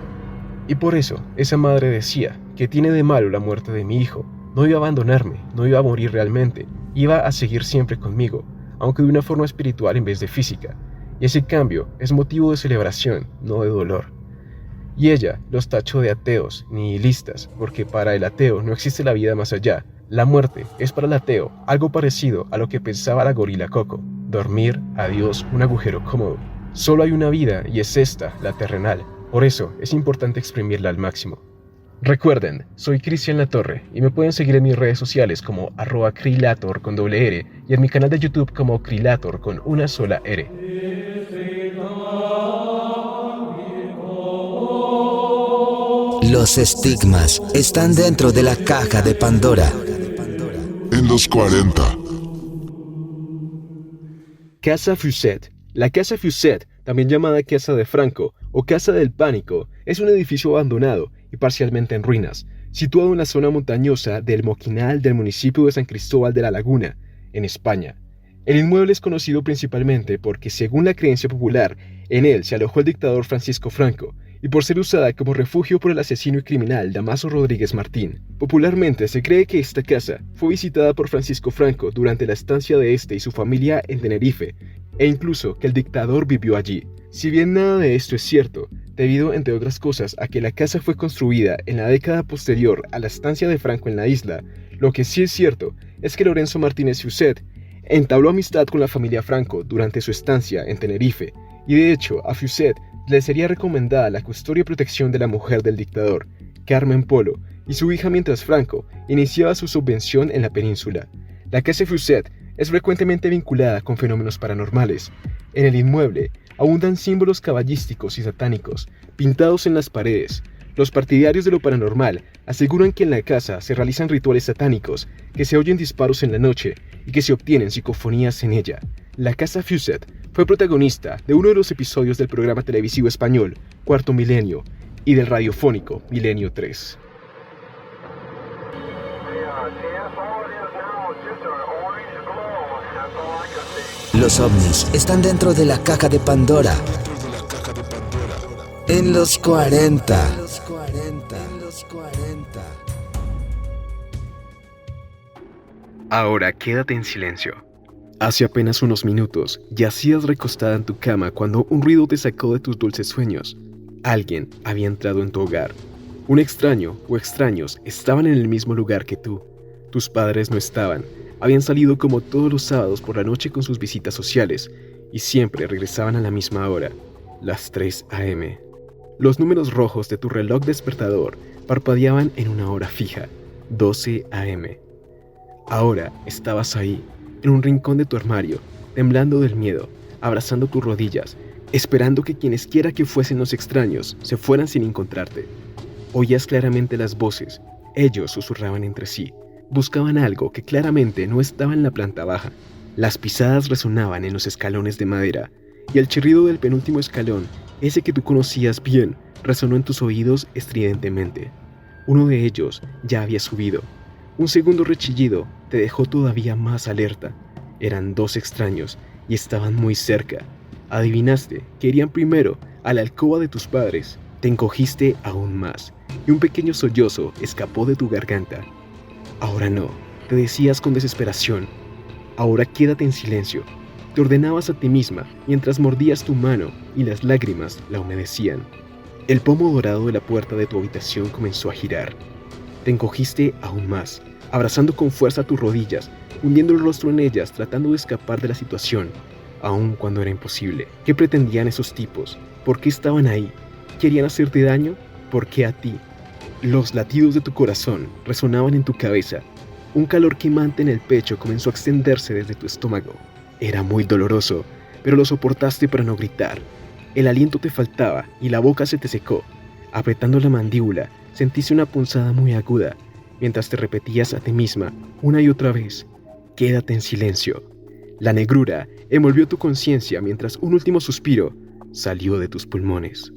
Y por eso, esa madre decía, ¿qué tiene de malo la muerte de mi hijo? No iba a abandonarme, no iba a morir realmente, iba a seguir siempre conmigo, aunque de una forma espiritual en vez de física. Y ese cambio es motivo de celebración, no de dolor. Y ella los tachó de ateos, nihilistas, porque para el ateo no existe la vida más allá. La muerte es para el ateo algo parecido a lo que pensaba la gorila Coco: dormir, adiós, un agujero cómodo. Solo hay una vida y es esta, la terrenal. Por eso es importante exprimirla al máximo. Recuerden, soy Cristian Latorre y me pueden seguir en mis redes sociales como @Krilator con doble R y en mi canal de YouTube como Krilator con una sola R. Los estigmas están dentro de la caja de Pandora. En los 40. Casa Fuset. La Casa Fuset, también llamada Casa de Franco o Casa del Pánico, es un edificio abandonado y parcialmente en ruinas, situado en la zona montañosa del Moquinal del municipio de San Cristóbal de la Laguna, en España. El inmueble es conocido principalmente porque, según la creencia popular, en él se alojó el dictador Francisco Franco, y por ser usada como refugio por el asesino y criminal Dámaso Rodríguez Martín. Popularmente se cree que esta casa fue visitada por Francisco Franco durante la estancia de este y su familia en Tenerife, e incluso que el dictador vivió allí. Si bien nada de esto es cierto, debido entre otras cosas a que la casa fue construida en la década posterior a la estancia de Franco en la isla, lo que sí es cierto es que Lorenzo Martínez Fuset entabló amistad con la familia Franco durante su estancia en Tenerife, y de hecho a Fuset le sería recomendada la custodia y protección de la mujer del dictador, Carmen Polo, y su hija mientras Franco iniciaba su subvención en la península. La Casa Fuset es frecuentemente vinculada con fenómenos paranormales. En el inmueble abundan símbolos caballísticos y satánicos, pintados en las paredes. Los partidarios de lo paranormal aseguran que en la casa se realizan rituales satánicos, que se oyen disparos en la noche y que se obtienen psicofonías en ella. La Casa Fuset fue protagonista de uno de los episodios del programa televisivo español Cuarto Milenio y del radiofónico Milenio 3. Los ovnis están dentro de la caja de Pandora. En los 40. Ahora quédate en silencio. Hace apenas unos minutos yacías recostada en tu cama cuando un ruido te sacó de tus dulces sueños. Alguien había entrado en tu hogar. Un extraño o extraños estaban en el mismo lugar que tú. Tus padres no estaban. Habían salido como todos los sábados por la noche con sus visitas sociales y siempre regresaban a la misma hora, las 3 a.m. Los números rojos de tu reloj despertador parpadeaban en una hora fija, 12 a.m. Ahora estabas ahí, en un rincón de tu armario, temblando del miedo, abrazando tus rodillas, esperando que quienes quiera que fuesen los extraños se fueran sin encontrarte. Oías claramente las voces. Ellos susurraban entre sí. Buscaban algo que claramente no estaba en la planta baja. Las pisadas resonaban en los escalones de madera, y el chirrido del penúltimo escalón, ese que tú conocías bien, resonó en tus oídos estridentemente. Uno de ellos ya había subido. Un segundo rechillido te dejó todavía más alerta. Eran 2 extraños y estaban muy cerca. Adivinaste que irían primero a la alcoba de tus padres. Te encogiste aún más y un pequeño sollozo escapó de tu garganta. Ahora no, te decías con desesperación. Ahora quédate en silencio. Te ordenabas a ti misma mientras mordías tu mano y las lágrimas la humedecían. El pomo dorado de la puerta de tu habitación comenzó a girar. Te encogiste aún más, abrazando con fuerza tus rodillas, hundiendo el rostro en ellas tratando de escapar de la situación, aun cuando era imposible. ¿Qué pretendían esos tipos? ¿Por qué estaban ahí? ¿Querían hacerte daño? ¿Por qué a ti? Los latidos de tu corazón resonaban en tu cabeza. Un calor quemante en el pecho comenzó a extenderse desde tu estómago. Era muy doloroso, pero lo soportaste para no gritar. El aliento te faltaba y la boca se te secó. Apretando la mandíbula, sentiste una punzada muy aguda, mientras te repetías a ti misma una y otra vez: quédate en silencio. La negrura envolvió tu conciencia mientras un último suspiro salió de tus pulmones.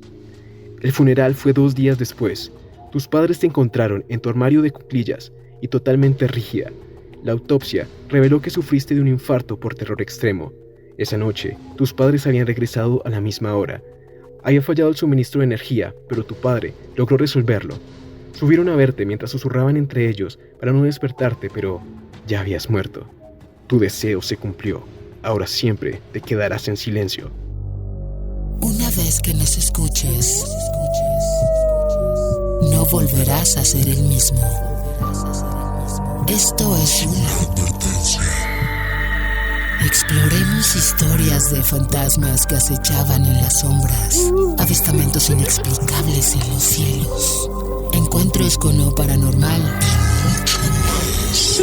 El funeral fue 2 días después. Tus padres te encontraron en tu armario de cuclillas y totalmente rígida. La autopsia reveló que sufriste de un infarto por terror extremo. Esa noche, tus padres habían regresado a la misma hora. Había fallado el suministro de energía, pero tu padre logró resolverlo. Subieron a verte mientras susurraban entre ellos para no despertarte, pero ya habías muerto. Tu deseo se cumplió. Ahora siempre te quedarás en silencio. Una vez que nos escuches, no volverás a ser el mismo. Esto es una advertencia. Exploremos historias de fantasmas que acechaban en las sombras, avistamientos inexplicables en los cielos, encuentros con lo paranormal y mucho más.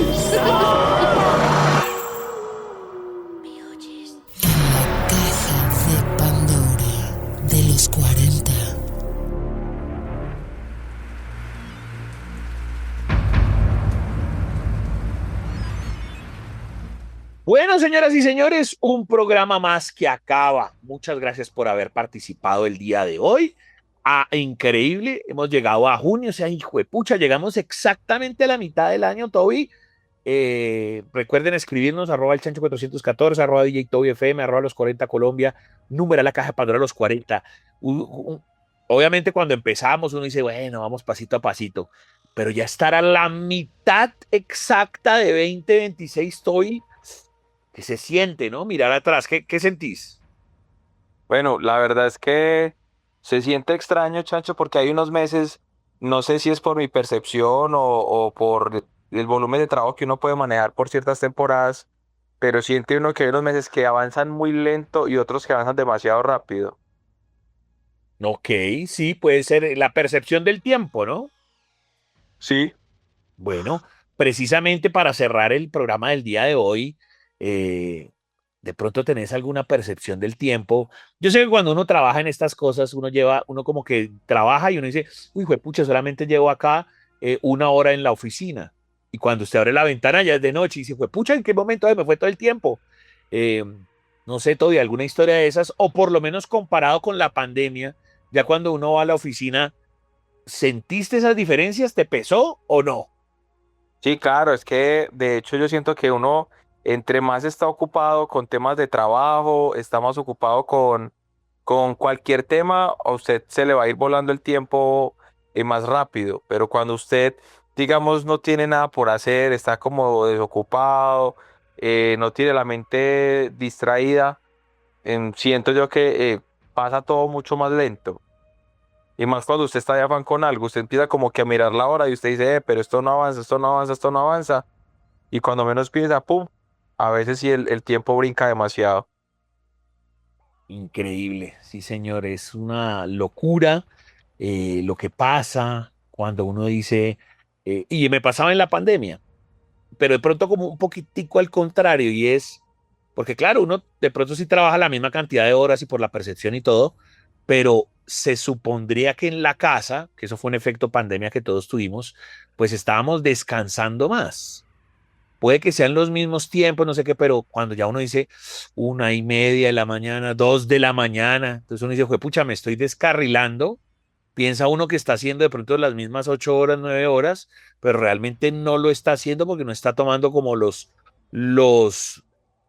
En la caja de Pandora de los 40. Bueno, señoras y señores, un programa más que acaba. Muchas gracias por haber participado el día de hoy. Increíble, hemos llegado a junio, o sea, hijo de pucha, llegamos exactamente a la mitad del año, Toby. Recuerden escribirnos, @el chancho 414, @DJ Toby FM, @los 40 Colombia, número a la caja de Pandora los 40. Obviamente cuando empezamos uno dice, bueno, vamos pasito a pasito, pero ya estar a la mitad exacta de 2026, Toby, que se siente, ¿no? Mirar atrás, ¿qué sentís? Bueno, la verdad es que se siente extraño, Chancho, porque hay unos meses, no sé si es por mi percepción o por el volumen de trabajo que uno puede manejar por ciertas temporadas, pero siente uno que hay unos meses que avanzan muy lento y otros que avanzan demasiado rápido. Ok, sí, puede ser la percepción del tiempo, ¿no? Sí. Bueno, precisamente para cerrar el programa del día de hoy, de pronto tenés alguna percepción del tiempo. Yo sé que cuando uno trabaja en estas cosas, uno como que trabaja y uno dice, uy, pucha, solamente llevo acá 1 hora en la oficina. Y cuando usted abre la ventana ya es de noche y dice, pucha, ¿en qué momento me fue todo el tiempo? Eh, no sé, todavía alguna historia de esas, o por lo menos comparado con la pandemia, ya cuando uno va a la oficina, ¿sentiste esas diferencias? ¿Te pesó o no? Sí, claro, es que de hecho yo siento que uno, entre más está ocupado con temas de trabajo, está más ocupado con cualquier tema, a usted se le va a ir volando el tiempo más rápido, pero cuando usted, digamos, no tiene nada por hacer, está como desocupado, no tiene la mente distraída, siento yo que pasa todo mucho más lento. Y más cuando usted está de afán con algo, usted empieza como que a mirar la hora y usted dice, pero esto no avanza, esto no avanza, esto no avanza. Y cuando menos piensa, pum, a veces sí el tiempo brinca demasiado. Increíble, sí, señor, es una locura lo que pasa cuando uno dice, y me pasaba en la pandemia, pero de pronto como un poquitico al contrario, y es, porque claro, uno de pronto sí trabaja la misma cantidad de horas y por la percepción y todo, pero se supondría que en la casa, que eso fue un efecto pandemia que todos tuvimos, pues estábamos descansando más. Puede que sean los mismos tiempos, no sé qué, pero cuando ya uno dice 1:30 de la mañana, 2 de la mañana, entonces uno dice, pucha, me estoy descarrilando. Piensa uno que está haciendo de pronto las mismas 8 horas, 9 horas, pero realmente no lo está haciendo porque no está tomando como los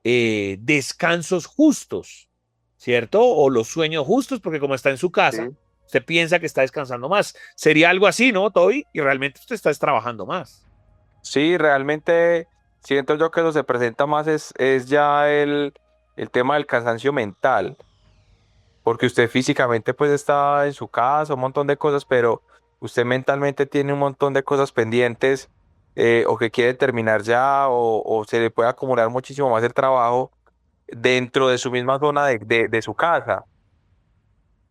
descansos justos, ¿cierto? O los sueños justos, porque como está en su casa, Sí. usted piensa que está descansando más. Sería algo así, ¿no, Toby? Y realmente usted está trabajando más. Sí, realmente siento yo que eso se presenta más es ya el tema del cansancio mental, porque usted físicamente pues está en su casa, un montón de cosas, pero usted mentalmente tiene un montón de cosas pendientes o que quiere terminar ya o se le puede acumular muchísimo más el trabajo dentro de su misma zona de su casa.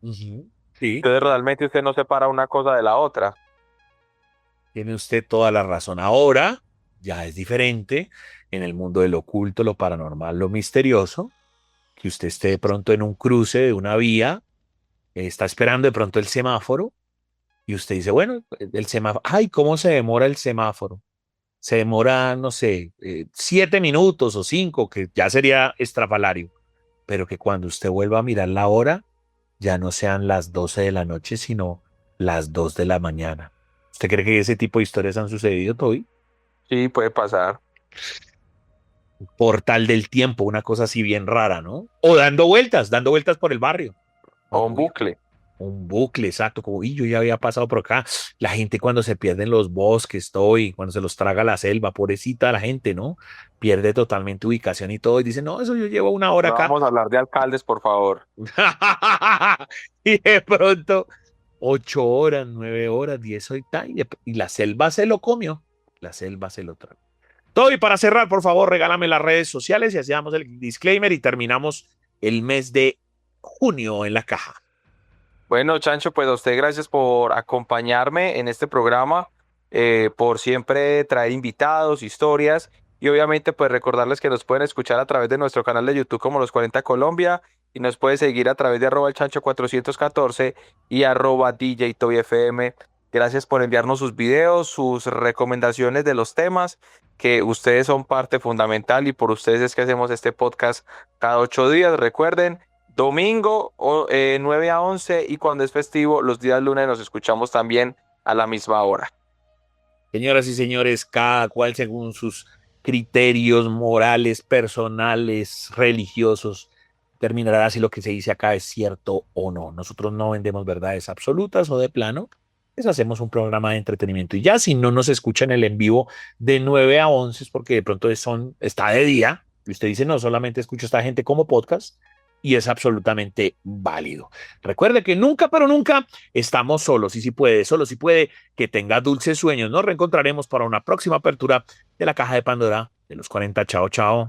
Ujú. Sí, Entonces realmente usted no separa una cosa de la otra. tiene usted toda la razón. Ahora ya es diferente en el mundo del oculto, lo paranormal, lo misterioso, que usted esté de pronto en un cruce de una vía, está esperando de pronto el semáforo y usted dice, bueno, el semáforo, ay, ¿cómo se demora el semáforo? Se demora, no sé, 7 minutos o 5, que ya sería estrafalario, pero que cuando usted vuelva a mirar la hora, ya no sean las 12 de la noche, sino las 2 de la mañana. ¿Usted cree que ese tipo de historias han sucedido, Toby? Sí, puede pasar. Portal del tiempo, una cosa así bien rara, ¿no? O dando vueltas por el barrio. O un bucle. Un bucle, exacto, como, yo ya había pasado por acá. La gente cuando se pierde en los bosques, Toby, cuando se los traga la selva, pobrecita la gente, ¿no? Pierde totalmente ubicación y todo, y dice, no, eso yo llevo 1 hora No acá. vamos a hablar de alcaldes, por favor. Y de pronto, 8 horas, 9 horas, 10 horas, y la selva se lo comió. La selva se lo tragó. Todo, y para cerrar, por favor, regálame las redes sociales y hacemos el disclaimer y terminamos el mes de junio en la caja. Bueno, Chancho, pues a usted gracias por acompañarme en este programa, por siempre traer invitados, historias y obviamente pues recordarles que nos pueden escuchar a través de nuestro canal de YouTube como Los 40 Colombia y nos puede seguir a través de @el Chancho 414 y @DJ Toby FM. Gracias por enviarnos sus videos, sus recomendaciones de los temas, que ustedes son parte fundamental y por ustedes es que hacemos este podcast cada 8 días. Recuerden, domingo 9 a 11 y cuando es festivo, los días lunes nos escuchamos también a la misma hora. Señoras y señores, cada cual según sus criterios morales, personales, religiosos, terminará si lo que se dice acá es cierto o no. Nosotros no vendemos verdades absolutas o de plano, pues hacemos un programa de entretenimiento. Y ya si no nos escuchan el en vivo de 9 a 11 es porque de pronto está de día y usted dice, no, solamente escucho a esta gente como podcast, y es absolutamente válido. Recuerde que nunca, pero nunca estamos solos. Y si puede, solo si puede, que tenga dulces sueños. Nos reencontraremos para una próxima apertura de la caja de Pandora de los 40. Chao, chao.